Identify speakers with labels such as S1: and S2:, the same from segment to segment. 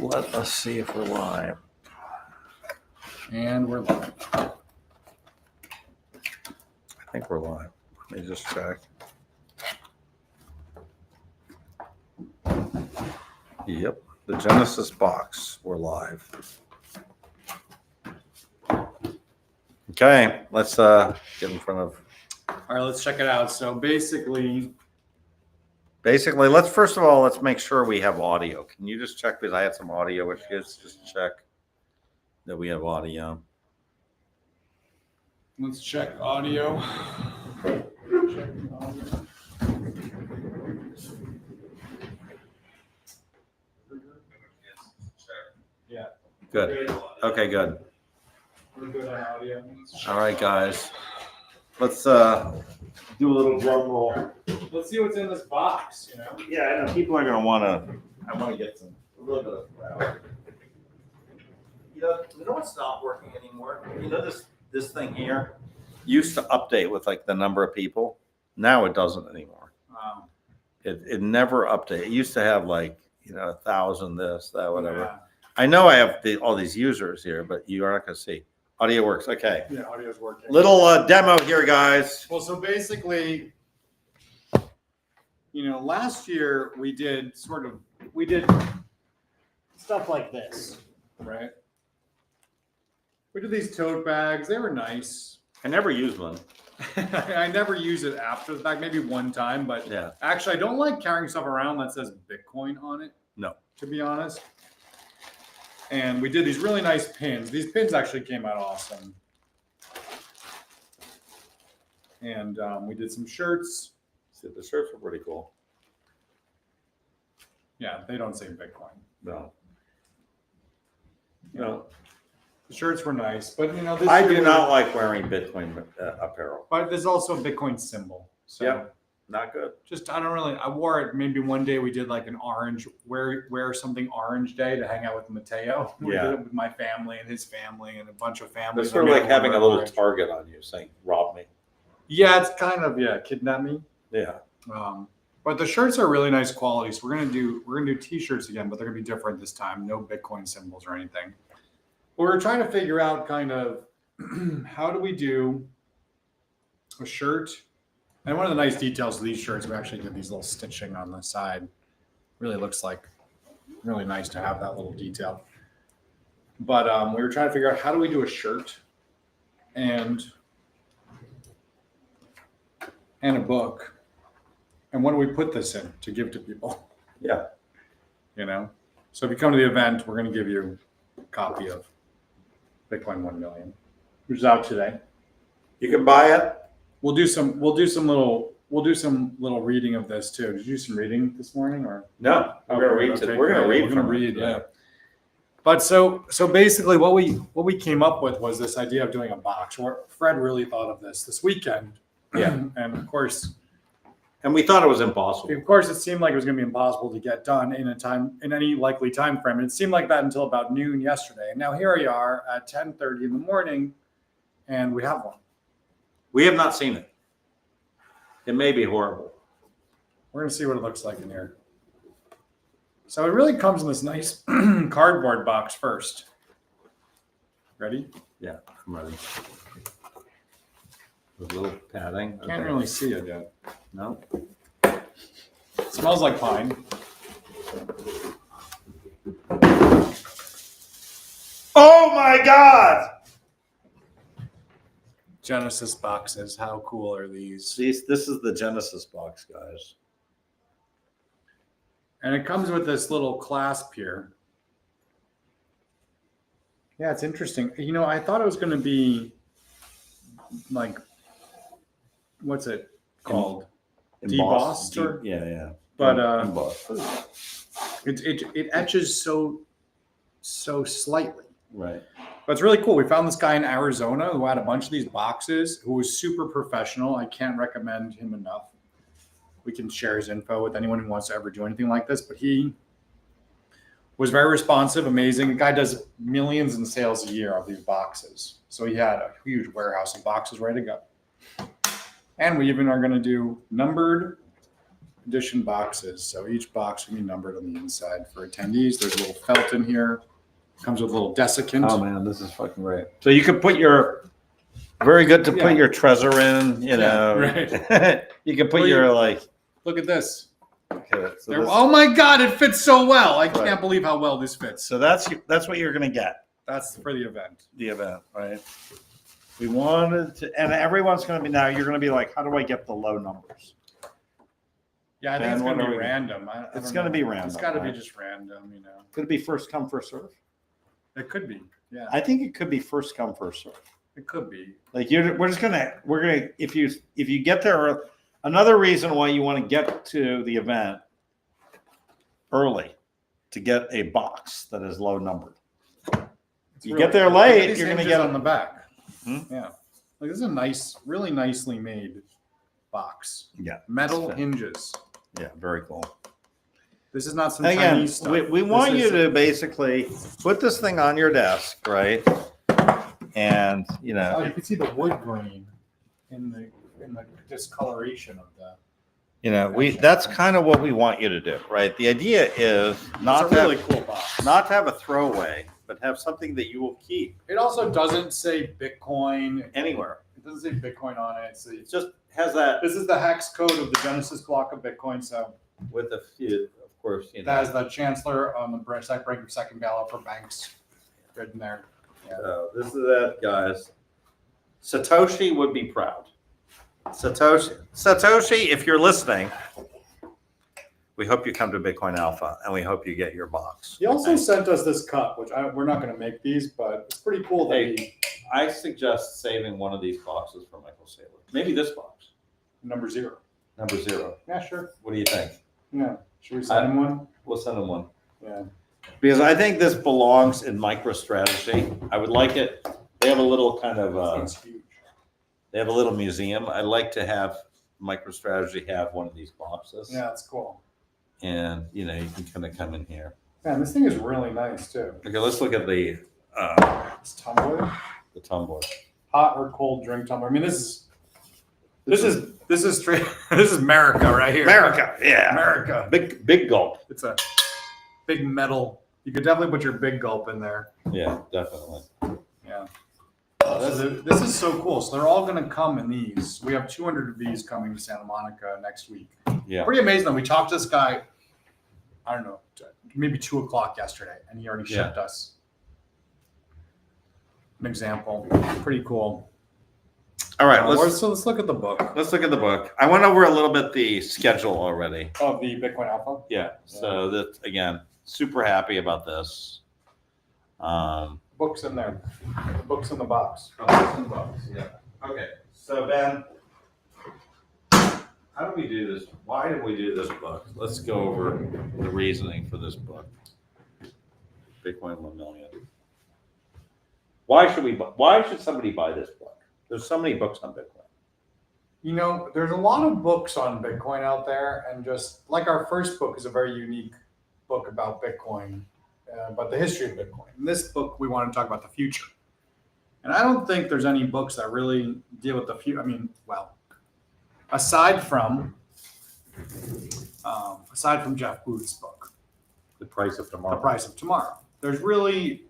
S1: Let us see if we're live.
S2: And we're live.
S1: I think we're live. Let me just check. Yep, the Genesis box. We're live. Okay, let's get in front of.
S2: All right, let's check it out. So basically,
S1: let's first of all, let's make sure we have audio. Can you just check, because I had some audio issues. Just check that we have audio.
S2: let's check audio. Yeah.
S1: Good. Okay, good.
S2: We're good on audio.
S1: All right, guys. Let's do a little drum roll.
S2: Let's see what's in this box, you know?
S1: Yeah, I know people are gonna wanna. I want to get a little bit of. You know what's not working anymore? You know this thing here used to update with like the number of people. Now it doesn't anymore.
S2: Wow.
S1: It never update. It used to have like 1,000 this, that, whatever.
S2: Yeah.
S1: I know I have all these users here, but you are not gonna see. Audio works. Okay.
S2: Yeah, audio's working.
S1: Little demo here, guys.
S2: Well, so basically, last year we did stuff like this, right? We did these tote bags. They were nice.
S1: I never use one.
S2: I never use it after the fact, maybe one time, but
S1: Yeah.
S2: actually I don't like carrying stuff around that says Bitcoin on it.
S1: No.
S2: To be honest. And we did these really nice pins. These pins actually came out awesome. And we did some shirts.
S1: See, the shirts are pretty cool.
S2: Yeah, they don't say Bitcoin.
S1: No.
S2: No. The shirts were nice, but this
S1: I
S2: year
S1: do
S2: we-
S1: not like wearing Bitcoin apparel.
S2: But there's also a Bitcoin symbol. So
S1: Yeah. Not good.
S2: I wore it maybe one day. We did like an orange, wear something orange day to hang out with Mateo. We
S1: Yeah.
S2: did it with my family and his family and a bunch of families.
S1: It's sort of like having a little
S2: orange.
S1: target on you saying, rob me.
S2: Yeah, it's kind of, kidnap me.
S1: Yeah.
S2: But the shirts are really nice quality. So we're gonna do t-shirts again, but they're gonna be different this time. No Bitcoin symbols or anything. But we're trying to figure out kind of how do we do a shirt. And one of the nice details of these shirts, we actually did these little stitching on the side. Really looks like really nice to have that little detail. But we were trying to figure out how do we do a shirt and a book. And what do we put this in to give to people?
S1: Yeah.
S2: So if you come to the event, we're going to give you a copy of Bitcoin 1 million, which is out today.
S1: You can buy it.
S2: We'll do some little reading of this too. Did you do some reading this morning or
S1: No. We're going to read
S2: okay,
S1: it. We're going to
S2: great.
S1: read
S2: We're
S1: from
S2: gonna
S1: it
S2: read,
S1: today.
S2: yeah. But so basically what we came up with was this idea of doing a box. Fred really thought of this weekend.
S1: Yeah.
S2: And of course
S1: And we thought it was impossible.
S2: it seemed like it was going to be impossible to get done in any likely time frame. And it seemed like that until about noon yesterday. And now here we are at 10:30 in the morning, and we have one.
S1: We have not seen it. It may be horrible.
S2: We're going to see what it looks like in here. So it really comes in this nice cardboard box first. Ready?
S1: Yeah. I'm ready. With a little padding.
S2: Can't really see it yet.
S1: No.
S2: It smells like pine.
S1: Oh my God.
S2: Genesis boxes. How cool are these?
S1: This is the Genesis box, guys.
S2: And it comes with this little clasp here. Yeah, it's interesting. I thought it was going to be like, what's it called? Debossed or-
S1: Yeah.
S2: But
S1: Embossed.
S2: it etches so slightly.
S1: Right.
S2: But it's really cool. We found this guy in Arizona who had a bunch of these boxes, who was super professional. I can't recommend him enough. We can share his info with anyone who wants to ever do anything like this. But he was very responsive, amazing. The guy does millions in sales a year of these boxes. So he had a huge warehouse of boxes ready to go. And we even are going to do numbered edition boxes. So each box can be numbered on the inside for attendees. There's a little felt in here. Comes with a little desiccant.
S1: Oh man, this is fucking great. So you can put your very good to put your Trezor in. You know,
S2: right.
S1: You can put
S2: Well,
S1: your like.
S2: Look at this.
S1: Okay, so, this,
S2: Oh my God, it fits so well. I
S1: Right.
S2: can't believe how well this fits.
S1: so that's what you're gonna get.
S2: That's for the event.
S1: The event, right? We wanted to, and everyone's gonna be now. You're gonna be like, how do I get the low numbers?
S2: Yeah, I think
S1: And
S2: it's
S1: what
S2: gonna
S1: are
S2: be
S1: we-
S2: random. I
S1: It's
S2: don't
S1: gonna
S2: know.
S1: be random,
S2: It's got to be
S1: right?
S2: just random, you know.
S1: Could it be first come first serve?
S2: It could be. Yeah,
S1: I think it could be first come first serve.
S2: it could be.
S1: Like we're gonna if you get there, another reason why you want to get to the event early to get a box that is low numbered.
S2: It's
S1: You
S2: really
S1: get there
S2: cool. Look at
S1: late,
S2: these
S1: you're gonna
S2: hinges
S1: get
S2: on the back.
S1: Hmm?
S2: Yeah, like this is a nice, really nicely made box.
S1: Yeah,
S2: Metal
S1: it's-
S2: hinges.
S1: yeah, very cool.
S2: This is not some
S1: Again,
S2: Chinese stuff.
S1: we
S2: This
S1: want you
S2: is-
S1: to basically put this thing on your desk, right? And
S2: Oh, you can see the wood grain in the discoloration of the.
S1: that's kind of what we want you to do, right? The idea is not
S2: It's a
S1: to
S2: really
S1: have,
S2: cool box.
S1: not to have a throwaway, but have something that you will keep
S2: It also doesn't say Bitcoin.
S1: anywhere.
S2: It doesn't say Bitcoin on it.
S1: It just has that
S2: This is the hex code of the Genesis block of Bitcoin. So
S1: with a few, of course,
S2: that has the chancellor on the break of second ballot for banks. Good in there.
S1: So this is it, guys. Satoshi would be proud. Satoshi, if you're listening, we hope you come to Bitcoin Alpha and we hope you get your box.
S2: He also sent us this cup, which we're not going to make these, but it's pretty cool that
S1: Hey. I suggest saving one of these boxes for Michael Saylor. Maybe this box,
S2: number 0.
S1: number 0.
S2: Yeah, sure.
S1: What do you think?
S2: Yeah. Should we send him one?
S1: We'll send him one.
S2: Yeah.
S1: Because I think this belongs in MicroStrategy. I would like it. They have a little kind of,
S2: It's huge.
S1: they have a little museum. I'd like to have MicroStrategy have one of these boxes.
S2: Yeah, it's cool.
S1: And, you can kind of come in here.
S2: Man, this thing is really nice too.
S1: Okay, let's look at the
S2: This tumbler,
S1: tumbler.
S2: hot or cold drink tumbler. I mean, this is straight. This is America right here.
S1: America, yeah.
S2: America.
S1: Big gulp.
S2: It's a big metal. You could definitely put your big gulp in there.
S1: Yeah, definitely.
S2: Yeah.
S1: Oh,
S2: This is so cool. So they're all going to come in these. We have 200 of these coming to Santa Monica next week.
S1: Yeah.
S2: Pretty amazing that we talked to this guy, I don't know, maybe 2:00 yesterday, and he already shipped us an example. Pretty cool.
S1: All right,
S2: So let's look at the book
S1: let's look at the book. I went over a little bit the schedule already.
S2: of the Bitcoin Alpha.
S1: Yeah. So that again, super happy about this.
S2: Books in there. The books in the box.
S1: Yeah. Okay. So Ben, how do we do this? Why did we do this book? Let's go over the reasoning for this book. Bitcoin 1 million. Why should somebody buy this book? There's so many books on Bitcoin.
S2: You know, there's a lot of books on Bitcoin out there, and just like our first book is a very unique book about Bitcoin, about the history of Bitcoin. In this book, we want to talk about the future. And I don't think there's any books that really deal with the future. I mean, well, aside from Jeff Booth's book,
S1: The Price of
S2: The
S1: Tomorrow.
S2: Price of Tomorrow, there's really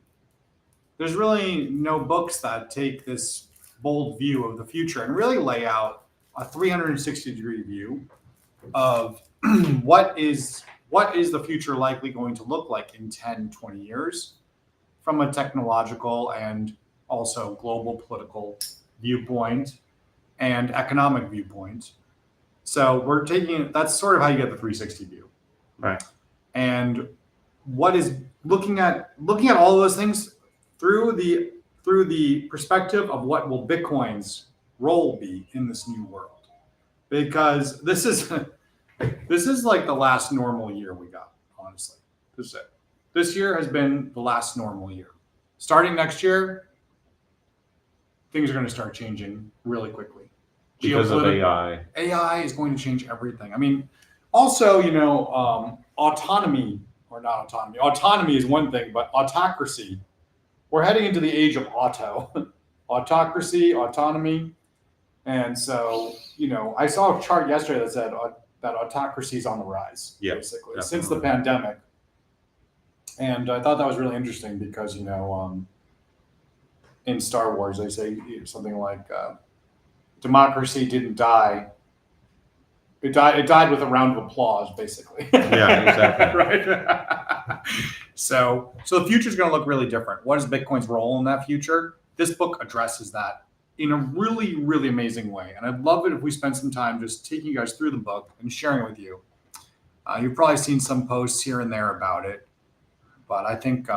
S2: no books that take this bold view of the future and really lay out a 360-degree view of what is the future likely going to look like in 10, 20 years from a technological and also global political viewpoint and economic viewpoint. So that's sort of how you get the 360 view.
S1: Right.
S2: And what is looking at all of those things through the perspective of what will Bitcoin's role be in this new world, because this is like the last normal year we got. Honestly, this is it. This year has been the last normal year. Starting next year, things are going to start changing really quickly.
S1: Because of AI.
S2: AI is going to change everything. I mean, also, autonomy or not autonomy. Autonomy is one thing, but autocracy. We're heading into the age of autocracy, autonomy. And so, I saw a chart yesterday that said that autocracy is on the rise,
S3: Yeah,
S2: basically, since the pandemic. And I thought that was really interesting because, you know, in Star Wars, they say something like democracy didn't die. It died with a round of applause, basically.
S3: Yeah, exactly.
S2: Right. So the future is going to look really different. What is Bitcoin's role in that future? This book addresses that in a really, really amazing way. And I'd love it if we spend some time just taking you guys through the book and sharing it with you. You've probably seen some posts here and there about it, but I think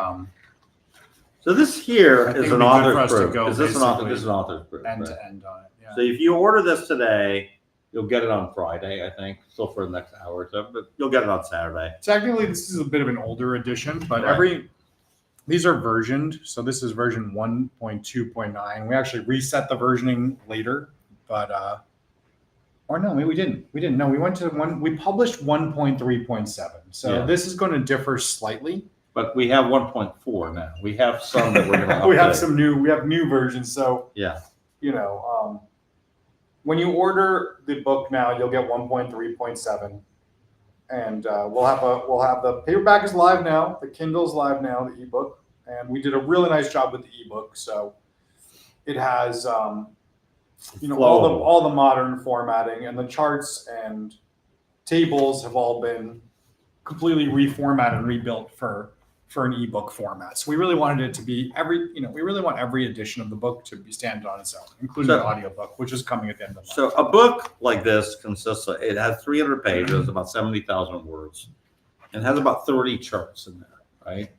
S3: So this here
S2: I think
S3: is
S2: it'd
S3: an
S2: be good for
S3: author's
S2: us to
S3: proof.
S2: go
S3: Is this an author?
S2: basically
S3: This is an author's proof.
S2: end
S3: right?
S2: to end on it. Yeah.
S3: So if you order this today, you'll get it on Friday, I think, still for the next hour or so, but you'll get it on Saturday.
S2: Technically, this is a bit of an older edition, but
S3: Right.
S2: these are versioned. So this is version 1.2.9. We actually reset the versioning later, but or no, we didn't. We didn't. No, we went to we published 1.3.7. So
S3: Yeah.
S2: this is going to differ slightly.
S3: But we have 1.4 now. We have some that we're going to update.
S2: We have new versions. So
S3: Yeah.
S2: you know, when you order the book now, you'll get 1.3.7, and we'll have the paperback is live now, the Kindle's live now, the ebook, and we did a really nice job with the ebook. So it has you know, all the modern formatting, and the charts and tables have all been completely reformatted and rebuilt for an ebook format. So we really wanted it to be we really want every edition of the book to be stand on its own, including the audiobook, which is coming at the end of the month.
S3: So a book like this consists of, it has 300 pages, about 70,000 words, and has about 30 charts in there, right?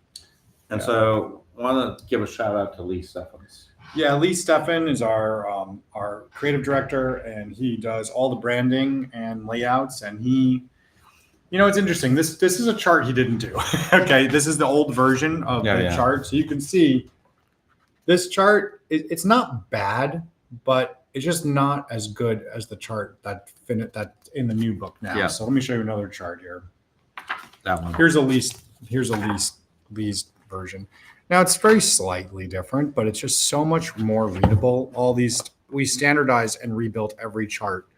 S3: And
S2: Yeah.
S3: so I want to give a shout out to Lee Stephens.
S2: Yeah, Lee Steffen is our creative director, and he does all the branding and layouts. And he, you know, it's interesting. This is a chart he didn't do. Okay, this is the old version of the chart, so you can see this chart. It's not bad, but it's just not as good as the chart that in the new book now.
S3: Yeah.
S2: So let me show you another chart here.
S3: That one.
S2: Here's Lee's version. Now it's very slightly different, but it's just so much more readable. All these, we standardized and rebuilt every chart.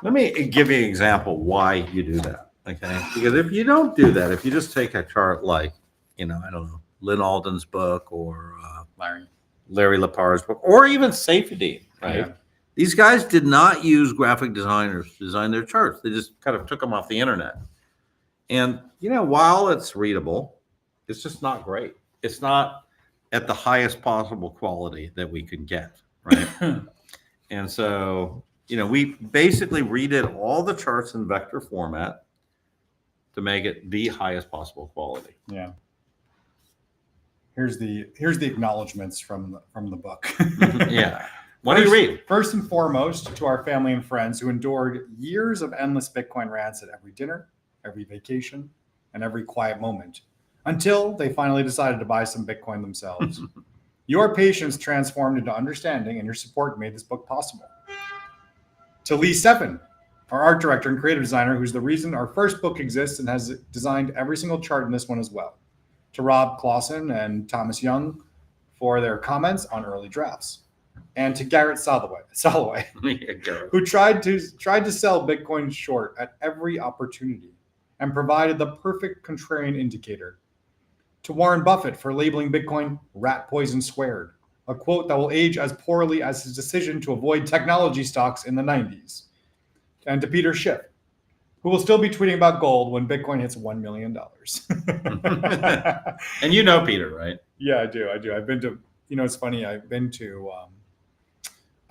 S3: Let me give you an example why you do that, okay? Because if you don't do that, if you just take a chart like, you know, I don't know, Lynn Alden's book or Larry Lepar's book, or even Safety, right?
S2: Yeah.
S3: These guys did not use graphic designers to design their charts. They just kind of took them off the internet. And, you know, while it's readable, it's just not great. It's not at the highest possible quality that we can get, right? And so, you know, we basically redid all the charts in vector format to make it the highest possible quality.
S2: Yeah. Here's the acknowledgments from the book.
S3: Yeah. What do you read?
S2: First and foremost, to our family and friends who endured years of endless Bitcoin rants at every dinner, every vacation, and every quiet moment, until they finally decided to buy some Bitcoin themselves. Your patience transformed into understanding, and your support made this book possible. To Lee Steffen, our art director and creative designer, who's the reason our first book exists and has designed every single chart in this one as well. To Rob Clausen and Thomas Young for their comments on early drafts. And to Garrett Soloway, who tried to sell Bitcoin short at every opportunity and provided the perfect contrarian indicator. To Warren Buffett for labeling Bitcoin rat poison squared, a quote that will age as poorly as his decision to avoid technology stocks in the 90s. And to Peter Schiff, who will still be tweeting about gold when Bitcoin hits $1 million.
S3: And you know Peter, right?
S2: Yeah, I do. I've been to, you know, it's funny. I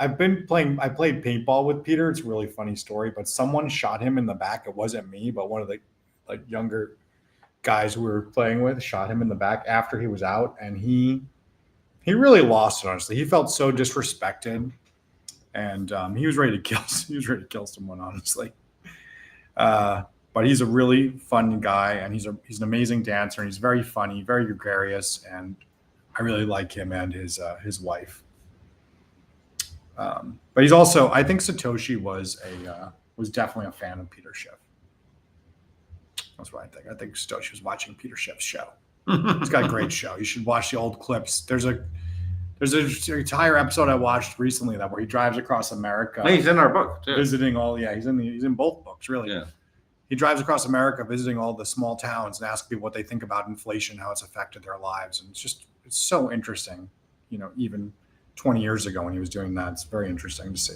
S2: played paintball with Peter. It's a really funny story, but someone shot him in the back. It wasn't me, but one of the younger guys we were playing with shot him in the back after he was out, and he really lost it. Honestly, he felt so disrespected, and he was ready to kill someone. Honestly, but he's a really fun guy, and he's an amazing dancer, and he's very funny, very gregarious, and I really like him and his wife. But he's also, I think Satoshi was definitely a fan of Peter Schiff. That's what I think. I think Satoshi was watching Peter Schiff's show. He's got a great show. You should watch the old clips. There's an entire episode I watched recently where he drives across America.
S3: He's in our book too.
S2: Visiting he's in both books. books, really.
S3: Yeah.
S2: He drives across America visiting all the small towns and asking people what they think about inflation, how it's affected their lives. And it's so interesting, even 20 years ago when he was doing that. It's very interesting to see.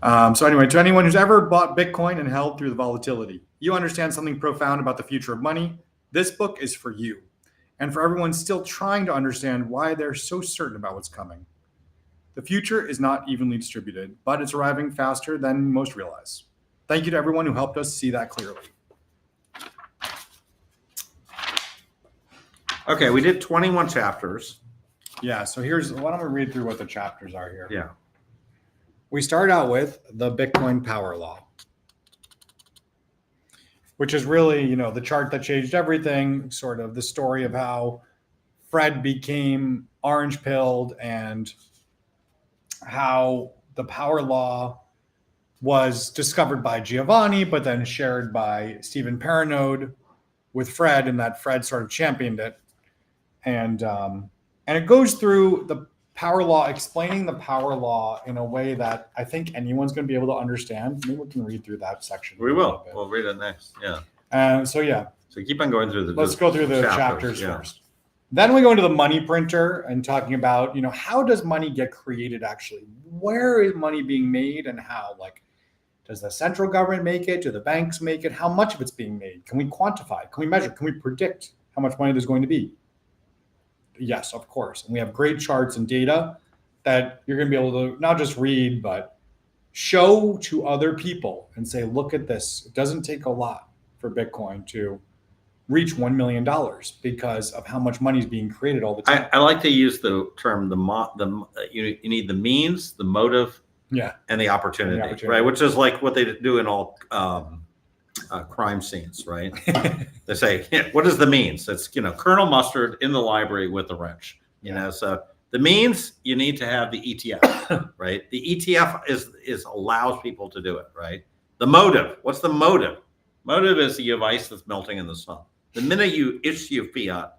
S2: So anyway, to anyone who's ever bought Bitcoin and held through the volatility, you understand something profound about the future of money. This book is for you. And for everyone still trying to understand why they're so certain about what's coming. The future is not evenly distributed, but it's arriving faster than most realize. Thank you to everyone who helped us see that clearly.
S3: Okay, we did 21 chapters.
S2: Yeah, so why don't we read through what the chapters are here?
S3: Yeah.
S2: We start out with the Bitcoin power law, which is really, the chart that changed everything, sort of the story of how Fred became orange pilled and how the power law was discovered by Giovanni, but then shared by Stephen Paranode with Fred, and that Fred sort of championed it. And it goes through the power law, explaining the power law in a way that I think anyone's going to be able to understand. Maybe we can read through that section.
S3: We will. We'll read it next. Yeah.
S2: So
S3: keep on going through
S2: let's go through the chapters
S3: yeah.
S2: first. Then we go into the money printer and talking about, how does money get created actually? Where is money being made and how? Like, does the central government make it? Do the banks make it? How much of it's being made? Can we quantify? Can we measure? Can we predict how much money there's going to be? Yes, of course. And we have great charts and data that you're going to be able to not just read, but show to other people and say, look at this. It doesn't take a lot for Bitcoin to reach $1 million because of how much money is being created all the time.
S3: I like to use the term, you need the means, the motive, and the opportunity, right? Which is like what they do in all crime scenes, right? They say, what is the means? It's, Colonel Mustard in the library with a wrench, so the means, you need to have the ETF, right? The ETF is allows people to do it, right? The motive, what's the motive? Motive is you have ice that's melting in the sun. The minute you issue fiat,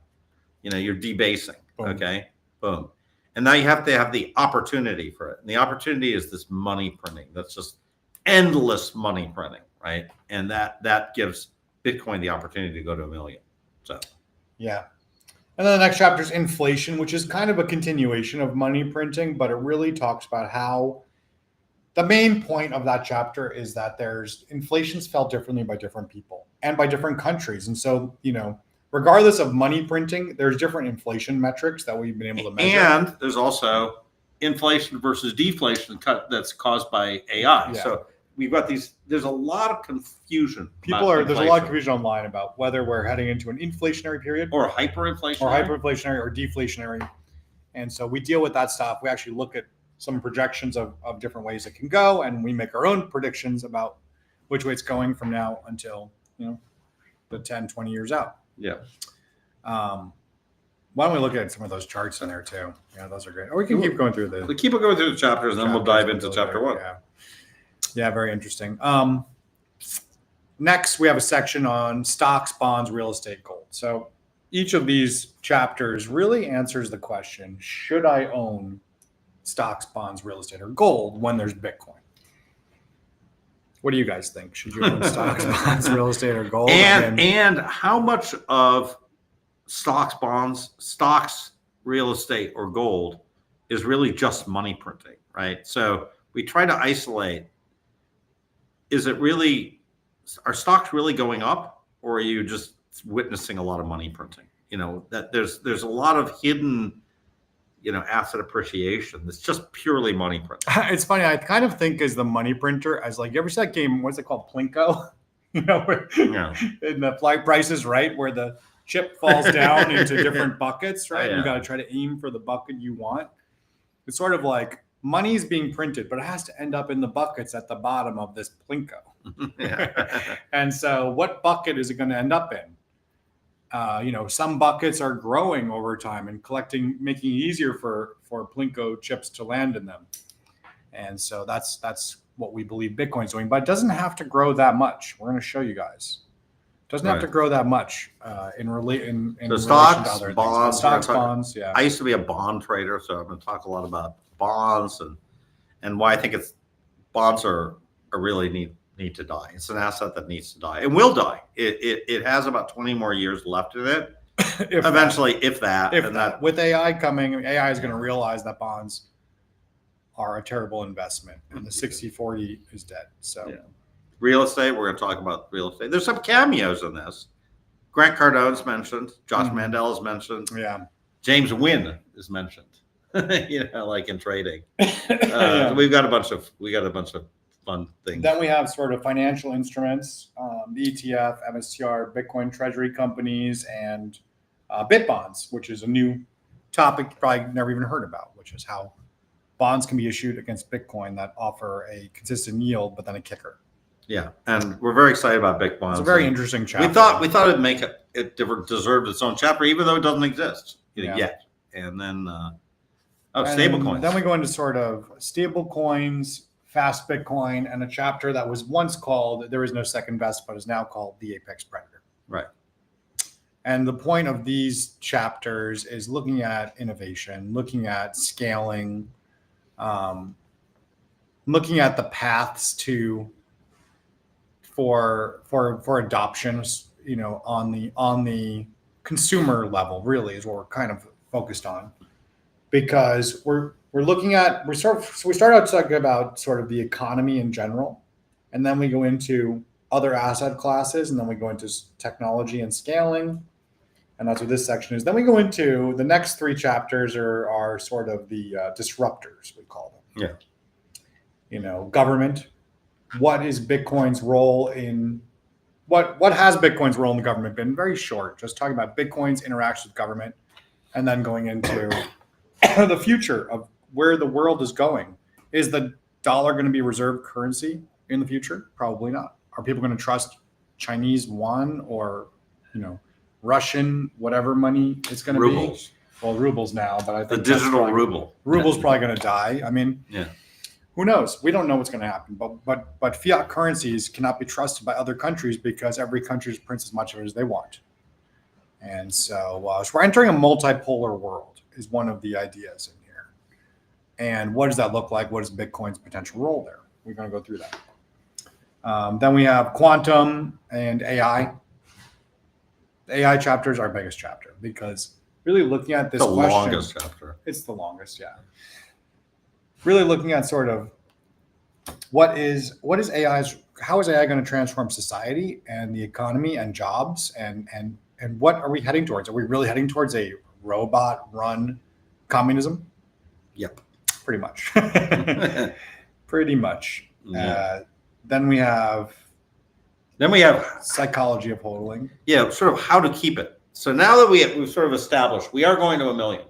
S3: you're debasing, okay? Boom. And now you have to have the opportunity for it. And the opportunity is this money printing. That's just endless money printing, right? And that gives Bitcoin the opportunity to go to $1 million. So,
S2: yeah. And then the next chapter is inflation, which is kind of a continuation of money printing, but it really talks about how the main point of that chapter is that inflation's felt differently by different people and by different countries. And so, regardless of money printing, there's different inflation metrics that we've been able to measure.
S3: And there's also inflation versus deflation that's caused by AI.
S2: Yeah.
S3: So we've got there's a lot of confusion.
S2: There's a lot of confusion online about whether we're heading into an inflationary period
S3: or hyperinflationary
S2: or deflationary. And so we deal with that stuff. We actually look at some projections of different ways it can go, and we make our own predictions about which way it's going from now until, the 10, 20 years out.
S3: Yeah.
S2: Why don't we look at some of those charts in there too? Yeah, those are great. Or we can keep going through
S3: We keep going through the chapters, and then we'll dive into chapter 1.
S2: Yeah, very interesting. Next, we have a section on stocks, bonds, real estate, gold. So each of these chapters really answers the question, should I own stocks, bonds, real estate, or gold when there's Bitcoin? What do you guys think? Should you own stocks, bonds, real estate, or gold?
S3: And how much of stocks, bonds, real estate, or gold is really just money printing, right? So we try to isolate, are stocks really going up, or are you just witnessing a lot of money printing? That there's a lot of hidden asset appreciation that's just purely money printing.
S2: It's funny. I kind of think as the money printer, as like, you ever see that game? What's it called? Plinko? In the flight prices, right? Where the chip falls down into different buckets, right? You got to try to aim for the bucket you want. It's sort of like money's being printed, but it has to end up in the buckets at the bottom of this Plinko. And so what bucket is it going to end up in? Some buckets are growing over time and making it easier for Plinko chips to land in them. And so that's what we believe Bitcoin's doing, but it doesn't have to grow that much. We're going to show you guys. It doesn't have to grow that much in relation to other
S3: bonds,
S2: things. Stocks, bonds, yeah.
S3: I used to be a bond trader, so I'm going to talk a lot about bonds and why I think bonds are really need to die. It's an asset that needs to die and will die. It has about 20 more years left in it. Eventually, if that.
S2: If that. With AI coming, AI is going to realize that bonds are a terrible investment, and the 60-40 is dead. So,
S3: Yeah. Real estate, we're going to talk about real estate. There's some cameos in this. Grant Cardone's mentioned. Josh Mandel is mentioned.
S2: yeah.
S3: James Wynn is mentioned. Like in trading.
S2: Yeah.
S3: We got a bunch of fun things.
S2: Then we have sort of financial instruments, the ETF, MSTR, Bitcoin treasury companies, and bit bonds, which is a new topic you probably never even heard about, which is how bonds can be issued against Bitcoin that offer a consistent yield, but then a kicker.
S3: Yeah, and we're very excited about big bonds.
S2: It's a very interesting chapter.
S3: We thought it'd make it deserved its own chapter, even though it doesn't exist yet. And then stable coins.
S2: Then we go into sort of stable coins, fast Bitcoin, and a chapter that was once called "There is no second best," but is now called the Apex Predator.
S3: Right.
S2: And the point of these chapters is looking at innovation, looking at scaling, looking at the paths for adoptions, on the consumer level, really is what we're kind of focused on, because we start out talking about sort of the economy in general, and then we go into other asset classes, and then we go into technology and scaling. And that's what this section is. Then we go into the next three chapters are sort of the disruptors, we call them.
S3: Yeah.
S2: Government. What is Bitcoin's role in what has Bitcoin's role in the government been? Very short, just talking about Bitcoin's interaction with government, and then going into the future of where the world is going. Is the dollar going to be reserve currency in the future? Probably not. Are people going to trust Chinese yuan or, Russian, whatever money it's going to
S3: Rubles.
S2: be? Well, rubles now, but I think
S3: The digital ruble.
S2: Ruble's probably going to die. I mean,
S3: Yeah.
S2: Who knows? We don't know what's going to happen. But fiat currencies cannot be trusted by other countries because every country prints as much of it as they want. And so we're entering a multipolar world is one of the ideas in here. And what does that look like? What is Bitcoin's potential role there? We're going to go through that. Then we have quantum and AI. The AI chapter is our biggest chapter because really looking at this question.
S3: Longest chapter.
S2: It's the longest, yeah. Really looking at sort of what is how is AI going to transform society and the economy and jobs and what are we heading towards? Are we really heading towards a robot run communism?
S3: Yep.
S2: Pretty much. Pretty much.
S3: Yeah.
S2: Then we have psychology of hodling.
S3: Yeah, sort of how to keep it. So now that we've sort of established we are going to 1 million.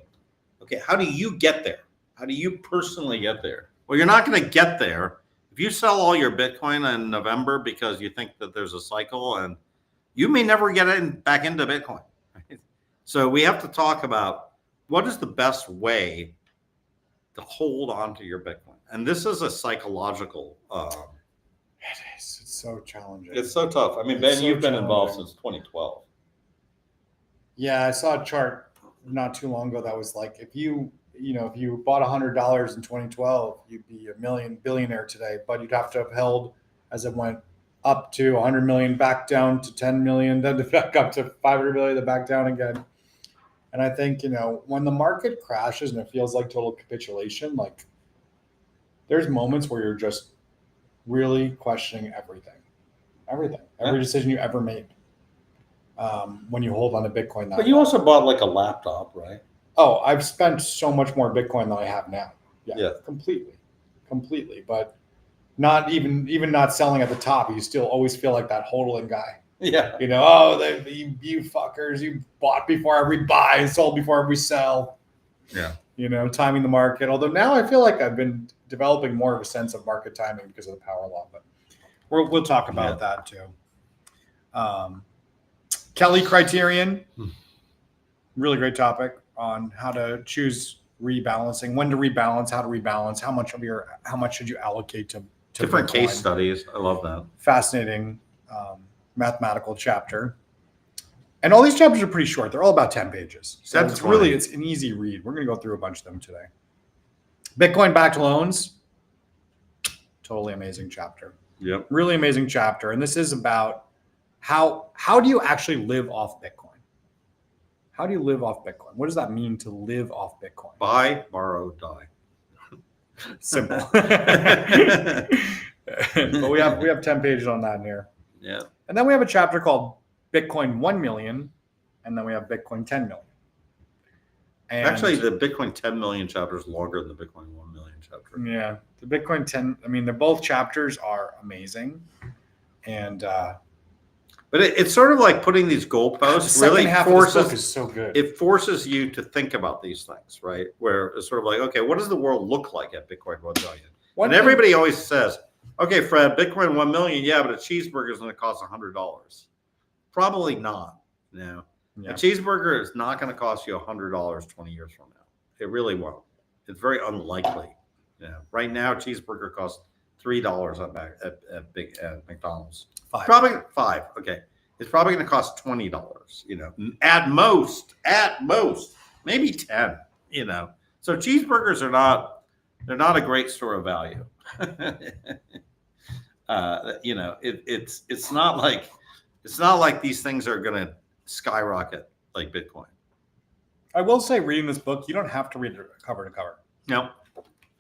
S3: Okay, how do you get there? How do you personally get there? Well, you're not going to get there if you sell all your Bitcoin in November because you think that there's a cycle, and you may never get back into Bitcoin. Right? So we have to talk about what is the best way to hold on to your Bitcoin. And this is a psychological.
S2: It is. It's so challenging.
S3: It's so tough. I mean,
S2: It's
S3: Ben,
S2: so
S3: you've been involved
S2: challenging.
S3: since 2012.
S2: Yeah, I saw a chart not too long ago that was like if you bought $100 in 2012, you'd be a billionaire today, but you'd have to have held as it went up to 100 million, back down to 10 million, then back up to 500 million, then back down again. And I think, when the market crashes and it feels like total capitulation, like there's moments where you're just really questioning every decision you ever made. When you hold on to Bitcoin.
S3: But you also bought like a laptop, right?
S2: Oh, I've spent so much more Bitcoin than I have now.
S3: Yeah.
S2: Completely. But not even not selling at the top, you still always feel like that hodling guy.
S3: Yeah.
S2: You fuckers, you bought before every buy and sold before every sell.
S3: Yeah.
S2: Timing the market. Although now I feel like I've been developing more of a sense of market timing because of the power law. But we'll talk about that too. Kelly criterion, really great topic on how to choose rebalancing, when to rebalance, how to rebalance, how much should you allocate to
S3: Different
S2: Bitcoin.
S3: case studies. I love that.
S2: Fascinating mathematical chapter. And all these chapters are pretty short. They're all about 10 pages. So
S3: That's
S2: it's an easy read. We're going to go through a bunch of them today. Bitcoin backed loans. Totally amazing chapter.
S3: Yep.
S2: Really amazing chapter. And this is about how do you actually live off Bitcoin? How do you live off Bitcoin? What does that mean to live off Bitcoin?
S3: Buy, borrow, die.
S2: Simple. But we have 10 pages on that in here.
S3: Yeah.
S2: And then we have a chapter called Bitcoin 1 million, and then we have Bitcoin 10 million. And
S3: Actually, the Bitcoin 10 million chapter is longer than the Bitcoin 1 million chapter.
S2: yeah, the Bitcoin 10, I mean, they're both chapters are amazing. And
S3: But it's sort of like putting these
S2: the
S3: goalposts
S2: second
S3: really
S2: half of this book
S3: forces
S2: is so good.
S3: it forces you to think about these things, right? Where it's sort of like, okay, what does the world look like at Bitcoin 1 million?
S2: One
S3: And
S2: thing-
S3: everybody always says, okay, Fred, Bitcoin 1 million, yeah, but a cheeseburger is going to cost $100. Probably not. No.
S2: Yeah.
S3: A cheeseburger is not going to cost you $100 20 years from now. It really won't. It's very unlikely. Yeah. Right now, a cheeseburger costs $3 at McDonald's.
S2: Five.
S3: Probably $5. Okay. It's probably going to cost $20, at most, maybe 10, So cheeseburgers they're not a great store of value. It's not like these things are going to skyrocket like Bitcoin.
S2: I will say, reading this book, you don't have to read it cover to cover.
S3: No,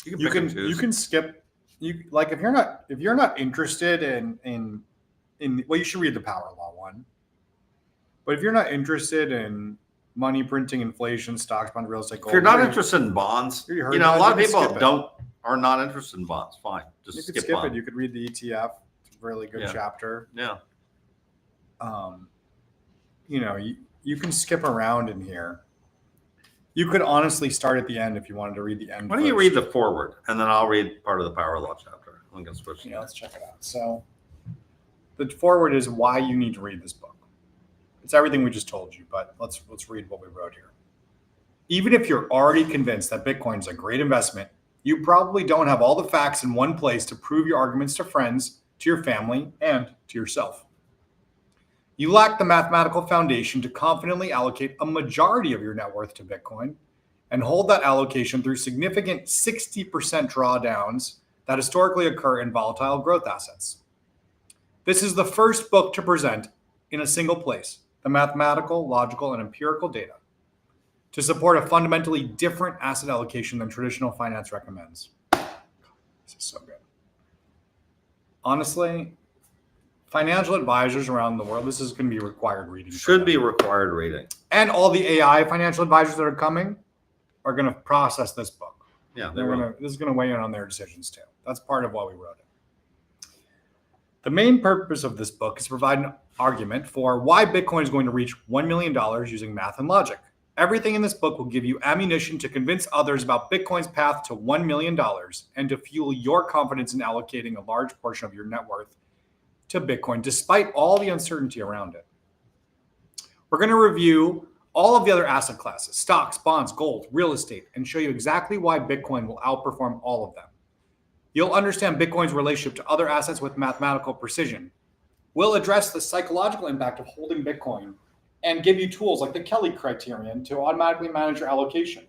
S2: You
S3: pick and
S2: can
S3: choose.
S2: you can skip. You like if you're not interested in well, you should read the Power Law one. But if you're not interested in money printing, inflation, stocks, bond, real estate,
S3: If
S2: gold,
S3: you're not interested in bonds,
S2: You
S3: a
S2: heard
S3: lot of
S2: that, you can
S3: people
S2: skip it.
S3: are not interested in bonds. Fine, just
S2: you could
S3: skip
S2: skip
S3: bond.
S2: it. You could read the ETF. It's a really good
S3: Yeah.
S2: chapter.
S3: Yeah.
S2: You can skip around in here. You could honestly start at the end if you wanted to read the end.
S3: Why don't you
S2: first.
S3: read the forward, and then I'll read part of the Power Law chapter. I'm going to switch.
S2: Yeah, let's check it out. So, the forward is why you need to read this book. It's everything we just told you, but let's read what we wrote here. Even if you're already convinced that Bitcoin is a great investment, you probably don't have all the facts in one place to prove your arguments to friends, to your family, and to yourself. You lack the mathematical foundation to confidently allocate a majority of your net worth to Bitcoin and hold that allocation through significant 60% drawdowns that historically occur in volatile growth assets. This is the first book to present in a single place the mathematical, logical, and empirical data to support a fundamentally different asset allocation than traditional finance recommends. This is so good. Honestly, financial advisors around the world, this is going to be required reading. for
S3: Should
S2: them.
S3: be required reading.
S2: And all the AI financial advisors that are coming are going to process this book.
S3: Yeah, they
S2: They're
S3: will.
S2: gonna. This is going to weigh in on their decisions too. That's part of why we wrote it. The main purpose of this book is to provide an argument for why Bitcoin is going to reach $1 million using math and logic. Everything in this book will give you ammunition to convince others about Bitcoin's path to $1 million and to fuel your confidence in allocating a large portion of your net worth to Bitcoin, despite all the uncertainty around it. We're going to review all of the other asset classes, stocks, bonds, gold, real estate, and show you exactly why Bitcoin will outperform all of them. You'll understand Bitcoin's relationship to other assets with mathematical precision. We'll address the psychological impact of holding Bitcoin and give you tools like the Kelly criterion to automatically manage your allocation.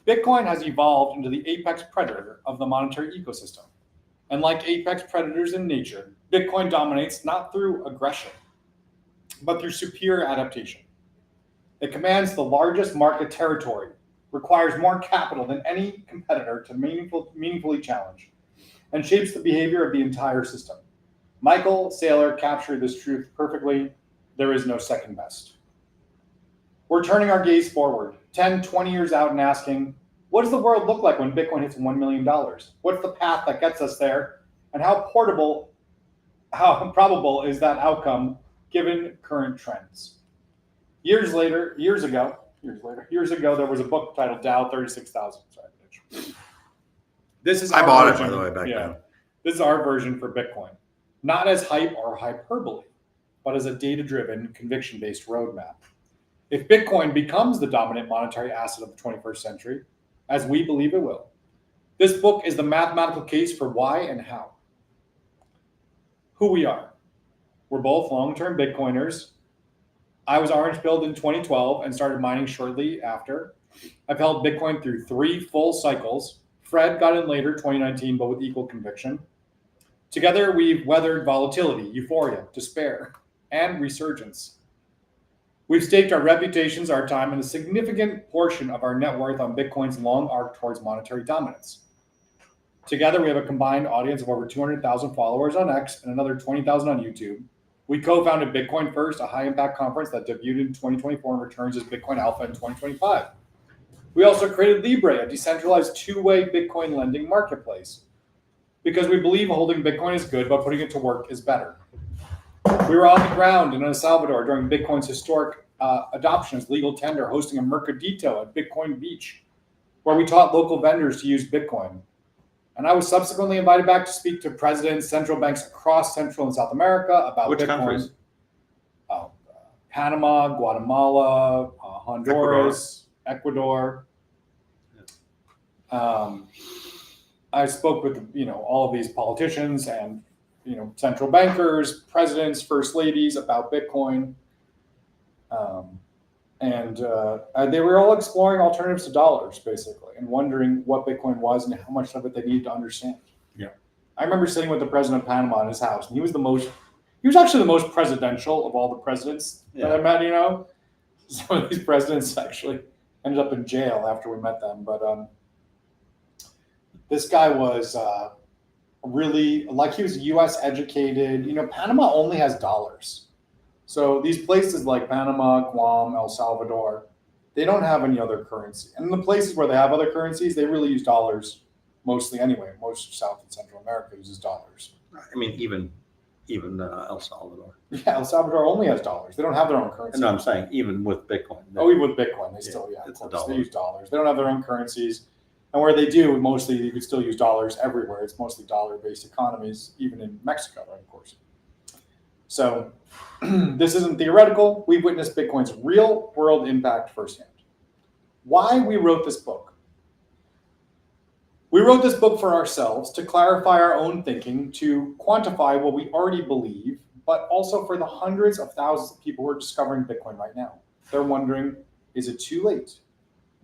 S2: Bitcoin has evolved into the apex predator of the monetary ecosystem. And like apex predators in nature, Bitcoin dominates not through aggression, but through superior adaptation. It commands the largest market territory, requires more capital than any competitor to meaningfully challenge, and shapes the behavior of the entire system. Michael Saylor captured this truth perfectly. There is no second best. We're turning our gaze forward, 10, 20 years out and asking, what does the world look like when Bitcoin hits $1 million? What's the path that gets us there? And how probable is that outcome given current trends? Years ago, there was a book titled Dow 36,000. Sorry, Mitch. This is
S3: I
S2: our
S3: bought it,
S2: version-
S3: by the way, back then.
S2: This is our version for Bitcoin. Not as hype or hyperbole, but as a data-driven, conviction-based roadmap. If Bitcoin becomes the dominant monetary asset of the 21st century, as we believe it will, this book is the mathematical case for why and how. Who we are. We're both long-term Bitcoiners. I was orange-pilled in 2012 and started mining shortly after. I've held Bitcoin through 3 full cycles. Fred got in later, 2019, but with equal conviction. Together, we've weathered volatility, euphoria, despair, and resurgence. We've staked our reputations, our time, and a significant portion of our net worth on Bitcoin's long arc towards monetary dominance. Together, we have a combined audience of over 200,000 followers on X and another 20,000 on YouTube. We co-founded Bitcoin First, a high-impact conference that debuted in 2024 and returns as Bitcoin Alpha in 2025. We also created Libre, a decentralized two-way Bitcoin lending marketplace, because we believe holding Bitcoin is good, but putting it to work is better. We were on the ground in El Salvador during Bitcoin's historic adoption as legal tender, hosting a Mercadito at Bitcoin Beach, where we taught local vendors to use Bitcoin. And I was subsequently invited back to speak to presidents, central banks across Central and South America about
S3: Which
S2: Bitcoin.
S3: countries?
S2: Panama, Guatemala, Honduras, Ecuador. I spoke with all of these politicians and central bankers, presidents, first ladies about Bitcoin, and they were all exploring alternatives to dollars, basically, and wondering what Bitcoin was and how much of it they needed to understand.
S1: Yeah,
S2: I remember sitting with the president of Panama in his house, and he was actually the most presidential of all the presidents that I met. Some of these presidents actually ended up in jail after we met them, but this guy was really, like, he was U.S. educated. Panama only has dollars. So these places like Panama, Guam, El Salvador, they don't have any other currency. And the places where they have other currencies, they really use dollars mostly anyway. Most of South and Central America uses dollars.
S3: I mean, even El Salvador.
S2: Yeah, El Salvador only has dollars. They don't have their own currency.
S3: No, I'm saying even with Bitcoin.
S2: Even with Bitcoin, they still,
S3: it's
S2: of
S3: a
S2: course,
S3: dollar.
S2: they use dollars. They don't have their own currencies. And where they do, mostly you could still use dollars everywhere. It's mostly dollar-based economies, even in Mexico, right, of course. So this isn't theoretical. We've witnessed Bitcoin's real-world impact firsthand. Why we wrote this book? We wrote this book for ourselves to clarify our own thinking, to quantify what we already believe, but also for the hundreds of thousands of people who are discovering Bitcoin right now. They're wondering, is it too late?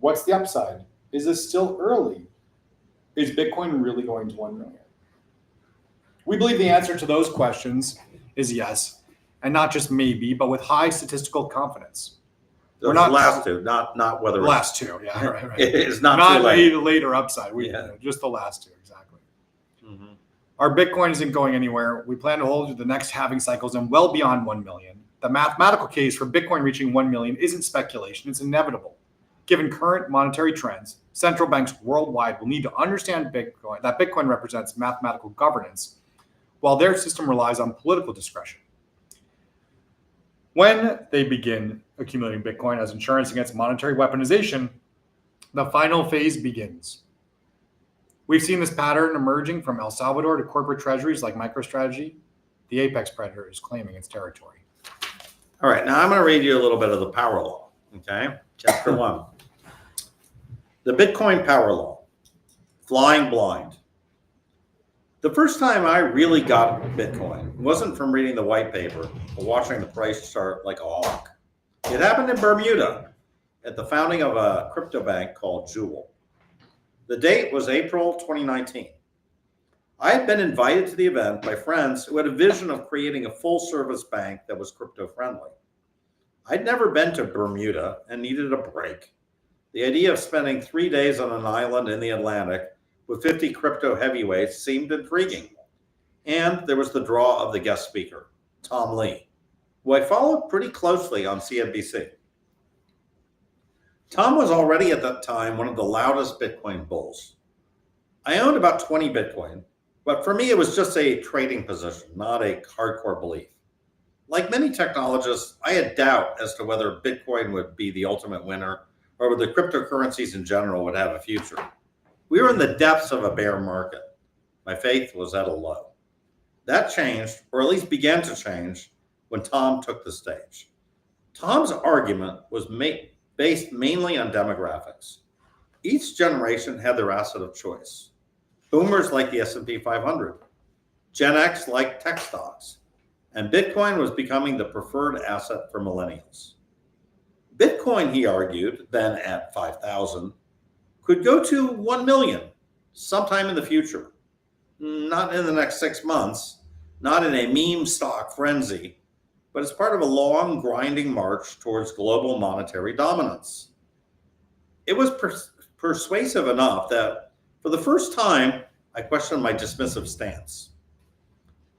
S2: What's the upside? Is this still early? Is Bitcoin really going to 1 million? We believe the answer to those questions is yes, and not just maybe, but with high statistical confidence.
S3: We're not last two, not whether
S2: The last two, yeah, right.
S3: It's not too late.
S2: The later upside. Just the last two, exactly.
S3: Mm-hmm.
S2: Our Bitcoin isn't going anywhere. We plan to hold through the next halving cycles and well beyond 1 million. The mathematical case for Bitcoin reaching 1 million isn't speculation, it's inevitable. Given current monetary trends, central banks worldwide will need to understand that Bitcoin represents mathematical governance, while their system relies on political discretion. When they begin accumulating Bitcoin as insurance against monetary weaponization, the final phase begins. We've seen this pattern emerging from El Salvador to corporate treasuries like MicroStrategy. The apex predator is claiming its territory.
S3: All right, now I'm going to read you a little bit of the power law, okay? Chapter 1. The Bitcoin power law, flying blind. The first time I really got Bitcoin wasn't from reading the white paper or watching the price chart like a hawk. It happened in Bermuda at the founding of a crypto bank called Jewel. The date was April 2019. I had been invited to the event by friends who had a vision of creating a full-service bank that was crypto-friendly. I'd never been to Bermuda and needed a break. The idea of spending 3 days on an island in the Atlantic with 50 crypto heavyweights seemed intriguing. And there was the draw of the guest speaker, Tom Lee, who I followed pretty closely on CNBC. Tom was already at that time one of the loudest Bitcoin bulls. I owned about 20 Bitcoin, but for me it was just a trading position, not a hardcore belief. Like many technologists, I had doubt as to whether Bitcoin would be the ultimate winner or whether cryptocurrencies in general would have a future. We were in the depths of a bear market. My faith was at a low. That changed, or at least began to change, when Tom took the stage. Tom's argument was based mainly on demographics. Each generation had their asset of choice. Boomers liked the S&P 500. Gen X liked tech stocks. And Bitcoin was becoming the preferred asset for millennials. Bitcoin, he argued, then at 5,000, could go to 1 million sometime in the future. not in the next 6 months, not in a meme stock frenzy, but it's part of a long, grinding march towards global monetary dominance. It was persuasive enough that, for the first time, I questioned my dismissive stance.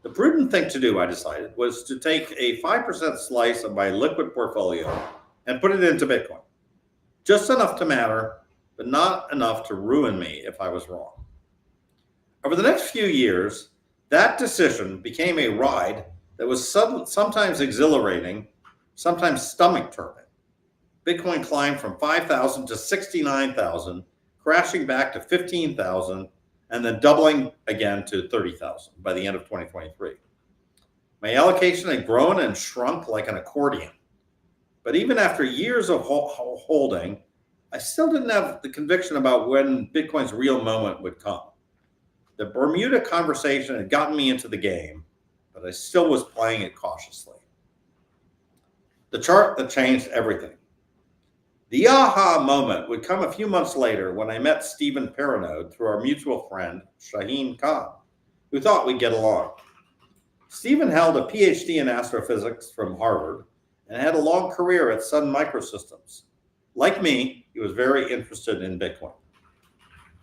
S3: The prudent thing to do, I decided, was to take a 5% slice of my liquid portfolio and put it into Bitcoin. Just enough to matter, but not enough to ruin me if I was wrong. Over the next few years, that decision became a ride that was sometimes exhilarating, sometimes stomach-turning. Bitcoin climbed from 5,000 to 69,000, crashing back to 15,000, and then doubling again to 30,000 by the end of 2023. My allocation had grown and shrunk like an accordion. But even after years of holding, I still didn't have the conviction about when Bitcoin's real moment would come. The Bermuda conversation had gotten me into the game, but I still was playing it cautiously. The chart that changed everything. The aha moment would come a few months later when I met Stephen Paranode through our mutual friend, Shaheen Khan, who thought we'd get along. Stephen held a PhD in astrophysics from Harvard and had a long career at Sun Microsystems. Like me, he was very interested in Bitcoin.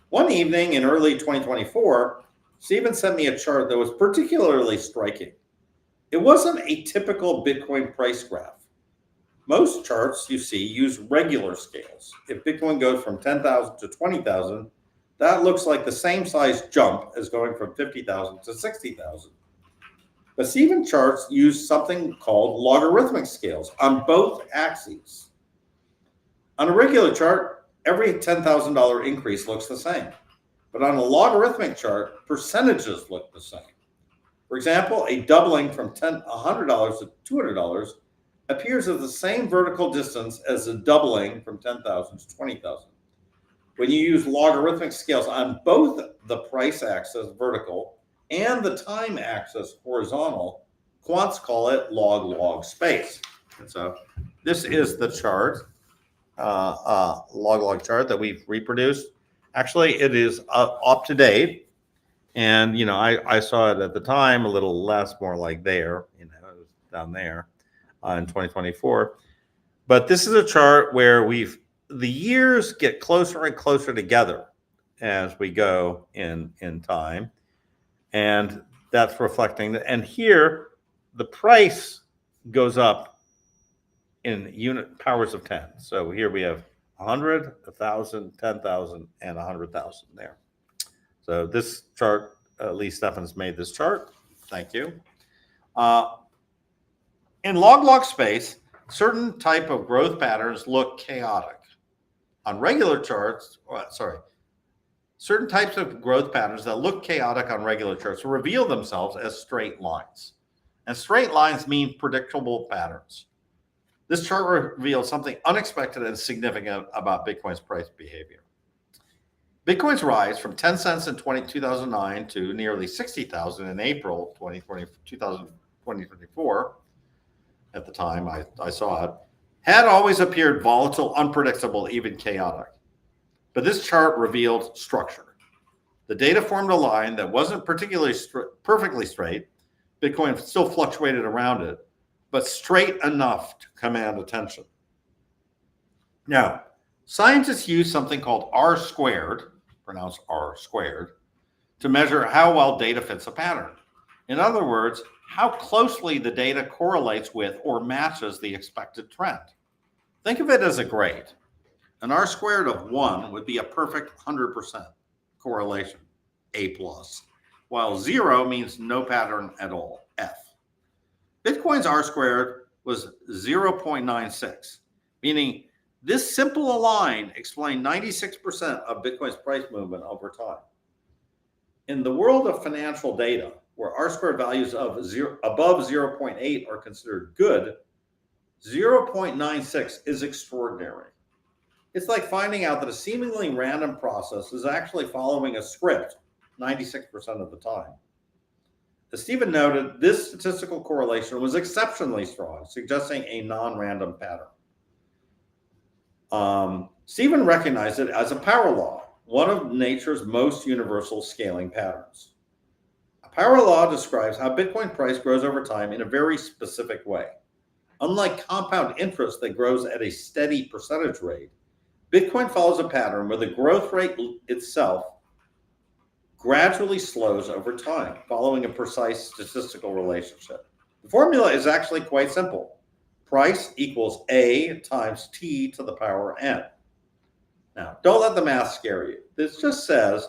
S3: One evening in early 2024, Stephen sent me a chart that was particularly striking. It wasn't a typical Bitcoin price graph. Most charts you see use regular scales. If Bitcoin goes from 10,000 to 20,000, that looks like the same size jump as going from 50,000 to 60,000. But Stephen charts use something called logarithmic scales on both axes. On a regular chart, every $10,000 increase looks the same. But on a logarithmic chart, percentages look the same. For example, a doubling from $100 to $200 appears at the same vertical distance as a doubling from 10,000 to 20,000. When you use logarithmic scales on both the price axis vertical and the time axis horizontal, quants call it log-log space. And so this is the chart, log-log chart that we've reproduced. Actually, it is up to date. And, I saw it at the time a little less, more like there, it was down there. In 2024. But this is a chart where the years get closer and closer together as we go in time. And that's reflecting and here the price goes up in unit powers of 10. So here we have 100, 1,000, 10,000, and 100,000 there. So this chart, Lee Steffens made this chart. Thank you. In log-log space, certain type of growth patterns look chaotic. On regular charts, certain types of growth patterns that look chaotic on regular charts reveal themselves as straight lines. And straight lines mean predictable patterns. This chart reveals something unexpected and significant about Bitcoin's price behavior. Bitcoin's rise from 10 cents in 2009 to nearly 60,000 in April 2024, at the time I saw it, had always appeared volatile, unpredictable, even chaotic. But this chart revealed structure. The data formed a line that wasn't particularly perfectly straight. Bitcoin still fluctuated around it, but straight enough to command attention. Now, scientists use something called R squared, pronounced R squared, to measure how well data fits a pattern. In other words, how closely the data correlates with or matches the expected trend. Think of it as a grade. An R squared of 1 would be a perfect 100% correlation, A+, while 0 means no pattern at all, F. Bitcoin's R squared was 0.96, meaning this simple line explained 96% of Bitcoin's price movement over time. In the world of financial data, where R-squared values of above 0.8 are considered good, 0.96 is extraordinary. It's like finding out that a seemingly random process is actually following a script 96% of the time. As Stephen noted, this statistical correlation was exceptionally strong, suggesting a non-random pattern. Stephen recognized it as a power law, one of nature's most universal scaling patterns. Power law describes how Bitcoin price grows over time in a very specific way. Unlike compound interest that grows at a steady percentage rate, Bitcoin follows a pattern where the growth rate itself gradually slows over time, following a precise statistical relationship. The formula is actually quite simple. Price equals A times T to the power N. Now, don't let the math scare you. This just says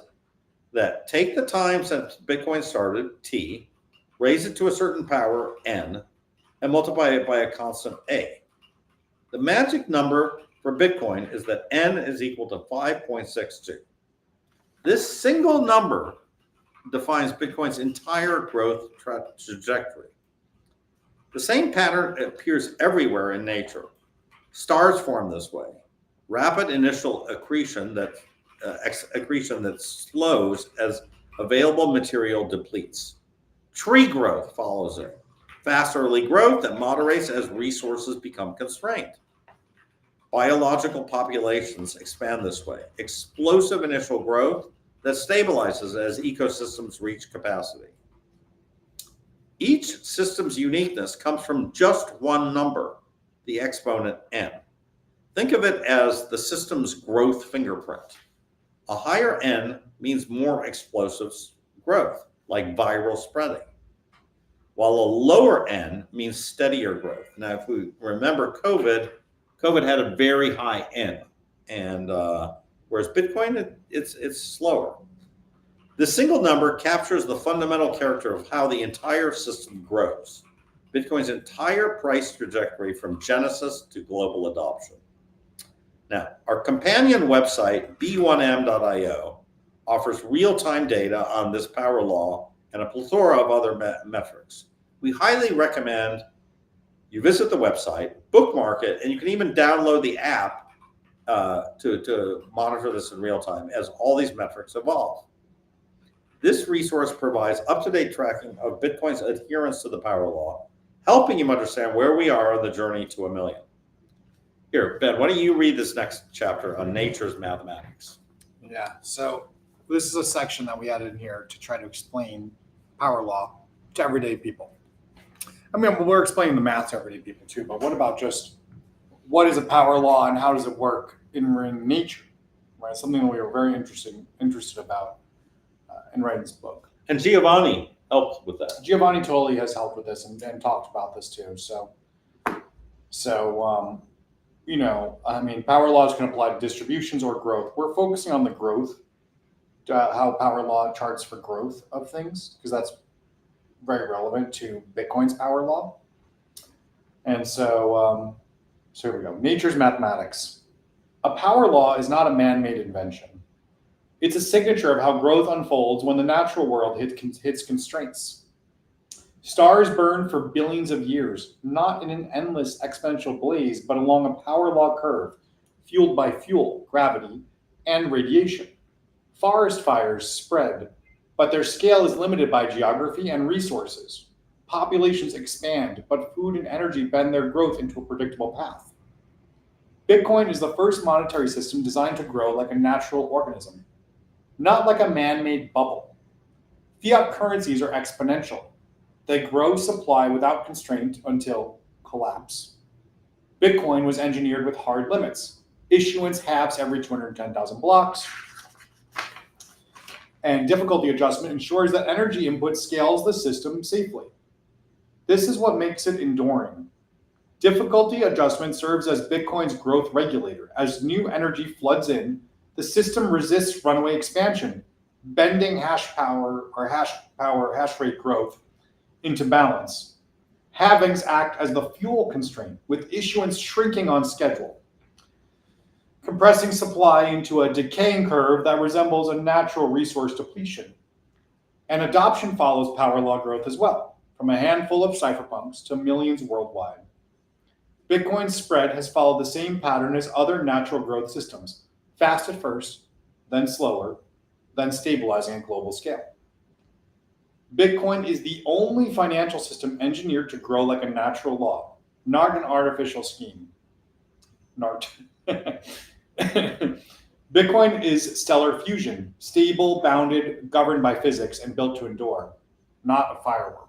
S3: that take the time since Bitcoin started, T, raise it to a certain power, N, and multiply it by a constant A. The magic number for Bitcoin is that N is equal to 5.62. This single number defines Bitcoin's entire growth trajectory. The same pattern appears everywhere in nature. Stars form this way. Rapid initial accretion that slows as available material depletes. Tree growth follows it. Fast early growth that moderates as resources become constrained. Biological populations expand this way. Explosive initial growth that stabilizes as ecosystems reach capacity. Each system's uniqueness comes from just one number, the exponent n. Think of it as the system's growth fingerprint. A higher n means more explosive growth, like viral spreading, while a lower n means steadier growth. Now, if we remember COVID had a very high n, and whereas Bitcoin, it's slower. The single number captures the fundamental character of how the entire system grows. Bitcoin's entire price trajectory from genesis to global adoption. Now, our companion website, b1m.io, offers real-time data on this power law and a plethora of other metrics. We highly recommend you visit the website, bookmark it, and you can even download the app to monitor this in real time as all these metrics evolve. This resource provides up-to-date tracking of Bitcoin's adherence to the power law, helping you understand where we are on the journey to 1 million. Here, Ben, why don't you read this next chapter on nature's mathematics?
S2: Yeah, so this is a section that we added in here to try to explain power law to everyday people. I mean, we're explaining the math to everyday people too, but what about just what is a power law and how does it work in nature? Right, something that we were very interested about in writing this book.
S1: And Giovanni helped with that.
S2: Giovanni Toli has helped with this and talked about this too. You know, I mean, power laws can apply to distributions or growth. We're focusing on the growth, how power law charts for growth of things, because that's very relevant to Bitcoin's power law. And so here we go. Nature's mathematics. A power law is not a man-made invention. It's a signature of how growth unfolds when the natural world hits constraints. Stars burn for billions of years, not in an endless exponential blaze, but along a power law curve, fueled by fuel, gravity, and radiation. Forest fires spread, but their scale is limited by geography and resources. Populations expand, but food and energy bend their growth into a predictable path. Bitcoin is the first monetary system designed to grow like a natural organism, not like a man-made bubble. Fiat currencies are exponential. They grow supply without constraint until collapse. Bitcoin was engineered with hard limits. Issuance halves every 210,000 blocks. And difficulty adjustment ensures that energy input scales the system safely. This is what makes it enduring. Difficulty adjustment serves as Bitcoin's growth regulator. As new energy floods in, the system resists runaway expansion, bending hash rate growth into balance. Halvings act as the fuel constraint, with issuance shrinking on schedule, compressing supply into a decaying curve that resembles a natural resource depletion. And adoption follows power law growth as well, from a handful of cypherpunks to millions worldwide. Bitcoin's spread has followed the same pattern as other natural growth systems, fast at first, then slower, then stabilizing at global scale. Bitcoin is the only financial system engineered to grow like a natural law, not an artificial scheme. Bitcoin is stellar fusion, stable, bounded, governed by physics, and built to endure. not a firework.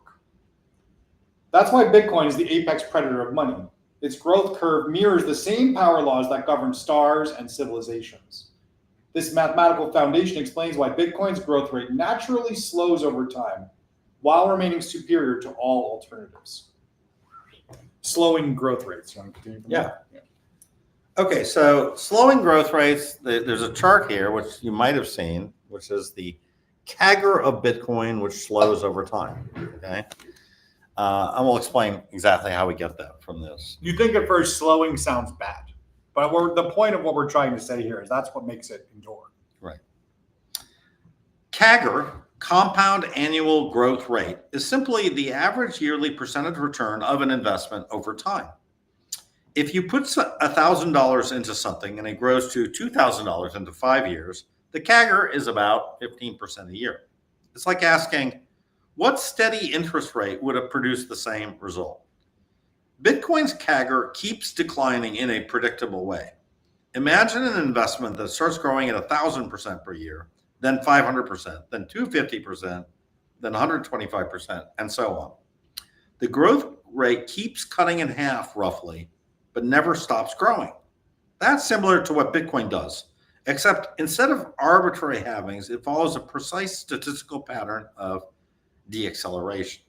S2: That's why Bitcoin is the apex predator of money. Its growth curve mirrors the same power laws that govern stars and civilizations. This mathematical foundation explains why Bitcoin's growth rate naturally slows over time while remaining superior to all alternatives. Slowing growth rates. You want to continue from
S3: Yeah.
S2: there?
S3: Okay, so slowing growth rates, there's a chart here, which you might have seen, which is the CAGR of Bitcoin, which slows over time. Okay. And we'll explain exactly how we get that from this.
S2: You think at first slowing sounds bad, but the point of what we're trying to say here is that's what makes it endure.
S3: Right. CAGR, compound annual growth rate, is simply the average yearly percentage return of an investment over time. If you put $1,000 into something and it grows to $2,000 into 5 years, the CAGR is about 15% a year. It's like asking, what steady interest rate would have produced the same result? Bitcoin's CAGR keeps declining in a predictable way. Imagine an investment that starts growing at 1,000% per year, then 500%, then 250%, then 125%, and so on. The growth rate keeps cutting in half roughly, but never stops growing. That's similar to what Bitcoin does, except instead of arbitrary halvings, it follows a precise statistical pattern of deceleration.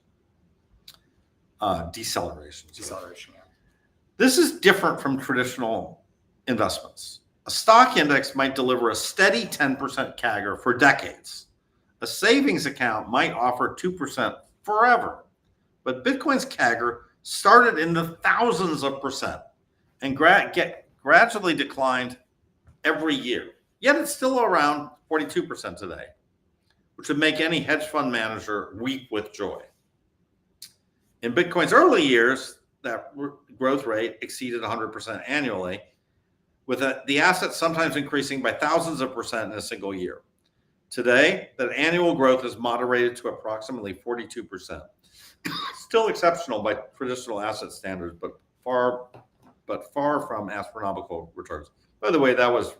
S2: Deceleration. Yeah.
S3: This is different from traditional investments. A stock index might deliver a steady 10% CAGR for decades. A savings account might offer 2% forever. But Bitcoin's CAGR started in the thousands of percent and gradually declined every year. Yet it's still around 42% today, which would make any hedge fund manager weep with joy. In Bitcoin's early years, that growth rate exceeded 100% annually, with the assets sometimes increasing by thousands of percent in a single year. Today, that annual growth is moderated to approximately 42%. Still exceptional by traditional asset standards, but far from astronomical returns. By the way, that was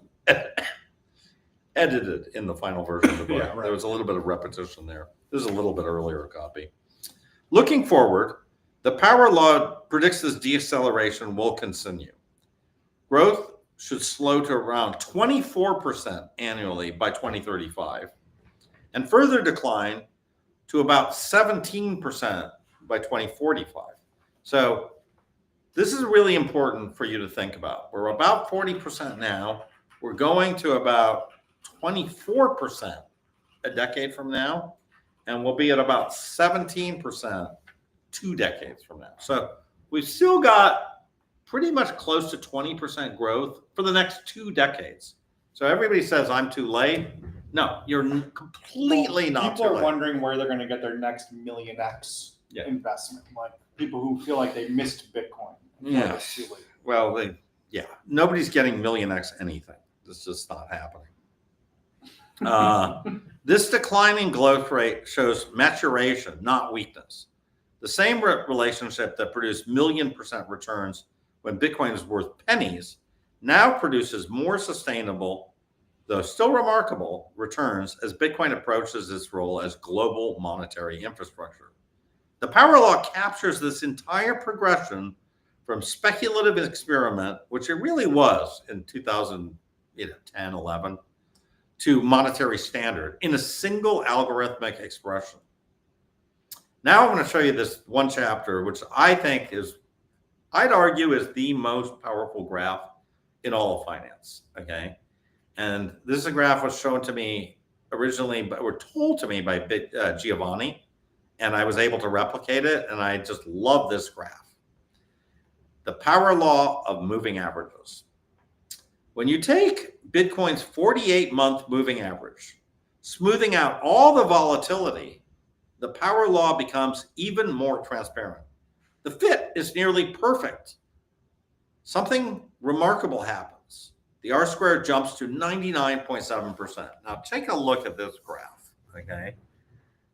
S3: edited in the final version of the book.
S2: Yeah, right.
S3: There was a little bit of repetition there. This is a little bit earlier copy. Looking forward, the power law predicts this deceleration will continue. Growth should slow to around 24% annually by 2035 and further decline to about 17% by 2045. So this is really important for you to think about. We're about 40% now. We're going to about 24% a decade from now, and we'll be at about 17% 2 decades from now. So we've still got pretty much close to 20% growth for the next 2 decades. So everybody says I'm too late. No, you're completely not too
S2: People are
S3: late.
S2: wondering where they're going to get their next million X investment. Like people who feel like they missed Bitcoin.
S3: Yeah.
S2: It's too late.
S3: Well, nobody's getting million X anything. It's just not happening. This declining growth rate shows maturation, not weakness. The same relationship that produced 1,000,000% returns when Bitcoin is worth pennies now produces more sustainable, though still remarkable, returns as Bitcoin approaches its role as global monetary infrastructure. The power law captures this entire progression from speculative experiment, which it really was in 2010, 11, to monetary standard in a single algorithmic expression. Now I'm going to show you this one chapter, which I think is, I'd argue, is the most powerful graph in all of finance. Okay. And this graph was shown to me originally, but were told to me by Giovanni, and I was able to replicate it. And I just love this graph. The power law of moving averages. When you take Bitcoin's 48-month moving average, smoothing out all the volatility, the power law becomes even more transparent. The fit is nearly perfect. Something remarkable happens. The R-squared jumps to 99.7%. Now take a look at this graph, okay?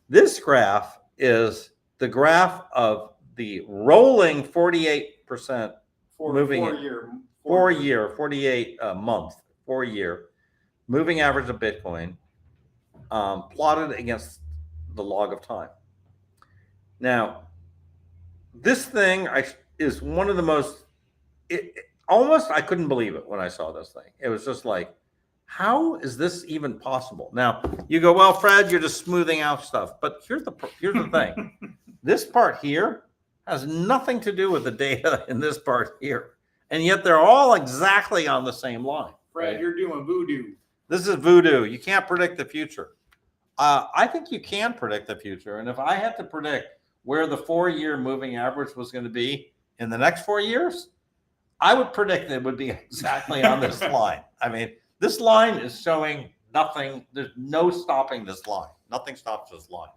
S3: This graph is the graph of the rolling 48% moving 4-year moving average of Bitcoin plotted against the log of time. Now, this thing is one of the most, almost I couldn't believe it when I saw this thing. It was just like, how is this even possible? Now, you go, well, Fred, you're just smoothing out stuff. But here's the thing. This part here has nothing to do with the data in this part here. And yet they're all exactly on the same line.
S2: Fred, you're doing voodoo.
S3: This is voodoo. You can't predict the future. I think you can predict the future. And if I had to predict where the 4-year moving average was going to be in the next 4 years, I would predict it would be exactly on this line. I mean, this line is showing nothing. There's no stopping this line. Nothing stops this line.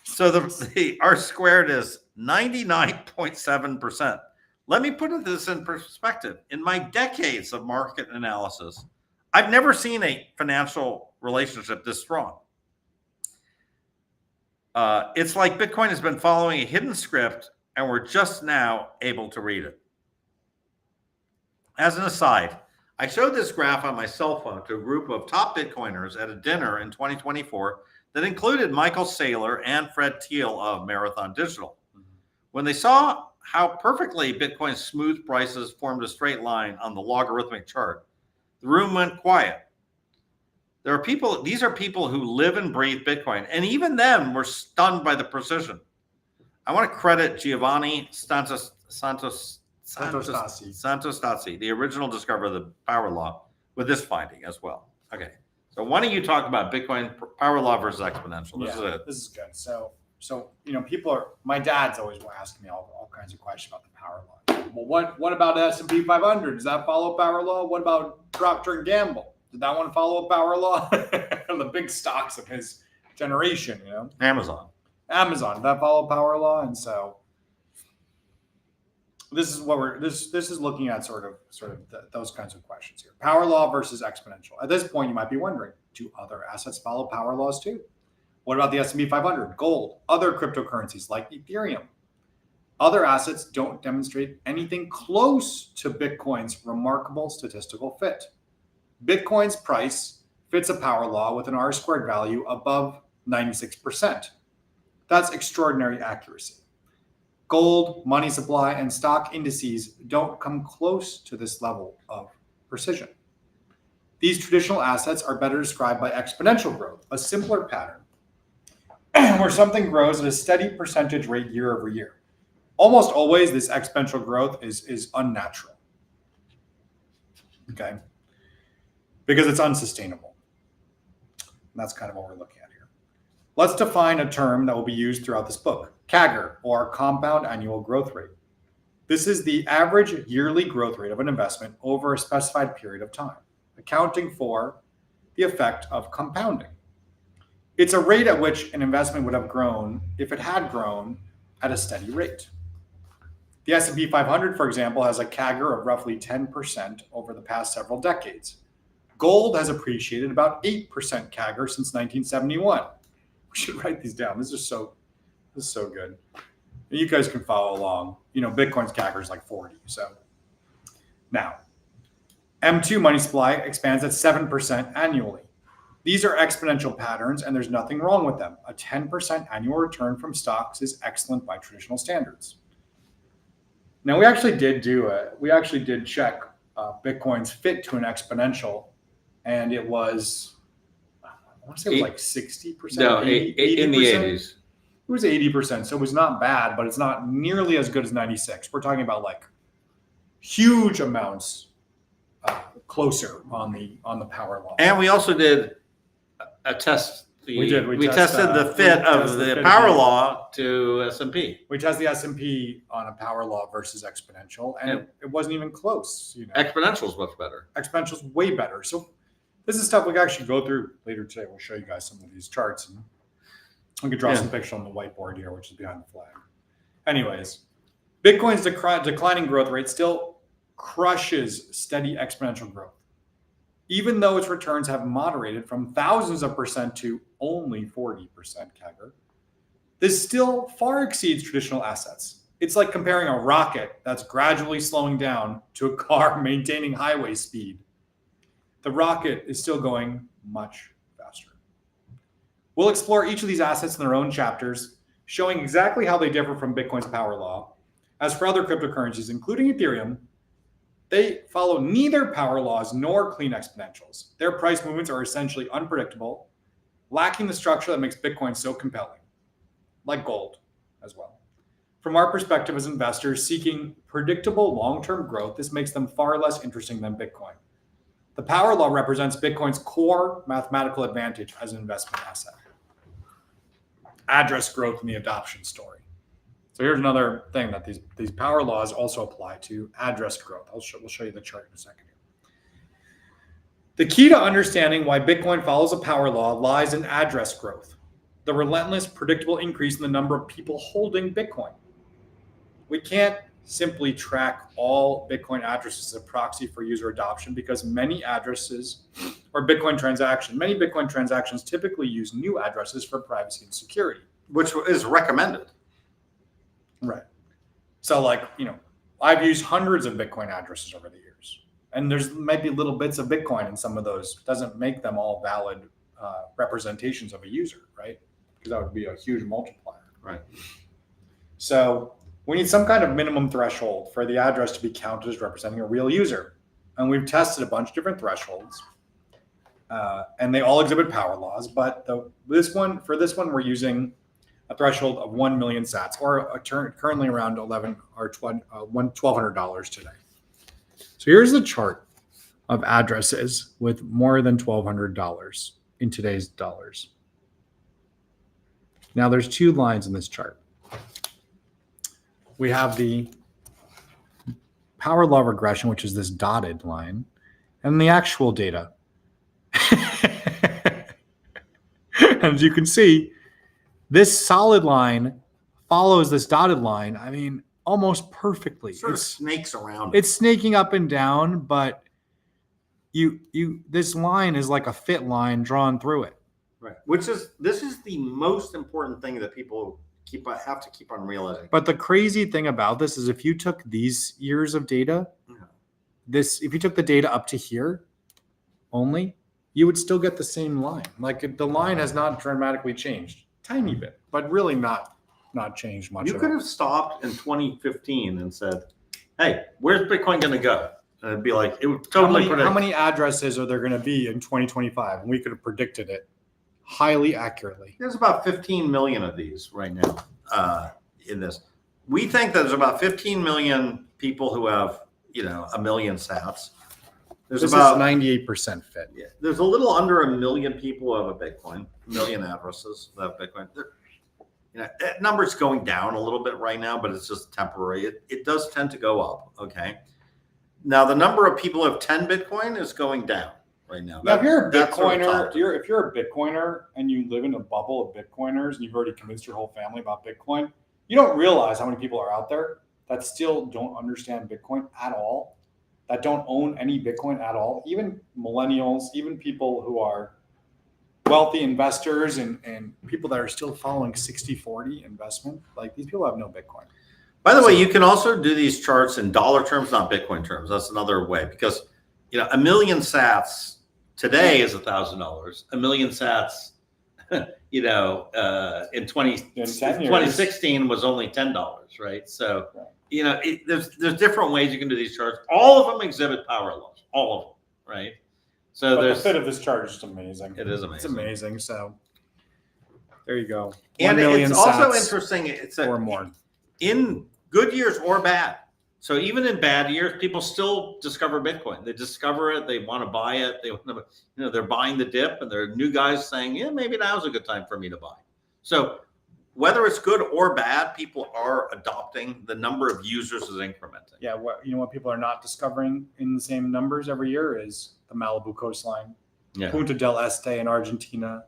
S3: So the R squared is 99.7%. Let me put this in perspective. In my decades of market analysis, I've never seen a financial relationship this strong. It's like Bitcoin has been following a hidden script and we're just now able to read it. As an aside, I showed this graph on my cell phone to a group of top Bitcoiners at a dinner in 2024 that included Michael Saylor and Fred Thiel of Marathon Digital. When they saw how perfectly Bitcoin's smooth prices formed a straight line on the logarithmic chart, the room went quiet. These are people who live and breathe Bitcoin, and even them were stunned by the precision. I want to credit Giovanni Santostazzi, the original discoverer of the power law, with this finding as well. Okay, so why don't you talk about Bitcoin power law versus exponential?
S2: This is good. So my dad's always asking me all kinds of questions about the power law. Well, what about S&P 500? Does that follow power law? What about Procter & Gamble? Did that one follow power law? The big stocks of his generation,
S3: Amazon,
S2: did that follow power law? And so this is what this is looking at sort of those kinds of questions here. Power law versus exponential. At this point, you might be wondering, do other assets follow power laws too? What about the S&P 500, gold, other cryptocurrencies like Ethereum? Other assets don't demonstrate anything close to Bitcoin's remarkable statistical fit. Bitcoin's price fits a power law with an R squared value above 96%. That's extraordinary accuracy. Gold, money supply, and stock indices don't come close to this level of precision. These traditional assets are better described by exponential growth, a simpler pattern where something grows at a steady percentage rate year over year. Almost always, this exponential growth is unnatural. Okay? Because it's unsustainable. And that's kind of what we're looking at here. Let's define a term that will be used throughout this book, CAGR, or compound annual growth rate. This is the average yearly growth rate of an investment over a specified period of time, accounting for the effect of compounding. It's a rate at which an investment would have grown if it had grown at a steady rate. The S&P 500, for example, has a CAGR of roughly 10% over the past several decades. Gold has appreciated about 8% CAGR since 1971. We should write these down. This is so good. You guys can follow along. Bitcoin's CAGR is like 40. So now, M2 money supply expands at 7% annually. These are exponential patterns, and there's nothing wrong with them. A 10% annual return from stocks is excellent by traditional standards. Now, we actually did check Bitcoin's fit to an exponential, and it was, I want to say it was like 60%.
S3: No, 80%. In the 80s.
S2: It was 80%, so it was not bad, but it's not nearly as good as 96. We're talking about like huge amounts closer on the power law.
S3: And we also did a test. We tested the fit of the
S2: fit
S3: power
S2: of the-
S3: law to S&P.
S2: Which has the S&P on a power law versus exponential, and it wasn't even close.
S3: Exponential is much better.
S2: Exponential's way better. So this is stuff we can actually go through later today. We'll show you guys some of these charts, and we could draw some pictures on the whiteboard here, which is behind the flag. Anyways, Bitcoin's declining growth rate still crushes steady exponential growth. Even though its returns have moderated from thousands of percent to only 40% CAGR, this still far exceeds traditional assets. It's like comparing a rocket that's gradually slowing down to a car maintaining highway speed. The rocket is still going much faster. We'll explore each of these assets in their own chapters, showing exactly how they differ from Bitcoin's power law. As for other cryptocurrencies, including Ethereum, they follow neither power laws nor clean exponentials. Their price movements are essentially unpredictable, lacking the structure that makes Bitcoin so compelling, like gold as well. From our perspective as investors seeking predictable long-term growth, this makes them far less interesting than Bitcoin. The power law represents Bitcoin's core mathematical advantage as an investment asset. Address growth in the adoption story. So here's another thing that these power laws also apply to address growth. We'll show you the chart in a second. The key to understanding why Bitcoin follows a power law lies in address growth, the relentless, predictable increase in the number of people holding Bitcoin. We can't simply track all Bitcoin addresses as a proxy for user adoption because many Bitcoin transactions typically use new addresses for privacy and security.
S3: Which is recommended.
S2: Right. So I've used hundreds of Bitcoin addresses over the years, and there's maybe little bits of Bitcoin in some of those. Doesn't make them all valid representations of a user, right? Because that would be a huge multiplier.
S3: Right.
S2: So we need some kind of minimum threshold for the address to be counted as representing a real user. And we've tested a bunch of different thresholds, and they all exhibit power laws. But for this one, we're using a threshold of 1 million sats, or currently around $1,200 today. So here's the chart of addresses with more than $1,200 in today's dollars. Now there's two lines in this chart. We have the power law regression, which is this dotted line, and the actual data. As you can see, this solid line follows this dotted line. I mean, almost perfectly.
S3: Sort of snakes around.
S2: It's snaking up and down, but this line is like a fit line drawn through it.
S3: Right. This is the most important thing that people have to keep on realizing.
S2: But the crazy thing about this is if you took these years of data, if you took the data up to here only, you would still get the same line. Like the line has not dramatically changed. Tiny bit, but really not changed much.
S3: You could have stopped in 2015 and said, "Hey, where's Bitcoin going to go?" And it'd be like, it would totally predict.
S2: How many addresses are there going to be in 2025? And we could have predicted it highly accurately.
S3: There's about 15 million of these right now in this. We think that there's about 15 million people who have, 1 million sats. There's
S2: This
S3: about
S2: is 98% fit.
S3: Yeah, there's a little under 1 million people who have a Bitcoin, 1 million addresses that have Bitcoin. That number's going down a little bit right now, but it's just temporary. It does tend to go up. Okay. Now the number of people who have 10 Bitcoin is going down right now.
S2: Now, if you're a Bitcoiner, if you're a Bitcoiner and you live in a bubble of Bitcoiners and you've already convinced your whole family about Bitcoin, you don't realize how many people are out there that still don't understand Bitcoin at all, that don't own any Bitcoin at all, even millennials, even people who are wealthy investors and people that are still following 60-40 investment. Like these people have no Bitcoin.
S3: By the way, you can also do these charts in dollar terms, not Bitcoin terms. That's another way because, 1 million sats today is $1,000. 1 million sats, in 2016 was only $10, right? So, there's different ways you can do these charts. All of them exhibit power laws, all of them, right? So
S2: but the fit of this chart is just amazing.
S3: It is amazing.
S2: It's amazing. So there you go.
S3: And it's also interesting. It's
S2: or more
S3: in good years or bad. So even in bad years, people still discover Bitcoin. They discover it. They want to buy it. They want to, they're buying the dip, and there are new guys saying, "Yeah, maybe now's a good time for me to buy." So whether it's good or bad, people are adopting. The number of users is incrementing.
S2: Yeah, what people are not discovering in the same numbers every year is the Malibu coastline, Punta del Este in Argentina,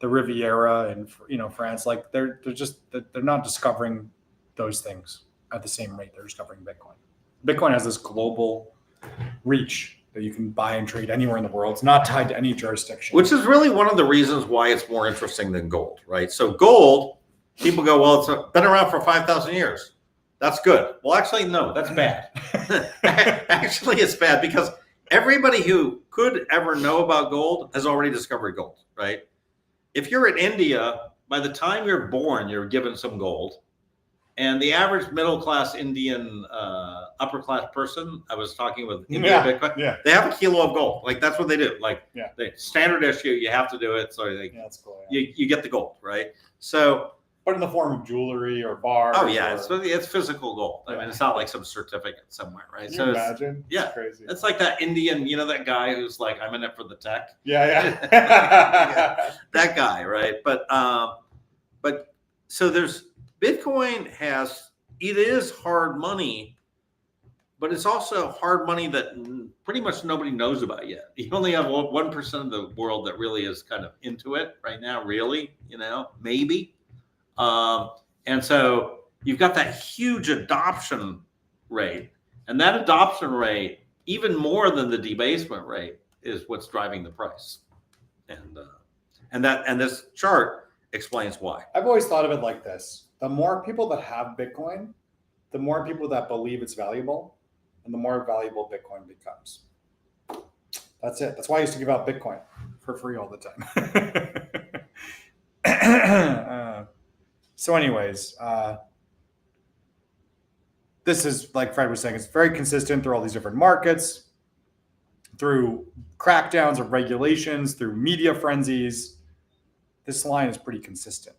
S2: the Riviera in France. Like they're not discovering those things at the same rate they're discovering Bitcoin. Bitcoin has this global reach that you can buy and trade anywhere in the world. It's not tied to any jurisdiction.
S3: Which is really one of the reasons why it's more interesting than gold, right? So gold, people go, well, it's been around for 5,000 years. That's good. Well, actually, no, that's bad. Actually, it's bad because everybody who could ever know about gold has already discovered gold, right? if you're in India, by the time you're born, you're given some gold. And the average middle class Indian upper class person, I was talking with India Bitcoin,
S2: Yeah.
S3: they have a kilo of gold. Like that's what they do. Like
S2: Yeah.
S3: they standard issue, you have to do it. So they,
S2: Yeah, that's cool. Yeah.
S3: you get the gold, right? So
S2: But in the form of jewelry or bars.
S3: oh yeah,
S2: or,
S3: it's physical gold. I mean, it's not like some certificate somewhere, right?
S2: can
S3: So
S2: you
S3: it's,
S2: imagine?
S3: yeah.
S2: It's crazy.
S3: it's like that Indian, that guy who's like, I'm in it for the tech.
S2: Yeah.
S3: That guy, right? But so there's Bitcoin it is hard money, but it's also hard money that pretty much nobody knows about yet. You only have 1% of the world that really is kind of into it right now, really, maybe. And so you've got that huge adoption rate, and that adoption rate, even more than the debasement rate, is what's driving the price. And this chart explains why.
S2: I've always thought of it like this. The more people that have Bitcoin, the more people that believe it's valuable, and the more valuable Bitcoin becomes. That's it. That's why I used to give out Bitcoin for free all the time. So anyways, this is, like Fred was saying, it's very consistent through all these different markets, through crackdowns of regulations, through media frenzies. This line is pretty consistent.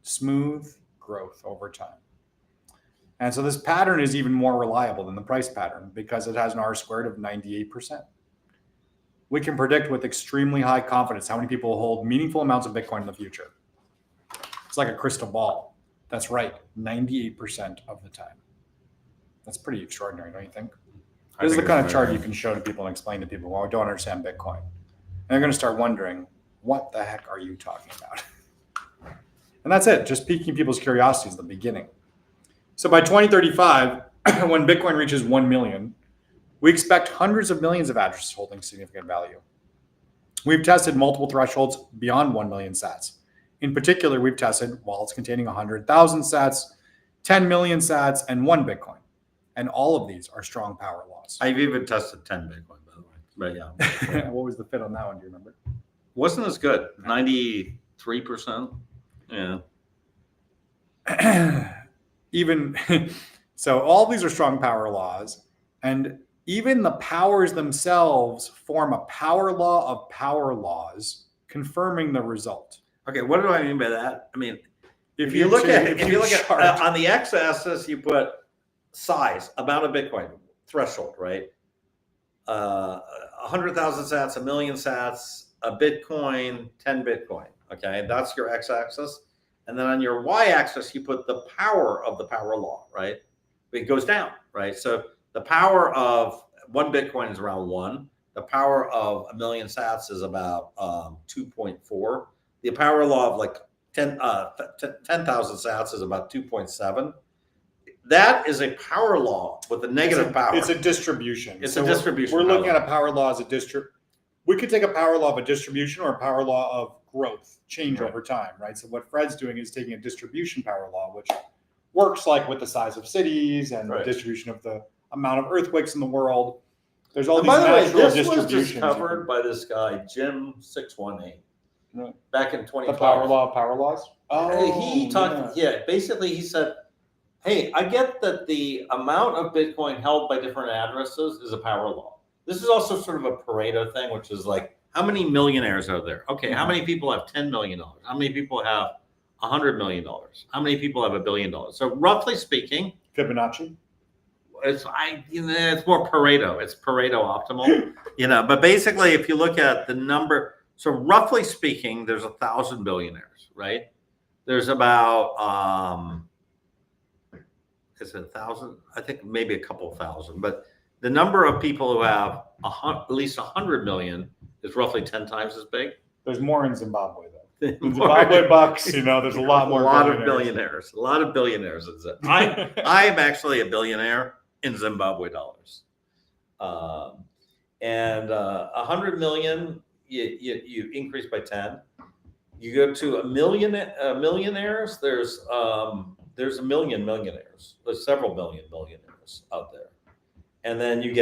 S2: Smooth growth over time. And so this pattern is even more reliable than the price pattern because it has an R-squared of 98%. We can predict with extremely high confidence how many people will hold meaningful amounts of Bitcoin in the future. It's like a crystal ball. That's right, 98% of the time. That's pretty extraordinary, don't you think? This is the kind of chart you can show to people and explain to people, well, I don't understand Bitcoin. And they're going to start wondering, what the heck are you talking about? And that's it, just piquing people's curiosities at the beginning. So by 2035, when Bitcoin reaches 1 million, we expect hundreds of millions of addresses holding significant value. We've tested multiple thresholds beyond 1 million sats. In particular, we've tested wallets containing 100,000 sats, 10 million sats, and 1 Bitcoin. And all of these are strong power laws.
S3: I've even tested 10 Bitcoin, by the way. But yeah.
S2: What was the fit on that one? Do you remember?
S3: Wasn't as good. 93%. Yeah.
S2: Even so, all these are strong power laws, and even the powers themselves form a power law of power laws, confirming the result.
S3: Okay, what do I mean by that? I mean,
S2: If
S3: you look at
S2: chart-
S3: on the x-axis, you put size, amount of Bitcoin, threshold, right? 100,000 sats, 1 million sats, a Bitcoin, 10 Bitcoin. Okay, that's your x-axis. And then on your y-axis, you put the power of the power law, right? It goes down, right? So the power of 1 Bitcoin is around 1. The power of 1 million sats is about 2.4. The power law of like 10,000 sats is about 2.7. That is a power law with a negative power.
S2: It's a distribution.
S3: It's a distribution.
S2: We're looking at a power law as a we could take a power law of a distribution or a power law of growth, change over time, right? So what Fred's doing is taking a distribution power law, which works like with the size of cities and the distribution of the amount of earthquakes in the world. There's all these natural
S3: this was
S2: distributions.
S3: discovered by this guy, Jim 618, back in 2012.
S2: The power law of power laws?
S3: He talked, basically he said, hey, I get that the amount of Bitcoin held by different addresses is a power law. This is also sort of a Pareto thing, which is like, how many millionaires are there? Okay, how many people have $10 million? How many people have $100 million? How many people have $1 billion? So roughly speaking,
S2: Fibonacci?
S3: it's more Pareto. It's Pareto optimal, But basically, if you look at the number, so roughly speaking, there's 1,000 billionaires, right? There's about is it 1,000? I think maybe a couple thousand, but the number of people who have at least 100 million is roughly 10 times as big.
S2: There's more in Zimbabwe, though. In Zimbabwe bucks, there's a lot more.
S3: A lot of billionaires. A lot of billionaires. I am actually a billionaire in Zimbabwe dollars. And 100 million, you increase by 10. You go to a million millionaires. There's a million millionaires. There's several million millionaires out there, and then you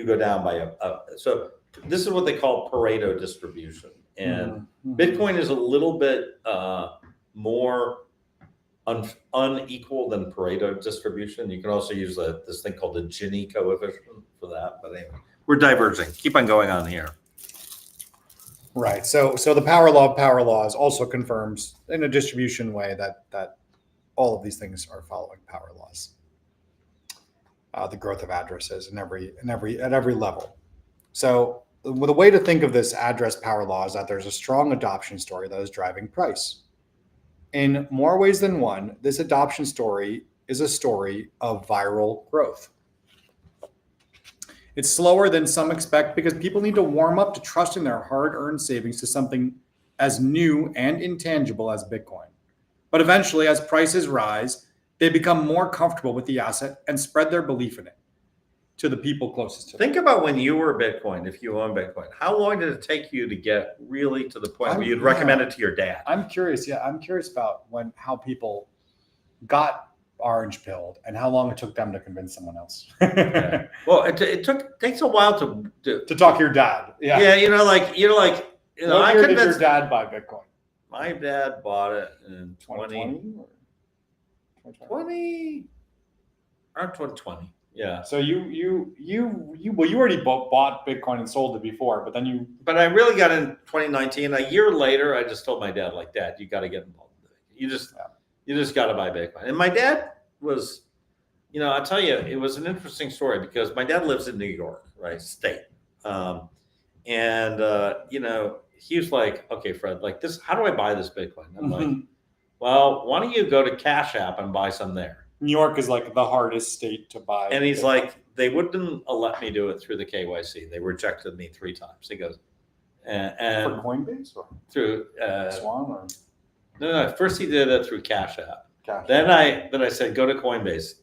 S3: go down by so this is what they call Pareto distribution. And
S2: Mhm.
S3: Bitcoin is a little bit more unequal than Pareto distribution. You can also use this thing called the Gini coefficient for that. But anyway, we're diverging. Keep on going on here.
S2: Right. So the power law of power laws also confirms in a distribution way that all of these things are following power laws. The growth of addresses at every level. So the way to think of this address power law is that there's a strong adoption story that is driving price. In more ways than one, this adoption story is a story of viral growth. It's slower than some expect because people need to warm up to trusting their hard-earned savings to something as new and intangible as Bitcoin. But eventually, as prices rise, they become more comfortable with the asset and spread their belief in it to the people closest to them.
S3: Think about when you were Bitcoin, if you own Bitcoin. How long did it take you to get really to the point where you'd recommend it to your dad?
S2: I'm curious. Yeah, I'm curious about how people got orange pilled and how long it took them to convince someone else.
S3: Yeah. Well, it takes a while to
S2: To talk to your dad. Yeah.
S3: yeah, you know,
S2: What
S3: I
S2: year did your
S3: convinced
S2: dad buy Bitcoin?
S3: my dad bought it in
S2: 2020?
S3: 20 around 2020. Yeah.
S2: So you already bought Bitcoin and sold it before, but then you
S3: But I really got in 2019. A year later, I just told my dad, like, Dad, you got to get involved with it. You just got to buy Bitcoin. And my dad was, I'll tell you, it was an interesting story because my dad lives in New York, right, state. He was like, okay, Fred, like this, how do I buy this Bitcoin? I'm like, well, why don't you go to Cash App and buy some there?
S2: New York is like the hardest state to buy.
S3: And he's
S2: Bitcoin.
S3: like, they wouldn't let me do it through the KYC. They rejected me 3 times. He goes,
S2: for
S3: and
S2: Coinbase or
S3: through
S2: Swan or
S3: no. First he did it through Cash App.
S2: Cash.
S3: Then I said go to Coinbase.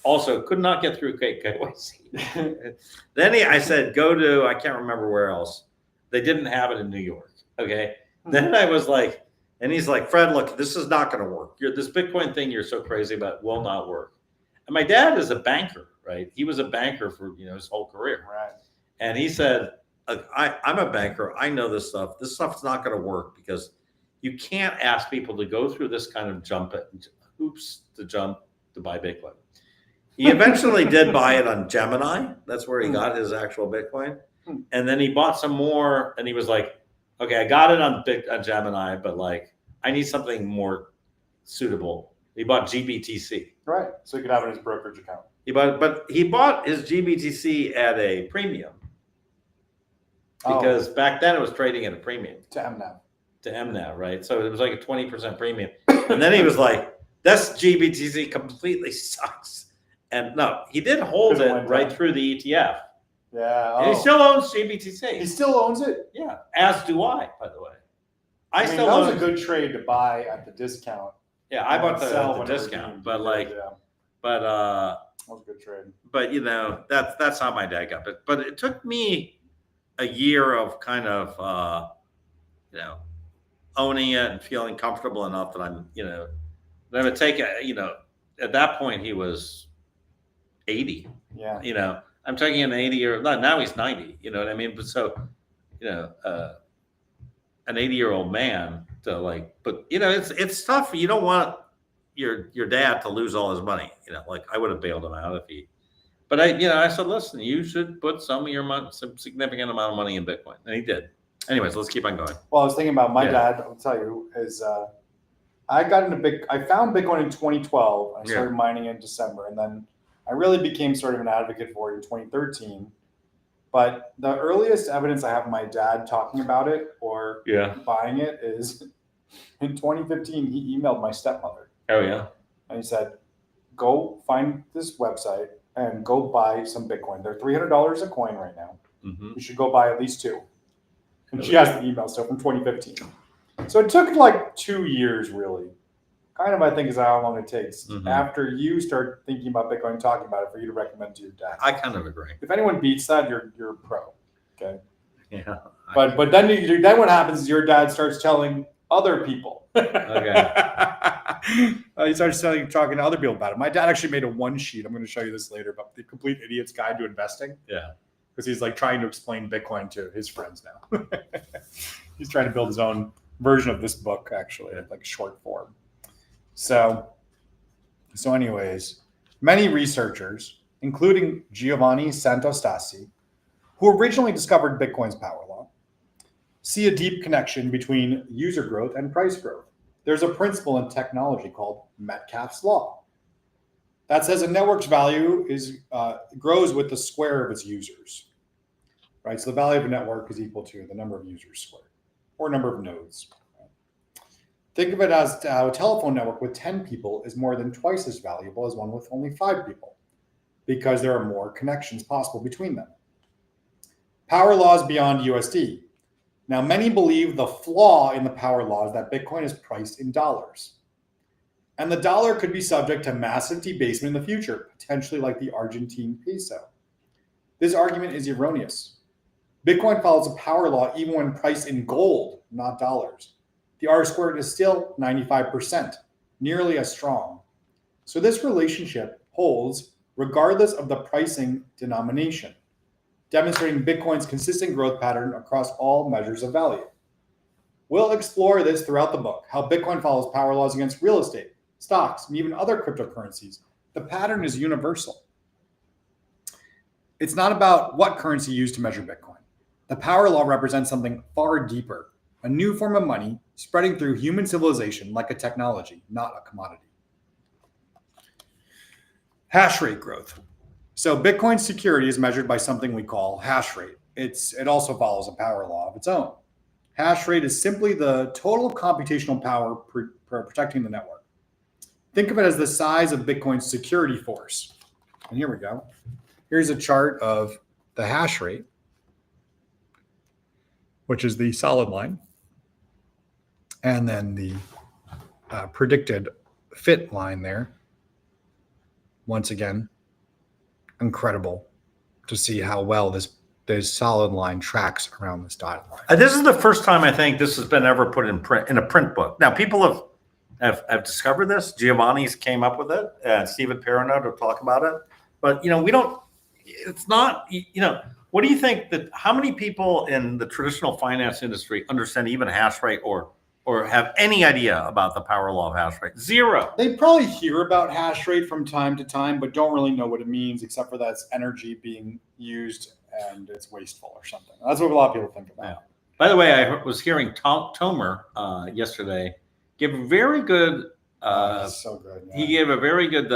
S3: Also could not get through KYC. Then I said go to I can't remember where else. They didn't have it in New York. Okay. Then I was like, and he's like, Fred, look, this is not going to work. This Bitcoin thing you're so crazy about will not work. And my dad is a banker, right? He was a banker for his whole career.
S2: Right.
S3: And he said, I'm a banker. I know this stuff. This stuff's not going to work because you can't ask people to go through this kind of hoops to buy Bitcoin. He eventually did buy it on Gemini. That's where he got his actual Bitcoin. And then he bought some more and he was like, okay, I got it on Gemini, but like I need something more suitable. He bought GBTC.
S2: Right. So you could have it in his brokerage account.
S3: He bought his GBTC at a premium because back then it was trading at a premium
S2: To MNAV.
S3: to MNAV, right? So it was like a 20% premium. And then he was like, this GBTC completely sucks. And no, he did hold
S2: Because it
S3: it
S2: went
S3: right
S2: down.
S3: through the ETF.
S2: Yeah.
S3: And he still owns GBTC.
S2: He still owns it.
S3: Yeah, as do I, by the way. I
S2: mean,
S3: still
S2: that was
S3: own
S2: a good trade to buy at the discount.
S3: Yeah, I bought
S2: Sell
S3: the
S2: when it was
S3: discount,
S2: deemed.
S3: but like,
S2: Yeah,
S3: but
S2: that was a good trade.
S3: but that's how my dad got it. But it took me a year of kind of owning it and feeling comfortable enough that I'm that I would take it. At that point he was 80.
S2: Yeah.
S3: I'm taking an 80 now he's 90. You know what I mean? But so an 80-year-old man to like, but it's tough. You don't want your dad to lose all his money. Like I would have bailed him out if he. But I said, listen, you should put some of your money, some significant amount of money in Bitcoin, and he did. Anyways, let's keep on going.
S2: Well, I was thinking about my
S3: Yeah.
S2: dad. I'll tell you is I found Bitcoin in 2012. I started mining it in December, and then I really became sort of an advocate for it in 2013. But the earliest evidence I have of my dad talking about it or buying it is in 2015. He emailed my stepmother.
S3: Oh yeah.
S2: And he said, go find this website and go buy some Bitcoin. They're $300 a coin right now.
S3: Mm-hmm.
S2: You should go buy at least 2. And she has the email stuff from 2015. So it took like 2 years, really. Kind of, I think, is how long it takes after you start thinking about Bitcoin and talking about it for you to recommend to your dad.
S3: I kind of agree.
S2: If anyone beats that, you're a pro. Okay.
S3: Yeah.
S2: But then what happens is your dad starts telling other people.
S3: Okay.
S2: He starts talking to other people about it. My dad actually made a one sheet. I'm going to show you this later, about the Complete Idiot's Guide to Investing.
S3: Yeah.
S2: because he's like trying to explain Bitcoin to his friends now. He's trying to build his own version of this book, actually, like short form. So anyways, many researchers, including Giovanni Santostasi, who originally discovered Bitcoin's power law, see a deep connection between user growth and price growth. There's a principle in technology called Metcalfe's law that says a network's value grows with the square of its users, right? So the value of a network is equal to the number of users squared, or number of nodes. Think of it as how a telephone network with 10 people is more than twice as valuable as one with only 5 people, because there are more connections possible between them. Power laws beyond USD. Now, many believe the flaw in the power law is that Bitcoin is priced in dollars. And the dollar could be subject to massive debasement in the future, potentially like the Argentine peso. This argument is erroneous. Bitcoin follows a power law even when priced in gold, not dollars. The R squared is still 95%, nearly as strong. So this relationship holds regardless of the pricing denomination, demonstrating Bitcoin's consistent growth pattern across all measures of value. We'll explore this throughout the book, how Bitcoin follows power laws against real estate, stocks, and even other cryptocurrencies. The pattern is universal. It's not about what currency you use to measure Bitcoin. The power law represents something far deeper, a new form of money spreading through human civilization like a technology, not a commodity. Hash rate growth. So Bitcoin's security is measured by something we call hash rate. It also follows a power law of its own. Hash rate is simply the total computational power protecting the network. Think of it as the size of Bitcoin's security force. And here we go. Here's a chart of the hash rate, which is the solid line, and then the predicted fit line there. Once again, incredible to see how well this solid line tracks around this dotted line.
S3: This is the first time I think this has been ever put in print, in a print book. Now, people have discovered this. Giovanni's came up with it, and Stephen Perrineau to talk about it. But, we don't, it's not, what do you think that, how many people in the traditional finance industry understand even hash rate or have any idea about the power law of hash rate? Zero.
S2: They probably hear about hash rate from time to time, but don't really know what it means, except for that it's energy being used and it's wasteful or something. That's what a lot of people think about.
S3: Yeah. By the way, I was hearing Tomer yesterday give a very good.
S2: So good. Yeah.
S3: He gave a very good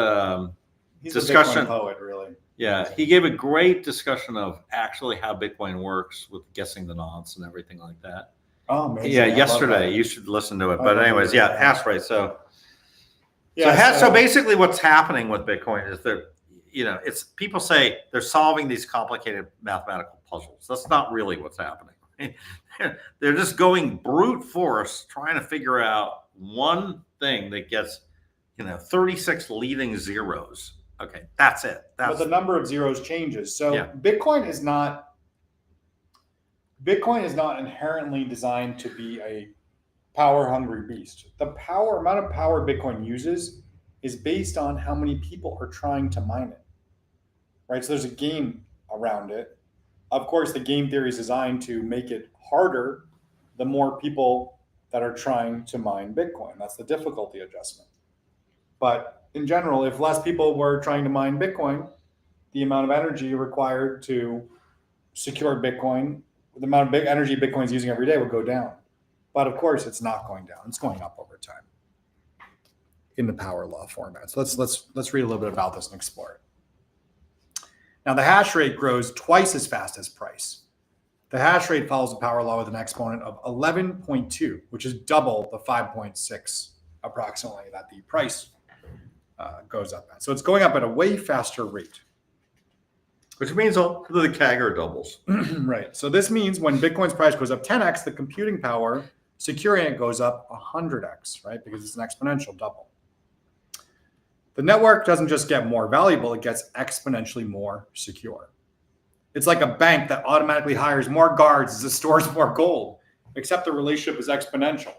S2: He's
S3: discussion.
S2: A Bitcoin poet, really.
S3: Yeah, he gave a great discussion of actually how Bitcoin works with guessing the nonce and everything like that.
S2: Oh, amazing.
S3: Yeah,
S2: I love
S3: yesterday.
S2: that.
S3: You should listen to it.
S2: Oh,
S3: But
S2: yeah,
S3: anyways,
S2: yeah.
S3: hash rate. So
S2: Yeah,
S3: so basically what's happening with Bitcoin is that, it's people say they're solving these complicated mathematical puzzles. That's not really what's happening. They're just going brute force trying to figure out one thing that gets, 36 leading zeros. Okay, that's it.
S2: but the number of zeros changes. So
S3: Yeah.
S2: Bitcoin is not inherently designed to be a power hungry beast. The amount of power Bitcoin uses is based on how many people are trying to mine it. Right? So there's a game around it. Of course, the game theory is designed to make it harder the more people that are trying to mine Bitcoin. That's the difficulty adjustment. But in general, if less people were trying to mine Bitcoin, the amount of energy required to secure Bitcoin, the amount of energy Bitcoin is using every day would go down. But of course, it's not going down. It's going up over time in the power law format. So let's read a little bit about this and explore it. Now, the hash rate grows twice as fast as price. The hash rate follows the power law with an exponent of 11.2, which is double the 5.6 approximately that the price goes up at. So it's going up at a way faster rate.
S3: which means all the CAGR doubles.
S2: Right. So this means when Bitcoin's price goes up 10x, the computing power securing it goes up 100x, right? Because it's an exponential double. The network doesn't just get more valuable, it gets exponentially more secure. It's like a bank that automatically hires more guards as it stores more gold, except the relationship is exponential.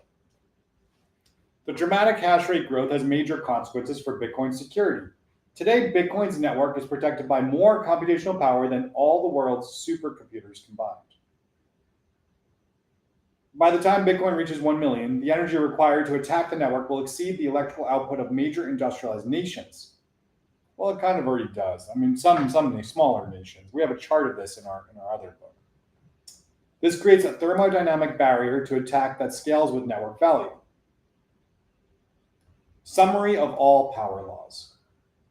S2: The dramatic hash rate growth has major consequences for Bitcoin security. Today, Bitcoin's network is protected by more computational power than all the world's supercomputers combined. By the time Bitcoin reaches 1 million, the energy required to attack the network will exceed the electrical output of major industrialized nations. Well, it kind of already does. I mean, some of the smaller nations. We have a chart of this in our other book. This creates a thermodynamic barrier to attack that scales with network value. Summary of all power laws.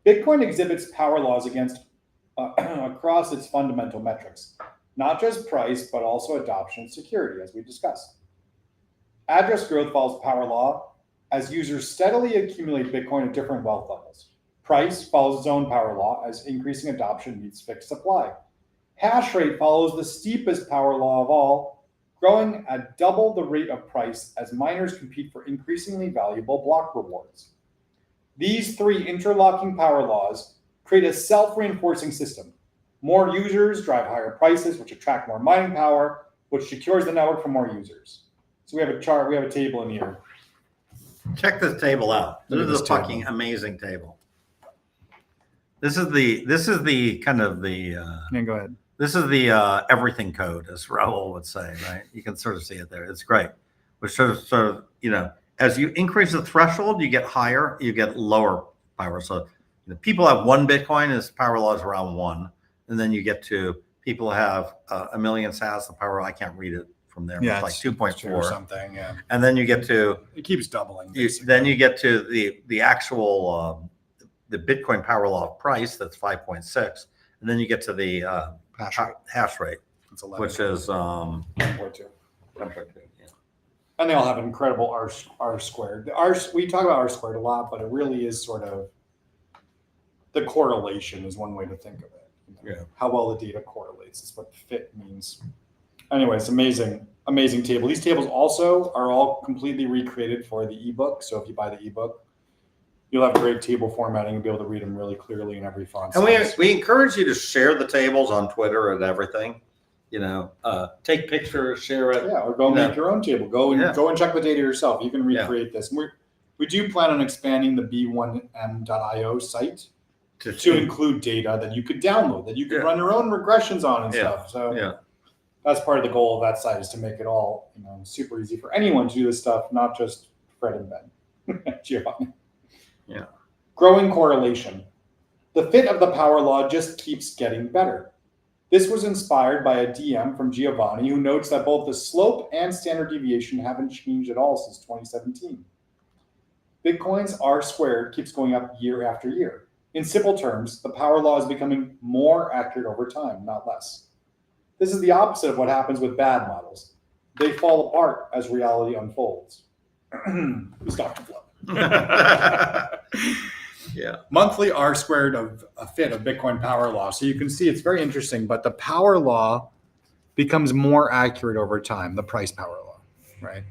S2: Bitcoin exhibits power laws across its fundamental metrics, not just price, but also adoption and security, as we discussed. Address growth follows power law as users steadily accumulate Bitcoin at different wealth levels. Price follows its own power law as increasing adoption meets fixed supply. Hash rate follows the steepest power law of all, growing at double the rate of price as miners compete for increasingly valuable block rewards. These three interlocking power laws create a self-reinforcing system. More users drive higher prices, which attract more mining power, which secures the network for more users. So we have a chart, we have a table in here.
S3: Check this table out. This
S2: Look at
S3: is a
S2: this table.
S3: fucking amazing table. This is the kind of the
S2: Yeah, go ahead.
S3: this is the everything code, as Raul would say, right? You can sort of see it there. It's great. Which sort of as you increase the threshold, you get higher, you get lower power. So people have 1 Bitcoin, is power law is around 1, and then you get to people have a million sats. The power, I can't read it from there.
S2: Yeah,
S3: But it's like 2.4
S2: or something. Yeah,
S3: and then you get to
S2: it keeps doubling.
S3: then you get to the actual the Bitcoin power law of price, that's 5.6, and then you get to the hash rate,
S2: It's 11.
S3: which is
S2: 1.2.
S3: 1.2.
S2: And they all have incredible R squared. We talk about R squared a lot, but it really is sort of the correlation is one way to think of it.
S3: Yeah.
S2: How well the data correlates is what fit means. Anyways, amazing table. These tables also are all completely recreated for the ebook. So if you buy the ebook, you'll have great table formatting and be able to read them really clearly in every font
S3: And
S2: size.
S3: we encourage you to share the tables on Twitter and everything. Take pictures, share it.
S2: Yeah, or go make your own table. Go and check the data yourself. You can
S3: Yeah.
S2: recreate this. We do plan on expanding the b1m.io site
S3: To
S2: to include data that you could download, that you could
S3: Yeah.
S2: run your own regressions on and
S3: Yeah.
S2: stuff. So
S3: Yeah.
S2: that's part of the goal of that site, is to make it all super easy for anyone to do this stuff, not just Fred and Ben. Giovanni.
S3: Yeah.
S2: Growing correlation. The fit of the power law just keeps getting better. This was inspired by a DM from Giovanni, who notes that both the slope and standard deviation haven't changed at all since 2017. Bitcoin's R squared keeps going up year after year. In simple terms, the power law is becoming more accurate over time, not less. This is the opposite of what happens with bad models. They fall apart as reality unfolds. Who's Dr. Flo?
S3: Yeah.
S2: Monthly R squared of a fit of Bitcoin power law. So you can see it's very interesting, but the power law becomes more accurate over time, the price power law, right?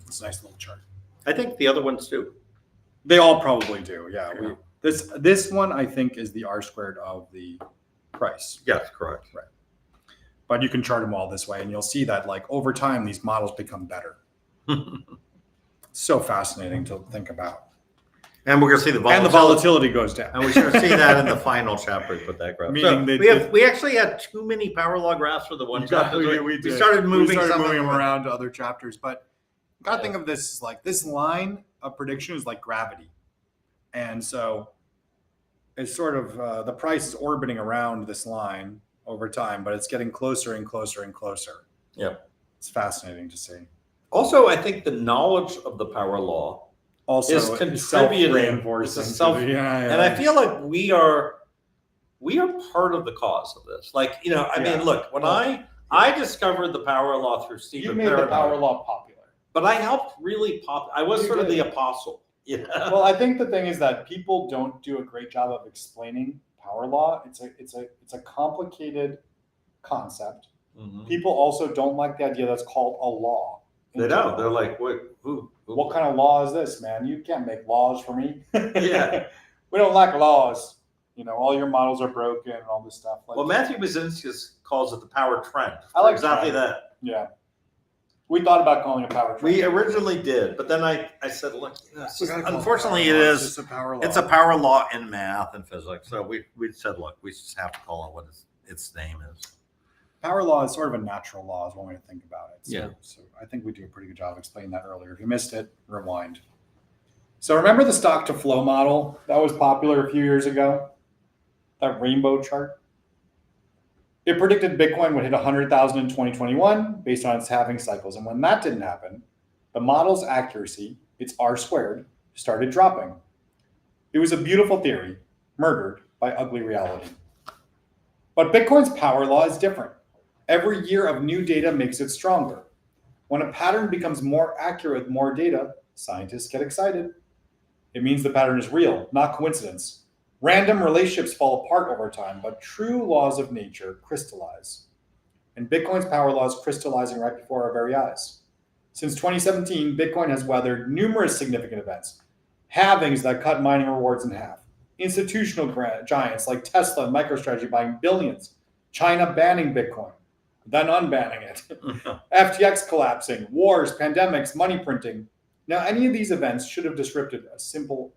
S2: It's a nice little chart.
S3: I think the other ones too.
S2: They all probably do, yeah.
S3: Yeah.
S2: This one I think is the R squared of the price.
S3: Yes, correct.
S2: Right. But you can chart them all this way, and you'll see that like over time these models become better. So fascinating to think about.
S3: And we're gonna see the volatility.
S2: And the volatility goes down.
S3: And we're going to see that in the final chapter. Put that graph.
S2: Meaning
S3: We actually had too many power law graphs for the one chapter.
S2: we
S3: started moving some of
S2: them
S3: them
S2: around to other chapters, but gotta think of this as like this line of prediction is like gravity, and so it's sort of the price is orbiting around this line over time, but it's getting closer and closer and closer.
S3: Yep.
S2: It's fascinating to see.
S3: Also, I think the knowledge of the power law
S2: Also,
S3: is contributing.
S2: reinforcing.
S3: It's and I feel like we are part of the cause of this. Like, I mean, look, when I discovered the power law through
S2: you
S3: Stephen
S2: made the
S3: Paradise,
S2: power law popular.
S3: but I helped really pop. I was
S2: You
S3: sort of
S2: did.
S3: the apostle.
S2: Well, I think the thing is that people don't do a great job of explaining power law. It's a complicated concept.
S3: Mhm.
S2: People also don't like the idea that's called a law. in
S3: They
S2: general.
S3: don't. They're like, who?
S2: What kind of law is this, man? You can't make laws for me.
S3: Yeah.
S2: We don't like laws. All your models are broken and all this stuff. Like,
S3: Well, Matthew Bazinskis calls it the power trend.
S2: I like
S3: exactly
S2: trend.
S3: that.
S2: yeah. We thought about calling it power trend.
S3: We originally did, but then I said, look, you know,
S2: We gotta call
S3: unfortunately,
S2: power
S3: it
S2: law.
S3: is.
S2: It's a power law.
S3: It's a power law in math and physics. So we said, look, we just have to call it what its name is.
S2: Power law is sort of a natural law, is one way to think about it. So,
S3: Yeah.
S2: So I think we do a pretty good job explaining that earlier. If you missed it, rewind. So remember the stock to flow model that was popular a few years ago? That rainbow chart? It predicted Bitcoin would hit 100,000 in 2021 based on its halving cycles. And when that didn't happen, the model's accuracy, its R squared, started dropping. It was a beautiful theory, murdered by ugly reality. But Bitcoin's power law is different. Every year of new data makes it stronger. When a pattern becomes more accurate with more data, scientists get excited. It means the pattern is real, not coincidence. Random relationships fall apart over time, but true laws of nature crystallize. And Bitcoin's power law is crystallizing right before our very eyes. Since 2017, Bitcoin has weathered numerous significant events. Halvings that cut mining rewards in half. Institutional giants like Tesla and MicroStrategy buying billions. China banning Bitcoin, then unbanning it. FTX collapsing, wars, pandemics, money printing. Now, any of these events should have disrupted a simple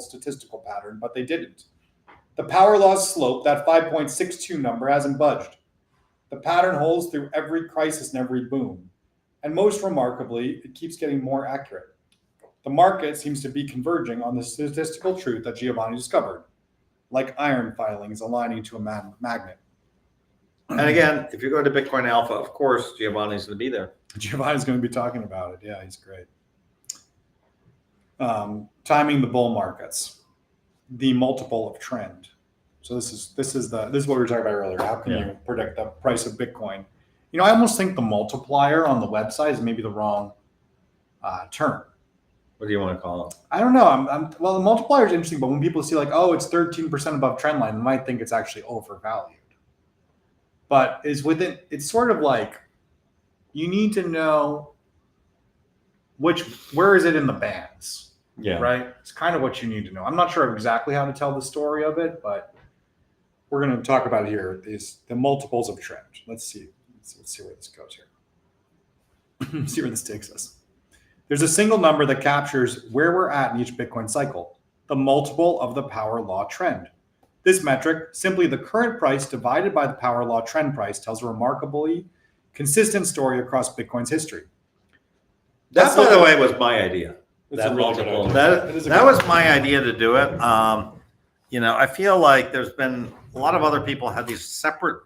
S2: statistical pattern, but they didn't. The power law's slope, that 5.62 number, hasn't budged. The pattern holds through every crisis and every boom. And most remarkably, it keeps getting more accurate. The market seems to be converging on the statistical truth that Giovanni discovered, like iron filings aligning to a magnet.
S3: And again, if you go to Bitcoin Alpha, of course, Giovanni's going to be there.
S2: Giovanni's going to be talking about it. Yeah, he's great. Timing the bull markets, the multiple of trend. So this is what we were talking about earlier. How can you predict the price of Bitcoin? You know, I almost think the multiplier on the website is maybe the wrong term.
S3: What do you want to call it?
S2: I don't know. Well, the multiplier is interesting, but when people see like, oh, it's 13% above trend line, they might think it's actually overvalued. But it's sort of like, you need to know where is it in the bands, right? It's kind of what you need to know. I'm not sure exactly how to tell the story of it, but we're going to talk about it here. The multiples of trend. Let's see where this goes here. See where this takes us. There's a single number that captures where we're at in each Bitcoin cycle, the multiple of the power law trend. This metric, simply the current price divided by the power law trend price, tells a remarkably consistent story across Bitcoin's history.
S3: That, by the way, was my idea.
S2: It's
S3: That
S2: a really good
S3: multiple.
S2: idea.
S3: That was my idea to do it. You know, I feel like there's been a lot of other people have these separate,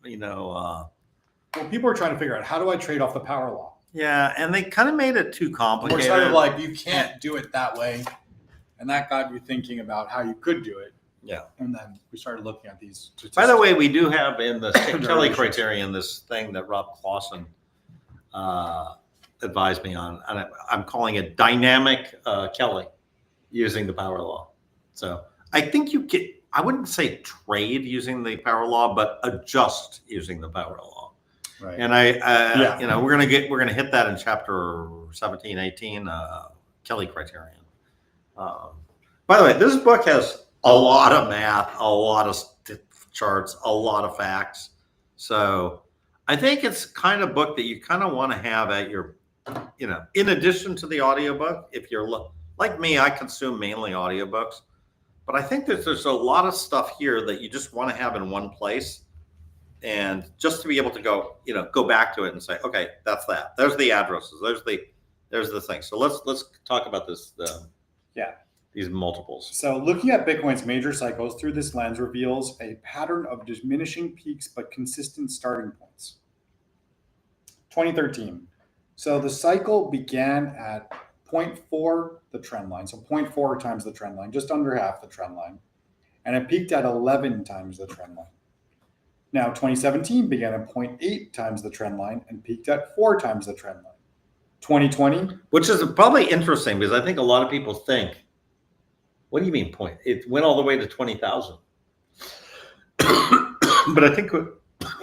S2: Well, people are trying to figure out, how do I trade off the power law?
S3: yeah, and they kind of made it too
S2: We're
S3: complicated.
S2: sort of like, you can't do it that way. And that got you thinking about how you could do it.
S3: Yeah.
S2: And then we started looking at these.
S3: By the way, we do have in the Kelly criterion this thing that Rob Clausen advised me on, and I'm calling it dynamic Kelly using the power law. So I think I wouldn't say trade using the power law, but adjust using the power law.
S2: Right.
S3: And we're gonna hit that in chapter 17, 18, Kelly criterion. By the way, this book has a lot of math, a lot of charts, a lot of facts. So I think it's kind of book that you kind of want to have at your, in addition to the audiobook. If you're like me, I consume mainly audiobooks, but I think that there's a lot of stuff here that you just want to have in one place. And just to be able to go back to it and say, okay, that's that. There's the addresses. There's the thing. So let's talk about this. These multiples.
S2: So looking at Bitcoin's major cycles through this lens reveals a pattern of diminishing peaks but consistent starting points. 2013. So the cycle began at 0.4 the trend line. So 0.4 times the trend line, just under half the trend line. And it peaked at 11 times the trend line. Now 2017 began at 0.8 times the trend line and peaked at 4 times the trend line. 2020.
S3: Which is probably interesting because I think a lot of people think, what do you mean point? It went all the way to 20,000. But I think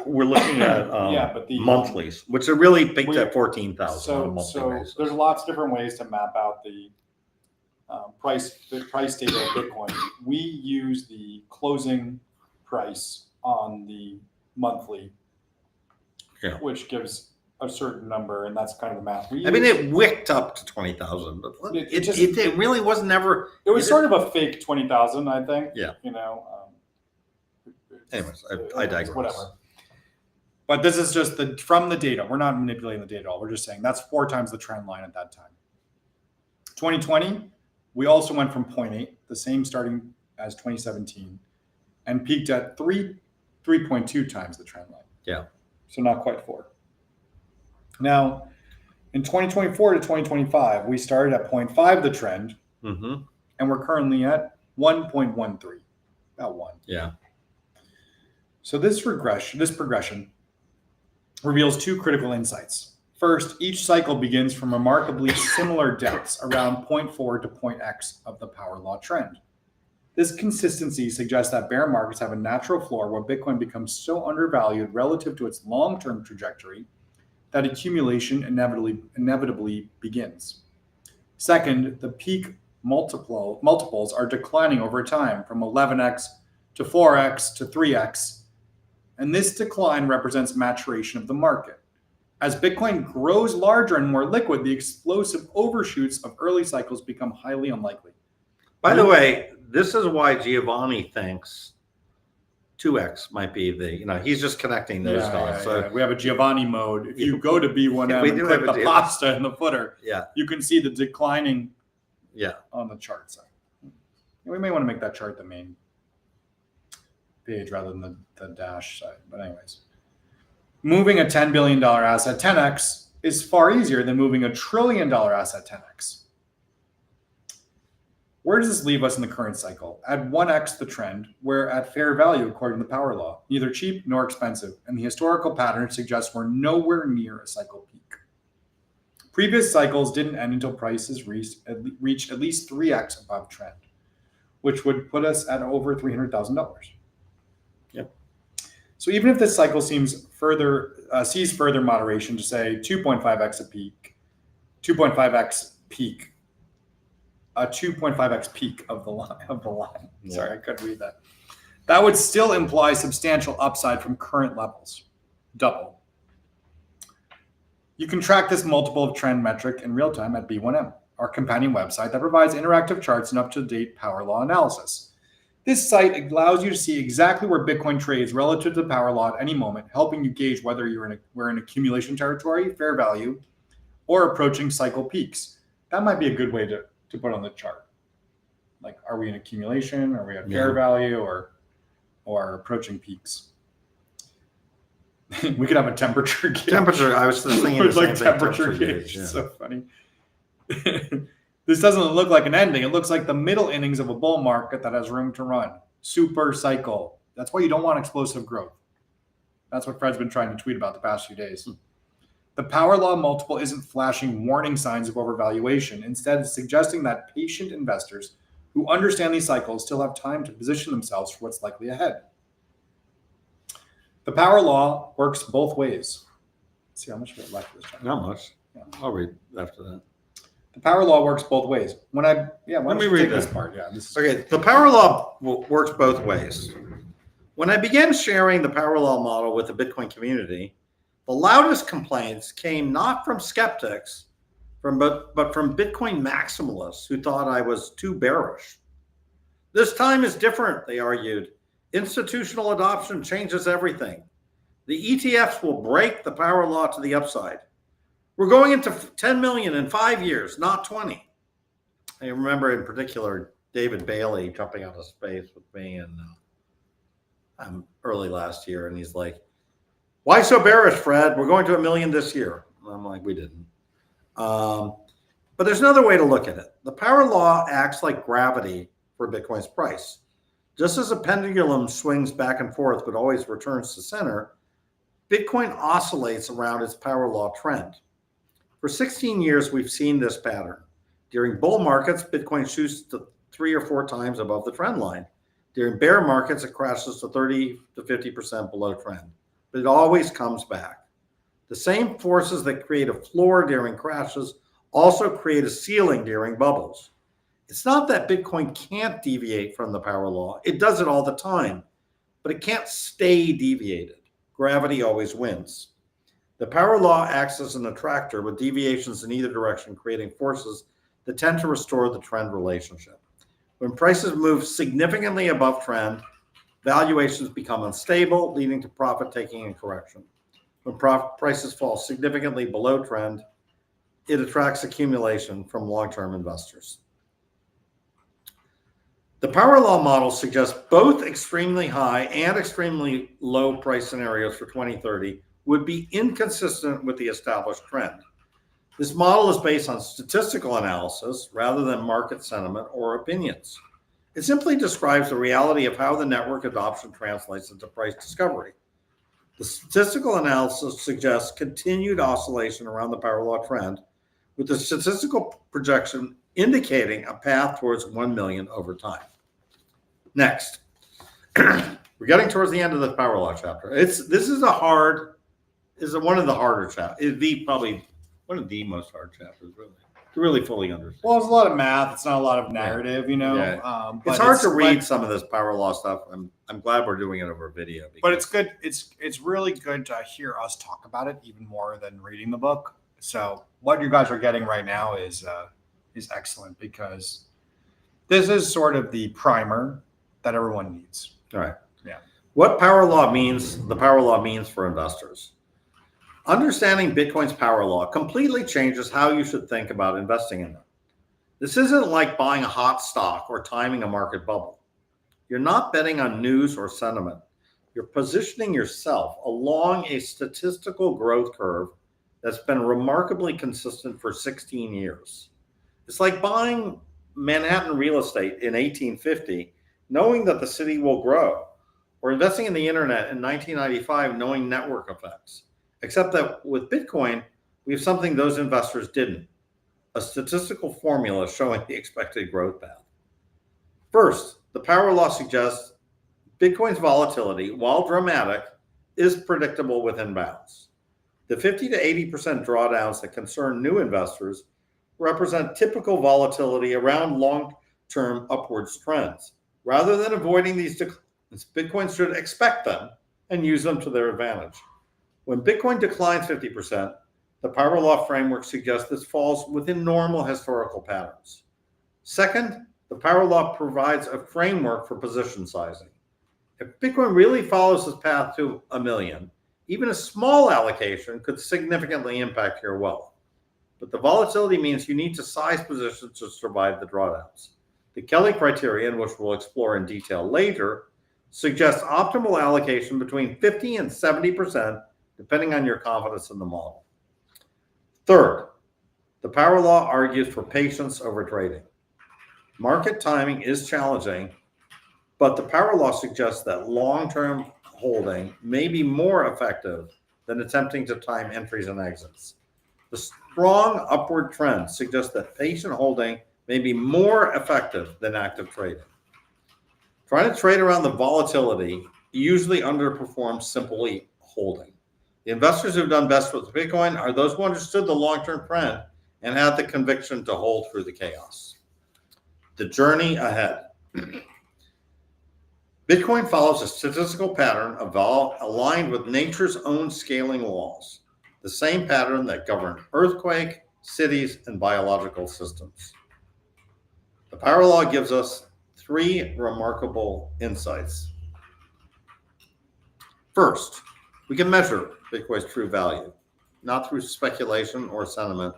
S3: we're looking at
S2: but the
S3: monthlies, which are really peaked at 14,000 on a monthly
S2: So
S3: basis.
S2: there's lots of different ways to map out the price data of Bitcoin. We use the closing price on the monthly, which gives a certain number, and that's kind of the math.
S3: I mean, it wicked up to 20,000, but it really was never.
S2: It was sort of a fake 20,000, I think.
S3: Yeah.
S2: You know.
S3: Anyways, I digress.
S2: Whatever. But this is just from the data. We're not manipulating the data at all. We're just saying that's 4 times the trend line at that time. 2020, we also went from 0.8, the same starting as 2017, and peaked at 3.2 times the trend line.
S3: Yeah.
S2: So not quite 4. Now, in 2024 to 2025, we started at 0.5 the trend,
S3: Mm-hmm.
S2: and we're currently at 1.13, about 1.
S3: Yeah.
S2: So this progression reveals 2 critical insights. First, each cycle begins from remarkably similar depths around 0.4 to 0.x of the power law trend. This consistency suggests that bear markets have a natural floor where Bitcoin becomes so undervalued relative to its long-term trajectory that accumulation inevitably begins. Second, the peak multiples are declining over time from 11x to 4x to 3x, and this decline represents maturation of the market. As Bitcoin grows larger and more liquid, the explosive overshoots of early cycles become highly unlikely.
S3: By the way, this is why Giovanni thinks 2x might be he's just connecting those dots. So
S2: we have a Giovanni mode. If you go to B1M
S3: We
S2: and
S3: do
S2: click
S3: have
S2: the
S3: a
S2: pasta in the footer,
S3: yeah,
S2: you can see the declining
S3: yeah.
S2: on the chart side. We may want to make that chart the main page rather than the dash side. But anyways, moving a $10 billion asset 10x is far easier than moving a $1 trillion asset 10x. Where does this leave us in the current cycle? At 1x the trend, we're at fair value according to the power law, neither cheap nor expensive, and the historical pattern suggests we're nowhere near a cycle peak. Previous cycles didn't end until prices reached at least 3x above trend, which would put us at over $300,000.
S3: Yep.
S2: So even if this cycle sees further moderation to say 2.5x a peak, 2.5x peak, a 2.5x peak of the line.
S3: Yeah.
S2: Sorry, I couldn't read that. That would still imply substantial upside from current levels, double. You can track this multiple of trend metric in real time at B1M, our companion website that provides interactive charts and up-to-date power law analysis. This site allows you to see exactly where Bitcoin trades relative to the power law at any moment, helping you gauge whether we're in accumulation territory, fair value, or approaching cycle peaks. That might be a good way to put on the chart. Like, are we in accumulation? Are we at fair value or approaching peaks? We could have a temperature gauge.
S3: Temperature. I was just thinking the same
S2: like
S3: thing,
S2: temperature gauge.
S3: yeah.
S2: So funny. This doesn't look like an ending. It looks like the middle innings of a bull market that has room to run. Super cycle. That's why you don't want explosive growth. That's what Fred's been trying to tweet about the past few days. The power law multiple isn't flashing warning signs of overvaluation. Instead, it's suggesting that patient investors who understand these cycles still have time to position themselves for what's likely ahead. The power law works both ways. Let's see how much we have left of this chart.
S3: Not much.
S2: Yeah.
S3: I'll read after that.
S2: The power law works both ways. Why don't
S3: me
S2: you
S3: read
S2: take this
S3: that.
S2: part? Yeah, this is
S3: Okay, the power law works both ways. When I began sharing the power law model with the Bitcoin community, the loudest complaints came not from skeptics, but from Bitcoin maximalists who thought I was too bearish. This time is different, they argued. Institutional adoption changes everything. The ETFs will break the power law to the upside. We're going into 10 million in 5 years, not 20. I remember in particular David Bailey jumping out of space with me and early last year, and he's like, "Why so bearish, Fred? We're going to 1 million this year." And I'm like, "We didn't." But there's another way to look at it. The power law acts like gravity for Bitcoin's price. Just as a pendulum swings back and forth but always returns to center, Bitcoin oscillates around its power law trend. For 16 years, we've seen this pattern. During bull markets, Bitcoin shoots to 3 or 4 times above the trend line. During bear markets, it crashes to 30 to 50% below trend, but it always comes back. The same forces that create a floor during crashes also create a ceiling during bubbles. It's not that Bitcoin can't deviate from the power law. It does it all the time, but it can't stay deviated. Gravity always wins.
S1: The power law acts as an attractor with deviations in either direction, creating forces that tend to restore the trend relationship. When prices move significantly above trend, valuations become unstable, leading to profit taking and correction. When prices fall significantly below trend, it attracts accumulation from long-term investors. The power law model suggests both extremely high and extremely low price scenarios for 2030 would be inconsistent with the established trend. This model is based on statistical analysis rather than market sentiment or opinions. It simply describes the reality of how the network adoption translates into price discovery. The statistical analysis suggests continued oscillation around the power law trend, with the statistical projection indicating a path towards 1 million over time. Next, we're getting towards the end of the power law chapter. This is one of the harder chapters. It'd probably one of the most hard chapters, really, to really fully understand.
S2: Well, it's a lot of math. It's not a lot of narrative, you know.
S1: Yeah.
S2: But
S1: It's hard to read some of this power law stuff. I'm glad we're doing it over video.
S2: But it's good. It's really good to hear us talk about it even more than reading the book. So what you guys are getting right now is excellent, because this is sort of the primer that everyone needs.
S1: All right.
S2: Yeah.
S1: What power law means, the power law means for investors. Understanding Bitcoin's power law completely changes how you should think about investing in them. This isn't like buying a hot stock or timing a market bubble. You're not betting on news or sentiment. You're positioning yourself along a statistical growth curve that's been remarkably consistent for 16 years. It's like buying Manhattan real estate in 1850, knowing that the city will grow, or investing in the internet in 1995, knowing network effects. Except that with Bitcoin, we have something those investors didn't: a statistical formula showing the expected growth path. First, the power law suggests Bitcoin's volatility, while dramatic, is predictable within bounds. The 50 to 80% drawdowns that concern new investors represent typical volatility around long-term upwards trends. Rather than avoiding these declines, Bitcoin should expect them and use them to their advantage. When Bitcoin declines 50%, the power law framework suggests this falls within normal historical patterns. Second, the power law provides a framework for position sizing. If Bitcoin really follows this path to 1 million, even a small allocation could significantly impact your wealth. But the volatility means you need to size positions to survive the drawdowns. The Kelly criterion, which we'll explore in detail later, suggests optimal allocation between 50 and 70%, depending on your confidence in the model. Third, the power law argues for patience over trading. Market timing is challenging, but the power law suggests that long-term holding may be more effective than attempting to time entries and exits. The strong upward trend suggests that patient holding may be more effective than active trading. Trying to trade around the volatility usually underperforms simply holding. The investors who've done best with Bitcoin are those who understood the long-term trend and had the conviction to hold through the chaos. The journey ahead. Bitcoin follows a statistical pattern aligned with nature's own scaling laws, the same pattern that governed earthquake, cities, and biological systems. The power law gives us 3 remarkable insights. First, we can measure Bitcoin's true value, not through speculation or sentiment,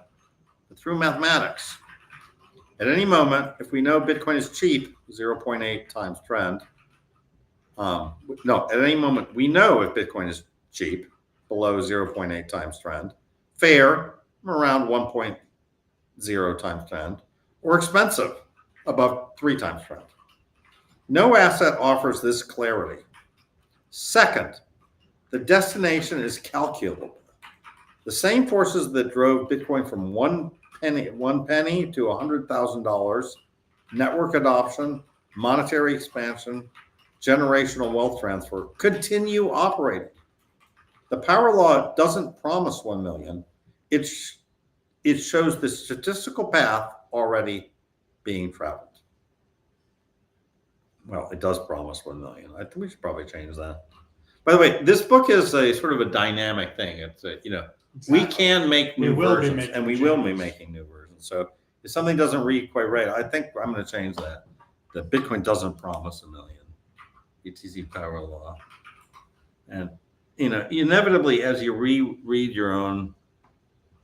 S1: but through mathematics. At any moment, if we know Bitcoin is cheap, 0.8 times trend, at any moment we know if Bitcoin is cheap, below 0.8 times trend, fair, around 1.0 times trend, or expensive, above 3 times trend. No asset offers this clarity. Second, the destination is calculable. The same forces that drove Bitcoin from one penny to $100,000, network adoption, monetary expansion, generational wealth transfer, continue operating. The power law doesn't promise 1 million. It shows the statistical path already being traveled. Well, it does promise 1 million. I think we should probably change that. By the way, this book is a sort of a dynamic thing. It's a, we
S2: Exactly.
S1: can make new
S2: will be
S1: versions,
S2: making
S1: and we will be
S2: changes.
S1: making new versions. So if something doesn't read quite right, I think I'm going to change that. That Bitcoin doesn't promise $1 million. BTC Power Law, and inevitably, as you reread your own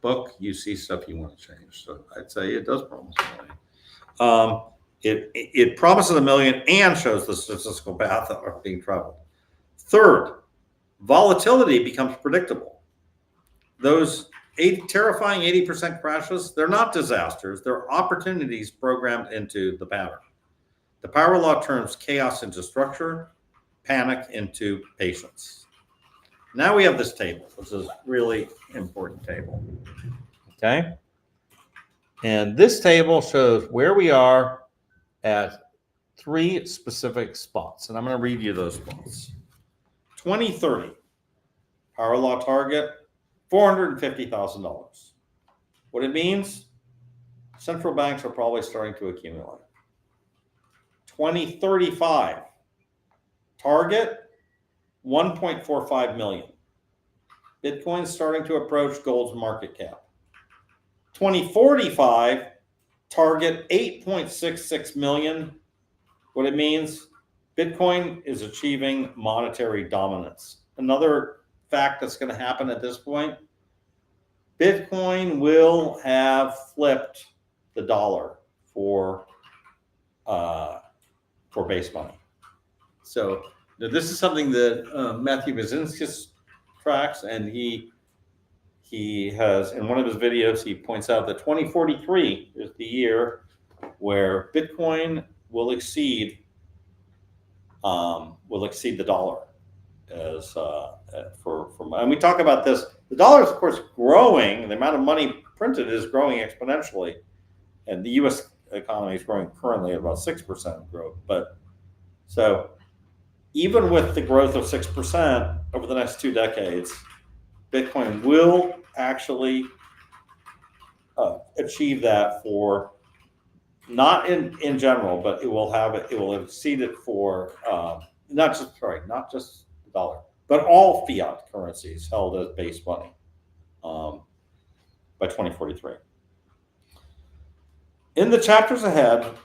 S1: book, you see stuff you want to change. So I'd say it does promise $1 million. It promises $1 million and shows the statistical path of being traveled. Third, volatility becomes predictable. Those terrifying 80% crashes, they're not disasters. They're opportunities programmed into the pattern. The power law turns chaos into structure, panic into patience. Now we have this table, which is a really important table. Okay. And this table shows where we are at 3 specific spots. And I'm going to read you those spots. 2030, power law target, $450,000. What it means, central banks are probably starting to accumulate. 2035, target, 1.45 million. Bitcoin's starting to approach gold's market cap. 2045, target 8.66 million. What it means, Bitcoin is achieving monetary dominance. Another fact that's going to happen at this point, Bitcoin will have flipped the dollar for base money. So this is something that Matthew Bazinskis tracks, and he has, in one of his videos, he points out that 2043 is the year where Bitcoin will exceed the dollar as and we talk about this. The dollar is, of course, growing. The amount of money printed is growing exponentially, and the U.S. economy is growing currently at about 6% growth. But so even with the growth of 6% over the next 2 decades, Bitcoin will actually achieve that for, not in general, but it will exceed it for not just the dollar, but all fiat currencies held as base money by 2043. In the chapters ahead,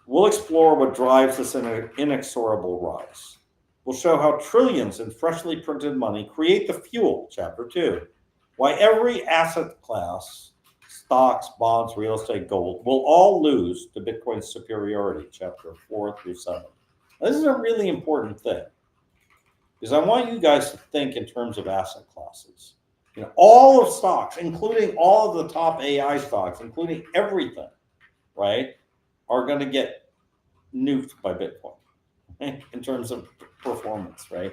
S1: we'll explore what drives this inexorable rise. We'll show how trillions in freshly printed money create the fuel, chapter 2, why every asset class, stocks, bonds, real estate, gold, will all lose to Bitcoin's superiority, chapter 4 through 7. Now, this is a really important thing, because I want you guys to think in terms of asset classes. All of stocks, including all of the top AI stocks, including everything, right, are going to get nuked by Bitcoin, okay, in terms of performance, right?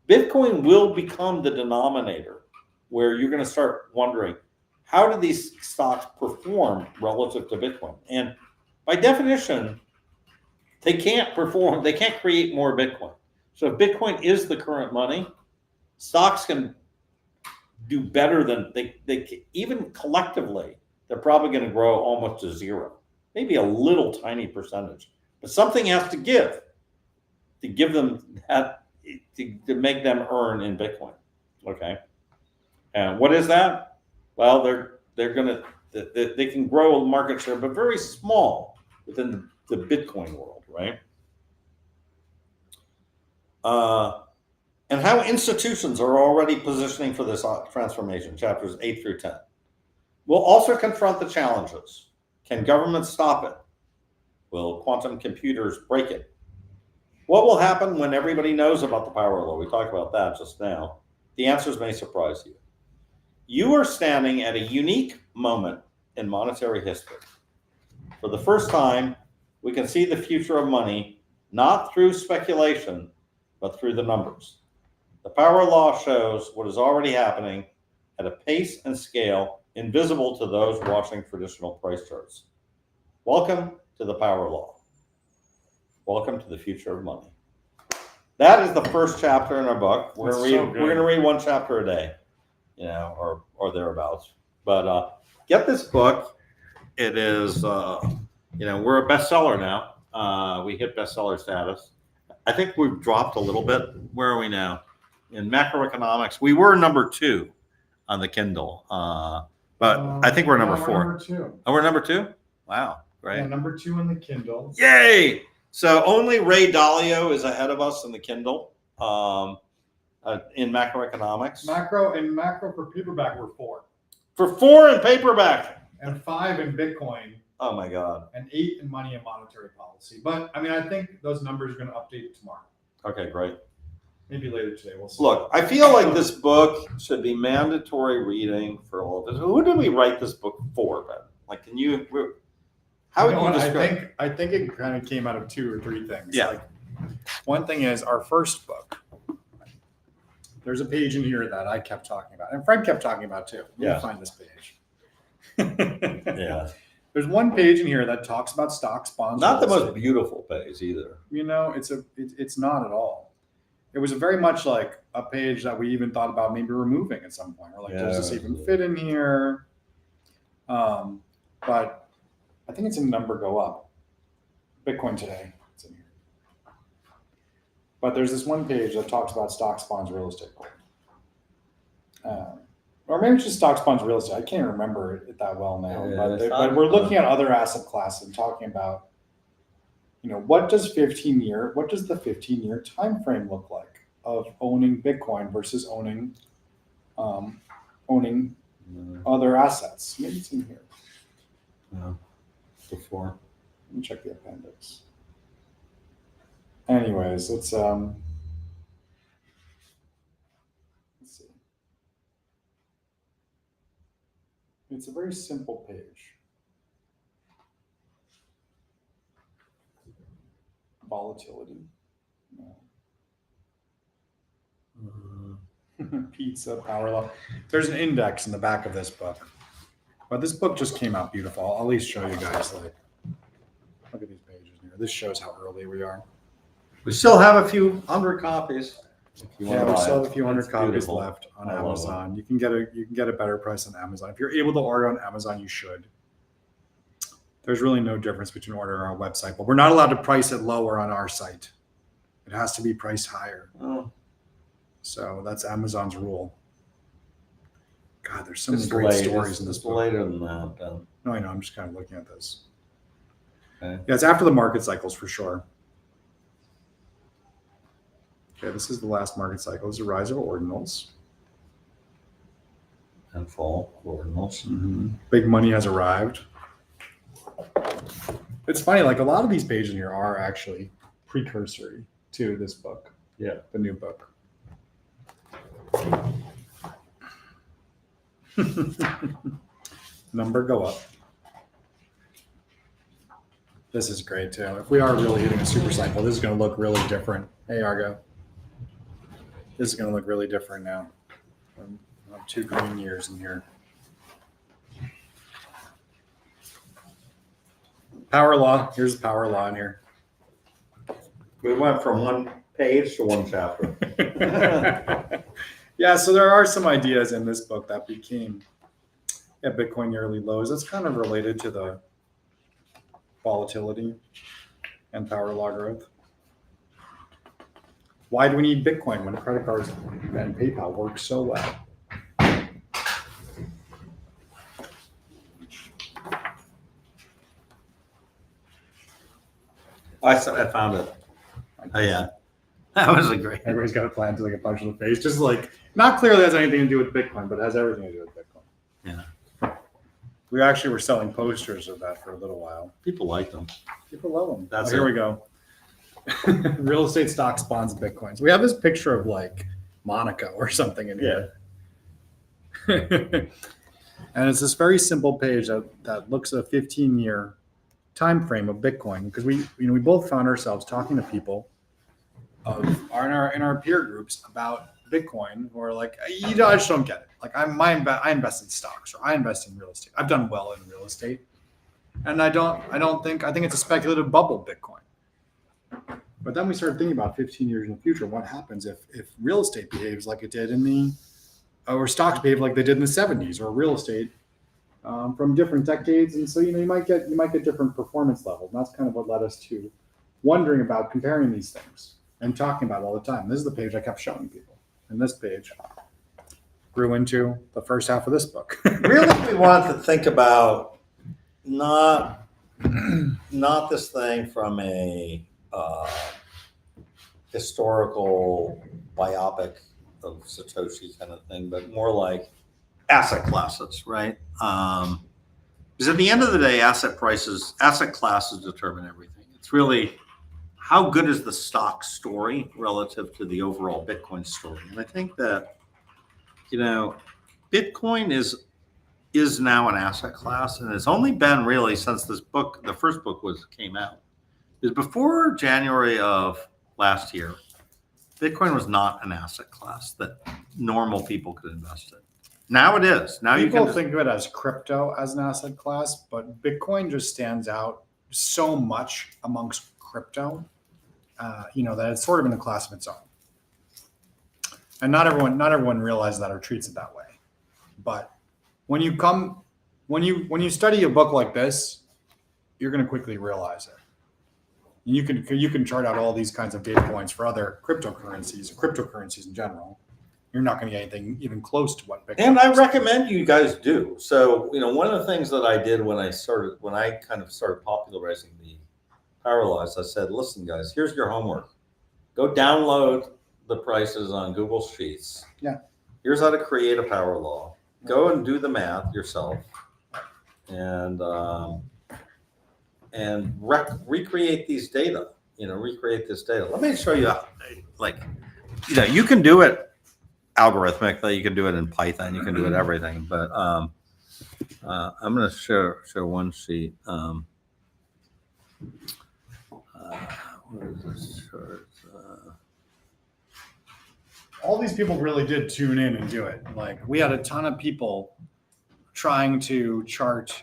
S1: Bitcoin will become the denominator where you're going to start wondering, how do these stocks perform relative to Bitcoin? And by definition, they can't perform, they can't create more Bitcoin. So if Bitcoin is the current money, stocks can do better than they even collectively, they're probably going to grow almost to zero, maybe a little tiny percentage, but something has to give them that, to make them earn in Bitcoin. Okay. And what is that? Well, they can grow a market share, but very small within the Bitcoin world, right? And how institutions are already positioning for this transformation, chapters 8 through 10. We'll also confront the challenges. Can governments stop it? Will quantum computers break it? What will happen when everybody knows about the power law? We talked about that just now. The answers may surprise you. You are standing at a unique moment in monetary history. For the first time, we can see the future of money, not through speculation, but through the numbers. The power law shows what is already happening at a pace and scale invisible to those watching traditional price charts. Welcome to the power law. Welcome to the future of money. That is the first chapter in our book. We're going to read one chapter a day, or thereabouts. But get this book. It is, we're a bestseller now. We hit bestseller status. I think we've dropped a little bit. Where are we now?
S3: in macroeconomics. We were number 2 on the Kindle, but I think we're number 4.
S2: Number 2.
S3: Oh, we're number 2. Wow, great!
S2: Yeah, number 2 on the Kindle.
S3: Yay! So only Ray Dalio is ahead of us in the Kindle in macroeconomics.
S2: Macro for paperback were 4.
S3: For 4 in paperback.
S2: And 5 in Bitcoin.
S3: Oh my God.
S2: And 8 in money and monetary policy. But I mean, I think those numbers are going to update tomorrow.
S3: Okay, great.
S2: Maybe later today. We'll see.
S3: Look, I feel like this book should be mandatory reading for all of us. Who did we write this book for, Ben? Like, can you? How would you describe?
S2: I think it kind of came out of 2 or 3 things.
S3: Yeah.
S2: Like, one thing is our first book. There's a page in here that I kept talking about, and Fred kept talking about too. Let me find this page.
S3: Yeah.
S2: There's one page in here that talks about stocks, bonds.
S3: Not the
S2: real
S3: most
S2: estate.
S3: beautiful page either.
S2: You know, it's not at all. It was very much like a page that we even thought about maybe removing at some point. Or like, does this even fit in here? But I think it's in number go up. Bitcoin today, it's in here. But there's this one page that talks about stocks, bonds, real estate. Or maybe it's just stocks, bonds, real estate. I can't remember it that well now.
S3: Yeah,
S2: but we're looking at other asset classes and talking about, you know, what does the 15-year time frame look like of owning Bitcoin versus owning other assets? Maybe it's in here.
S3: No. Before.
S2: Let me check the appendix. Anyways, let's see. It's a very simple page. Volatility. No. Pizza, power law. There's an index in the back of this book. But this book just came out beautiful. I'll at least show you guys, like, look at these pages here. This shows how early we are.
S3: We still have a few hundred copies.
S2: Yeah, we still have a few hundred copies
S3: beautiful.
S2: left on
S3: I love
S2: Amazon. You can get a better price on Amazon. If you're able to order on Amazon, you should. There's really no difference between ordering on our website, but we're not allowed to price it lower on our site. It has to be priced higher.
S3: Oh,
S2: So that's Amazon's rule. God, there's so many
S3: it's
S2: great
S3: late.
S2: stories in this
S3: It's
S2: book.
S3: later than that. Ben.
S2: No, I know. I'm just kind of looking at this.
S3: Okay.
S2: Yeah, it's after the market cycles for sure. Okay, this is the last market cycle. This is the rise of ordinals.
S3: And fall ordinals.
S2: Big money has arrived. It's funny, like a lot of these pages in here are actually precursory to this book.
S3: Yeah.
S2: The new book. Number go up. This is great too. If we are really hitting a super cycle, this is going to look really different. Hey, Argo. This is going to look really different now. I have 2 green years in here. Power law. Here's the power law in here.
S3: We went from one page to one chapter.
S2: Yeah, so there are some ideas in this book that became Bitcoin yearly lows. That's kind of related to the volatility and power law growth. Why do we need Bitcoin when credit cards and PayPal work so well?
S3: I found it. Oh yeah, that was a great.
S2: Everybody's got a plan to like a punch in the face. Just like not clearly has anything to do with Bitcoin, but it has everything to do with Bitcoin.
S3: Yeah.
S2: We actually were selling posters of that for a little while.
S3: People like them.
S2: People love them.
S3: That's
S2: here
S3: it.
S2: we go. Real estate, stocks, bonds, and Bitcoins. We have this picture of like Monaco or something in here. And it's this very simple page that looks at a 15-year time frame of Bitcoin, because we both found ourselves talking to people in our peer groups about Bitcoin who are like, I just don't get it. Like I invest in stocks, or I invest in real estate. I've done well in real estate, and I think it's a speculative bubble, Bitcoin. But then we started thinking about 15 years in the future. What happens if real estate behaves like it did or stocks behave like they did in the 70s, or real estate from different decades? And so, you might get different performance levels. And that's kind of what led us to wondering about comparing these things and talking about it all the time. This is the page I kept showing people. in this page grew into the first half of this book.
S1: Really, we wanted to think about not this thing from a historical biopic of Satoshi kind of thing, but more like asset classes, right? Because at the end of the day, asset classes determine everything. It's really how good is the stock story relative to the overall Bitcoin story. And I think that, Bitcoin is now an asset class, and it's only been really since this book, the first book came out. Is before January of last year, Bitcoin was not an asset class that normal people could invest in. Now it is. Now
S2: People
S1: you can
S2: think of it as crypto as an asset class, but Bitcoin just stands out so much amongst crypto, that it's sort of in a class of its own. And not everyone realizes that or treats it that way. But when you study a book like this, you're going to quickly realize it. You can chart out all these kinds of data points for other cryptocurrencies in general. You're not going to get anything even close to what Bitcoin
S1: And I
S2: is.
S1: recommend you guys do. So, one of the things that I did when I kind of started popularizing the power laws, I said, listen, guys, here's your homework. Go download the prices on Google Sheets.
S2: Yeah.
S1: Here's how to create a power law. Go and do the math yourself. And recreate these data, recreate this data. Let me show you, you can do it algorithmically, you can do it in Python, you can do it everything, but I'm going to show one sheet. Where is this chart?
S2: All these people really did tune in and do it. Like, we had a ton of people trying to chart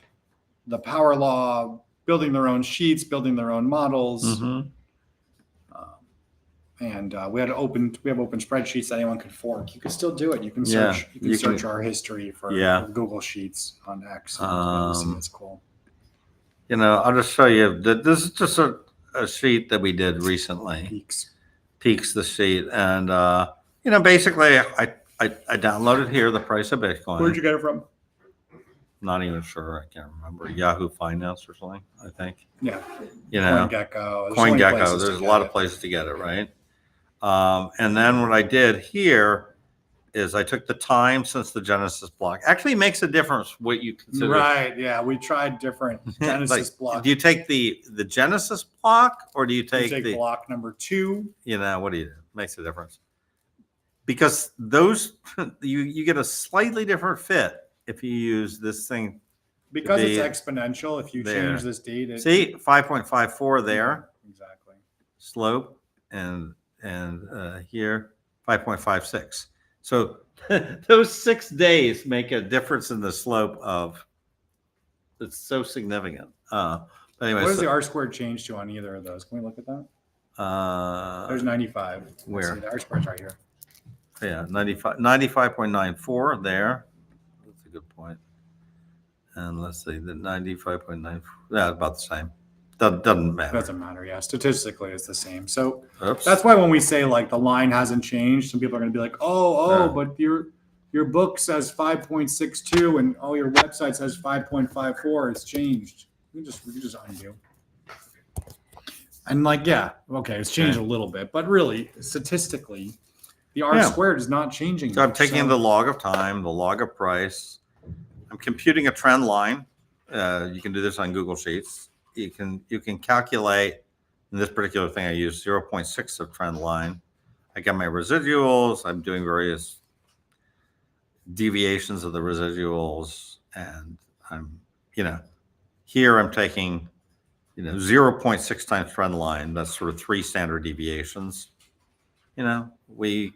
S2: the power law, building their own sheets, building their own models.
S1: Mm-hmm.
S2: And we have open spreadsheets that anyone could fork. You can still do it. You can
S1: Yeah,
S2: search. You can search our history for Google Sheets on X. It's cool.
S1: I'll just show you that this is just a sheet that we did recently. Peaks the sheet, and basically I downloaded here the price of Bitcoin.
S2: Where'd you get it from?
S1: Not even sure. I can't remember. Yahoo Finance or something, I think.
S2: Yeah.
S1: CoinGecko.
S2: CoinGecko.
S1: There's a lot of places to get it, right? And then what I did here is I took the time since the Genesis block. Actually makes a difference what you consider.
S2: Right. Yeah. We tried different Genesis blocks.
S1: Do you take the Genesis block or do you take the
S2: block number 2?
S1: What do you do? Makes a difference. Because those you get a slightly different fit if you use this thing.
S2: Because it's exponential. If you change this date,
S1: see 5.54 there.
S2: Exactly.
S1: Slope and here 5.56. So those 6 days make a difference in the slope of. It's so significant. But anyway,
S2: what does the R squared change to on either of those? Can we look at that? There's 95.
S1: Where?
S2: The R squared's right here.
S1: Yeah, 95.94 there. That's a good point. And let's see, the 95.94. Yeah, about the same. Doesn't matter.
S2: Doesn't matter. Yeah, statistically, it's the same. So
S1: Oops.
S2: that's why when we say like the line hasn't changed, some people are going to be like,
S1: Yeah.
S2: but your book says 5.62 and your website says 5.54. It's changed. We can just undo. And it's changed a little bit, but really statistically, the R squared is not changing.
S1: So I'm taking the log of time, the log of price. I'm computing a trend line. You can do this on Google Sheets. You can calculate. In this particular thing, I use 0.6 of trend line. I got my residuals. I'm doing various deviations of the residuals, and here I'm taking 0.6 times trend line. That's sort of 3 standard deviations. We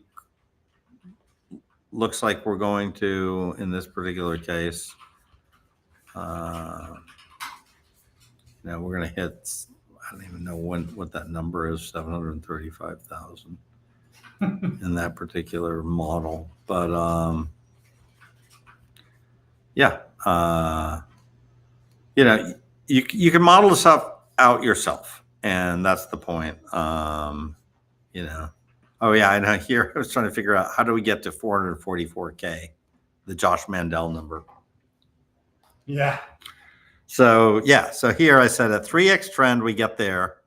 S1: looks like we're going to, in this particular case, we're going to hit, I don't even know what that number is, 735,000 in that particular model. But you can model this out yourself, and that's the point.
S3: Oh yeah, I know. Here I was trying to figure out how do we get to 444K, the Josh Mandel number.
S2: Yeah.
S3: So yeah, so here I said a 3x trend we get there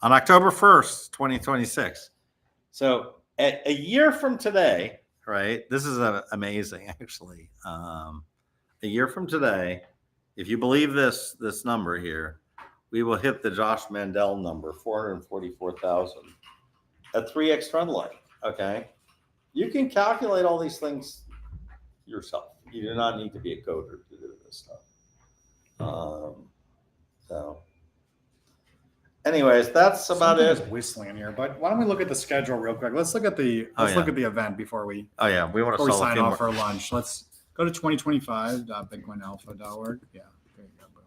S3: on October 1st, 2026. So a year from today, right? This is amazing actually. A year from today, if you believe this number here, we will hit the Josh Mandel number, 444,000. A 3x trend line. Okay. You can calculate all these things yourself. You do not need to be a coder to do this stuff. So anyways, that's about
S2: Something
S3: it.
S2: is whistling in here, but why don't we look at the schedule real quick? Let's look at the look at the event before we
S3: Oh yeah, we want to sell a
S2: sign
S3: few
S2: off
S3: more.
S2: for lunch. Let's go to 2025.bitcoinalpha.org. Yeah. There you go. Boom.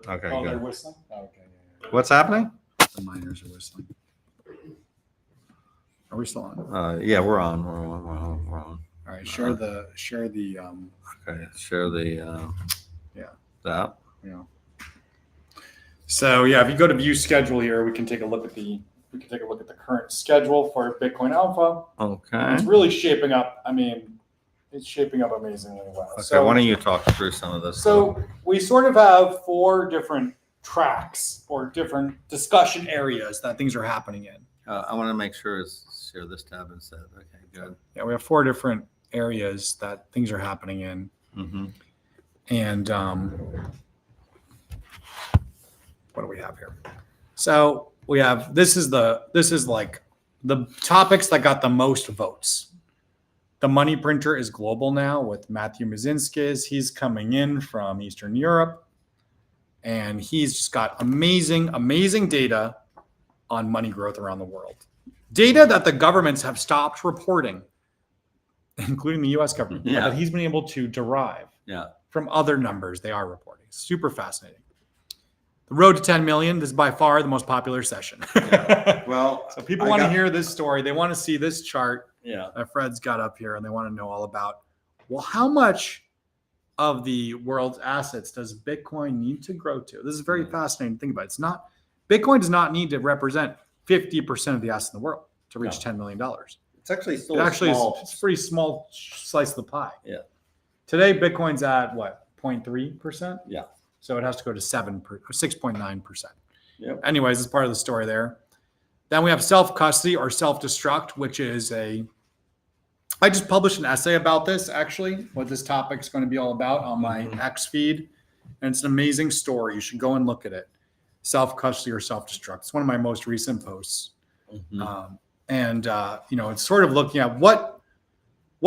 S3: Okay,
S2: Oh, they're
S3: good.
S2: whistling? Okay. Yeah.
S3: What's happening?
S2: The miners are whistling. Are we still on?
S3: Yeah, we're on. We're on.
S2: All right. Share the
S3: Okay, share the
S2: Yeah.
S3: that.
S2: Yeah. So yeah, if you go to view schedule here, we can take a look at the current schedule for Bitcoin Alpha.
S3: Okay.
S2: It's really shaping up. I mean, it's shaping up amazingly well.
S3: Okay,
S2: So
S3: why don't you talk through some of this?
S2: So we sort of have 4 different tracks or different discussion areas that things are happening in.
S3: I want to make sure it's share this tab instead. Okay, good.
S2: Yeah, we have 4 different areas that things are happening in.
S3: Mm-hmm.
S2: And what do we have here? So we have this is like the topics that got the most votes. The money printer is global now with Matthew Mazinskis. He's coming in from Eastern Europe, and he's just got amazing data on money growth around the world. Data that the governments have stopped reporting, including the US government, but
S3: Yeah.
S2: that he's been able to derive from other numbers they are reporting. Super fascinating. The road to 10 million, this is by far the most popular session.
S3: Well,
S2: So people want to hear this story. They want to see this chart
S3: Yeah.
S2: that Fred's got up here, and they want to know all about, well, how much of the world's assets does Bitcoin need to grow to? This is very fascinating to think about. It's not, Bitcoin does not need to represent 50% of the assets in the world to reach $10 million.
S3: It's actually still
S2: It actually
S3: small.
S2: is it's a pretty small slice of the pie.
S3: Yeah.
S2: Today, Bitcoin's at what, 0.3%?
S3: Yeah.
S2: So it has to go to 6.9%.
S3: Yep.
S2: Anyways, it's part of the story there. Then we have self-custody or self-destruct, which is I just published an essay about this, actually, what this topic is going to be all about on my X feed. And it's an amazing story. You should go and look at it. Self-custody or self-destruct. It's one of my most recent posts.
S3: Mhm.
S2: It's sort of looking at what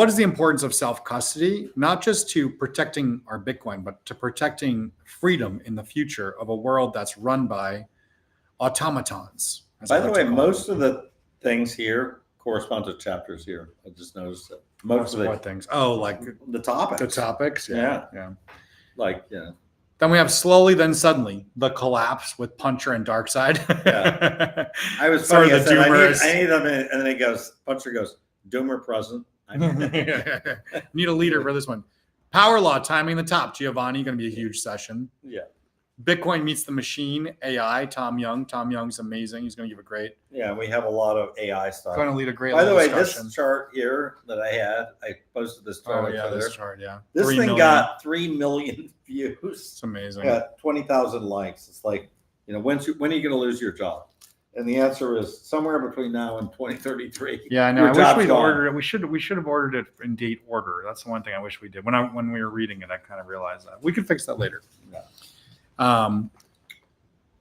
S2: is the importance of self-custody, not just to protecting our Bitcoin, but to protecting freedom in the future of a world that's run by automatons. as I
S1: By the
S2: like to
S1: way,
S2: call
S1: most
S2: them.
S1: of the things here correspond to chapters here. I just noticed that most of
S2: what
S1: it,
S2: things? Oh, like
S1: the topics,
S2: the topics. Yeah.
S1: like yeah,
S2: Then we have slowly, then suddenly, the collapse with Puncher and Darkside.
S1: Yeah. I was
S2: Sorry,
S1: funny. I
S2: the
S1: said,
S2: doomers.
S1: I need them, and then he goes, Puncher goes, Doomer present. I
S2: Need a leader for this one. Power law timing the top. Giovanni, going to be a huge session.
S1: Yeah,
S2: Bitcoin meets the machine. AI. Tom Young. Tom Young's amazing. He's going to give a great.
S1: yeah. We have a lot of AI stuff.
S2: Going to lead a great.
S1: By the way,
S2: discussion.
S1: this chart here that I had, I posted this chart.
S2: Oh yeah,
S1: over
S2: this
S1: there.
S2: chart. Yeah,
S1: This
S2: 3
S1: thing
S2: million.
S1: got 3 million views.
S2: It's amazing.
S1: Got 20,000 likes. It's like, when are you going to lose your job? And the answer is somewhere between now and 2033.
S2: Yeah, I know.
S1: Your
S2: I wish
S1: job's
S2: we'd
S1: gone.
S2: ordered it. We should have ordered it in date order. That's the one thing I wish we did. When we were reading it, I kind of realized that. We could fix that later.
S1: Yeah.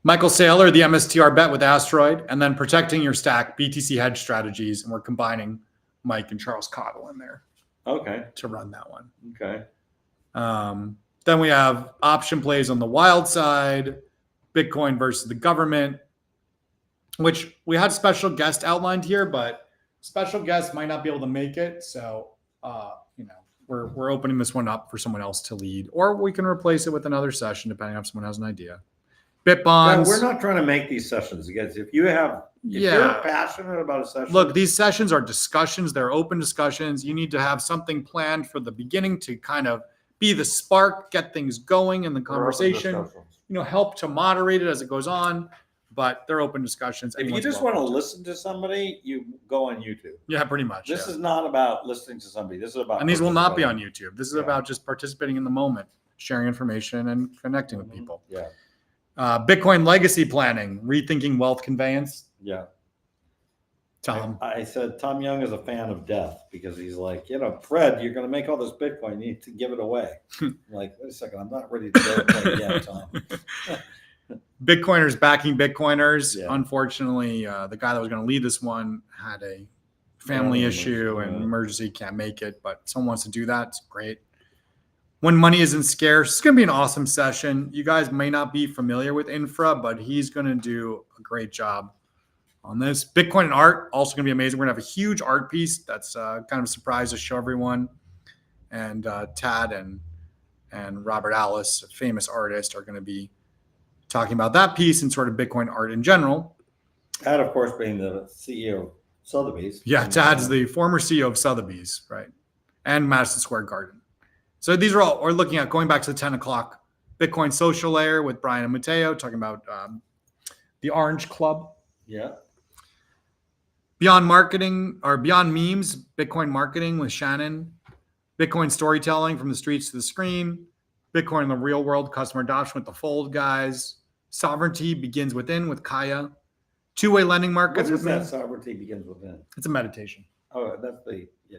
S2: Michael Saylor, the MSTR bet with Asteroid, and then protecting your stack, BTC hedge strategies, and we're combining Mike and Charles Cottle in there
S1: Okay.
S2: to run that one.
S1: Okay.
S2: Then we have option plays on the wild side, Bitcoin versus the government, which we had special guest outlined here, but special guests might not be able to make it. So, we're opening this one up for someone else to lead, or we can replace it with another session, depending on if someone has an idea. Bit
S1: Yeah,
S2: bonds.
S1: we're not trying to make these sessions, guys. If you have If you're passionate about a session,
S2: Look, these sessions are discussions. They're open discussions. You need to have something planned for the beginning to kind of be the spark, get things going in the
S1: they're open
S2: conversation,
S1: discussions.
S2: help to moderate it as it goes on, but they're open discussions.
S1: If you
S2: Anyone's
S1: just want to
S2: welcome
S1: listen to somebody, you go on YouTube.
S2: Yeah, pretty much.
S1: This
S2: yeah.
S1: is not about listening to somebody. This is about.
S2: And these will not be on
S1: participating.
S2: YouTube. This is
S1: Yeah.
S2: about just participating in the moment, sharing information and connecting with
S1: Mhm.
S2: people.
S1: Yeah,
S2: Bitcoin legacy planning, rethinking wealth conveyance.
S1: yeah.
S2: Tom.
S1: I said Tom Young is a fan of death because he's like, Fred, you're going to make all this Bitcoin. You need to give it away. I'm like, wait a second, I'm not ready to go quite yet, Tom.
S2: Bitcoiners backing Bitcoiners.
S1: Yeah.
S2: Unfortunately, the guy that was going to lead this one had a family issue and emergency, can't make it, but someone wants to do that. It's great. When money isn't scarce, it's going to be an awesome session. You guys may not be familiar with Infra, but he's going to do a great job on this. Bitcoin and art, also going to be amazing. We're going to have a huge art piece that's kind of a surprise to show everyone. And Tad and Robert Alice, a famous artist, are going to be talking about that piece and sort of Bitcoin art in general.
S1: Tad, of course, being the CEO of Sotheby's.
S2: Yeah, Tad's the former CEO of Sotheby's, right? And Madison Square Garden. So these are all, we're looking at going back to the 10 o'clock Bitcoin social layer with Brian and Mateo talking about the Orange Club.
S1: Yeah.
S2: Beyond marketing or beyond memes, Bitcoin marketing with Shannon, Bitcoin storytelling from the streets to the screen, Bitcoin in the real world, customer adoption with the Fold guys, sovereignty begins within with Kaya, two-way lending
S1: What
S2: markets
S1: is
S2: with me.
S1: that sovereignty begins within?
S2: It's a meditation.
S1: Oh, that's the, yeah.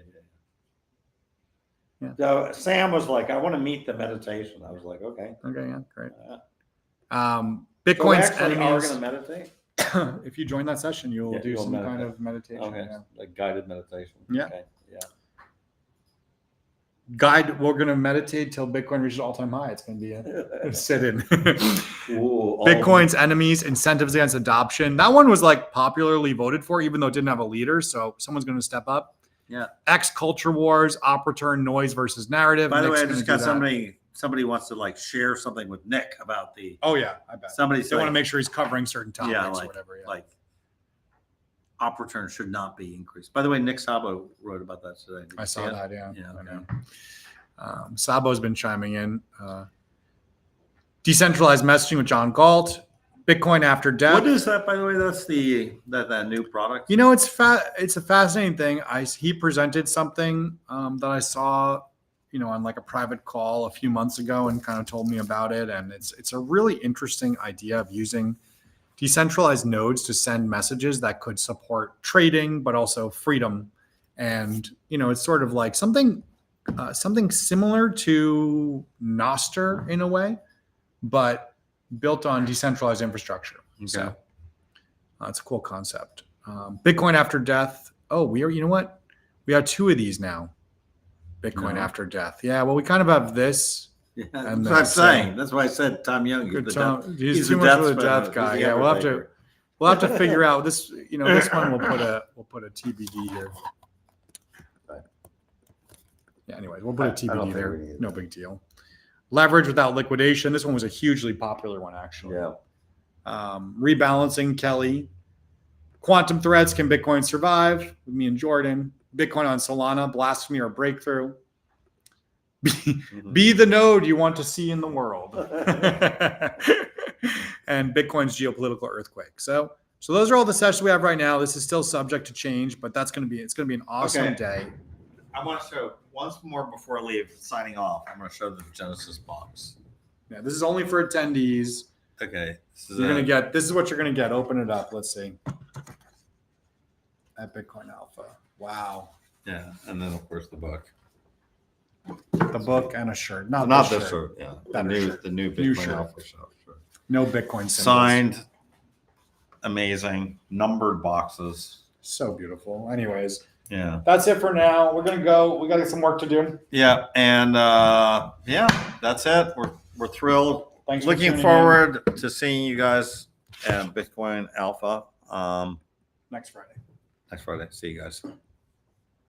S2: Yeah.
S1: So Sam was like, I want to meet the meditation. I was like, okay.
S2: Okay, yeah, great.
S1: So we
S2: Bitcoin's
S1: actually are
S2: enemies.
S1: going to meditate?
S2: If you join that session, you'll
S1: Yeah,
S2: do
S1: you'll
S2: some kind
S1: meditate.
S2: of meditation.
S1: Okay.
S2: Yeah.
S1: Like guided meditation.
S2: Yeah.
S1: Okay. Yeah.
S2: Guide, we're going to meditate till Bitcoin reaches all-time high. It's going to be a sit-in.
S1: Ooh, all-
S2: Bitcoin's enemies, incentives against adoption. That one was like popularly voted for, even though it didn't have a leader. So someone's going to step up.
S1: Yeah.
S2: X culture wars, op return, noise versus narrative.
S1: By the way,
S2: Nick's
S1: I
S2: gonna
S1: just
S2: do
S1: got
S2: that.
S1: somebody wants to like share something with Nick about the,
S2: Oh yeah, I bet.
S1: somebody's
S2: They want to
S1: like,
S2: make sure he's covering certain topics
S1: yeah,
S2: or
S1: like,
S2: whatever. Yeah.
S1: like op return should not be increased. By the way, Nick Sabo wrote about that today. Did
S2: I
S1: you
S2: saw
S1: see it?
S2: that. Yeah.
S1: Yeah,
S2: I
S1: okay.
S2: know. Sabo's been chiming in. Decentralized messaging with John Galt. Bitcoin after death.
S1: What is that, by the way? That's that new product.
S2: You know, it's a fascinating thing. He presented something that I saw, on like a private call a few months ago, and kind of told me about it. And it's a really interesting idea of using decentralized nodes to send messages that could support trading, but also freedom. And it's sort of like something similar to Nostr in a way, but built on decentralized infrastructure.
S1: Okay.
S2: So it's a cool concept. Bitcoin after death. Oh, you know what? We have two of these now. Bitcoin
S1: No.
S2: after death. Yeah, well, we kind of have this.
S1: Yeah,
S2: And
S1: that's what I'm
S2: that's,
S1: saying. That's why I said Tom Young.
S2: Good
S1: the
S2: Tom.
S1: death-
S2: He's
S1: the
S2: too much of a
S1: death
S2: death
S1: spreader.
S2: guy.
S1: He's the
S2: Yeah, we'll have to figure out this. This one we'll put a TBD here. Yeah. Anyways, we'll put a
S1: I don't
S2: TBD
S1: think
S2: there.
S1: we need
S2: No
S1: that.
S2: big deal. Leverage without liquidation. This one was a hugely popular one, actually.
S1: Yeah.
S2: Rebalancing, Kelly. Quantum threats, can Bitcoin survive? With me and Jordan. Bitcoin on Solana, blasphemy or breakthrough. Be the node you want to see in the world. And Bitcoin's geopolitical earthquake. So those are all the sessions we have right now. This is still subject to change, but it's going to be an awesome
S1: Okay.
S2: day.
S1: I want to show once more before I leave, signing off. I'm going to show the Genesis box.
S2: Yeah, this is only for attendees.
S1: Okay. This is
S2: This is what you're gonna get. Open it up. Let's see. At Bitcoin Alpha. Wow.
S1: yeah, and then of course the book.
S2: The book and a shirt. Not
S1: this shirt. Yeah,
S2: Better shirt.
S1: the new
S2: New
S1: Bitcoin
S2: shirt.
S1: Alpha shirt.
S2: No Bitcoin symbols.
S1: Signed, amazing, numbered boxes.
S2: So beautiful. Anyways,
S1: Yeah,
S2: that's it for now. We're gonna go. We got some work to do.
S1: yeah, and that's it. We're thrilled.
S2: Thanks. For
S1: Looking
S2: tuning in.
S1: forward to seeing you guys at Bitcoin Alpha
S2: Next Friday.
S1: next Friday. See you guys.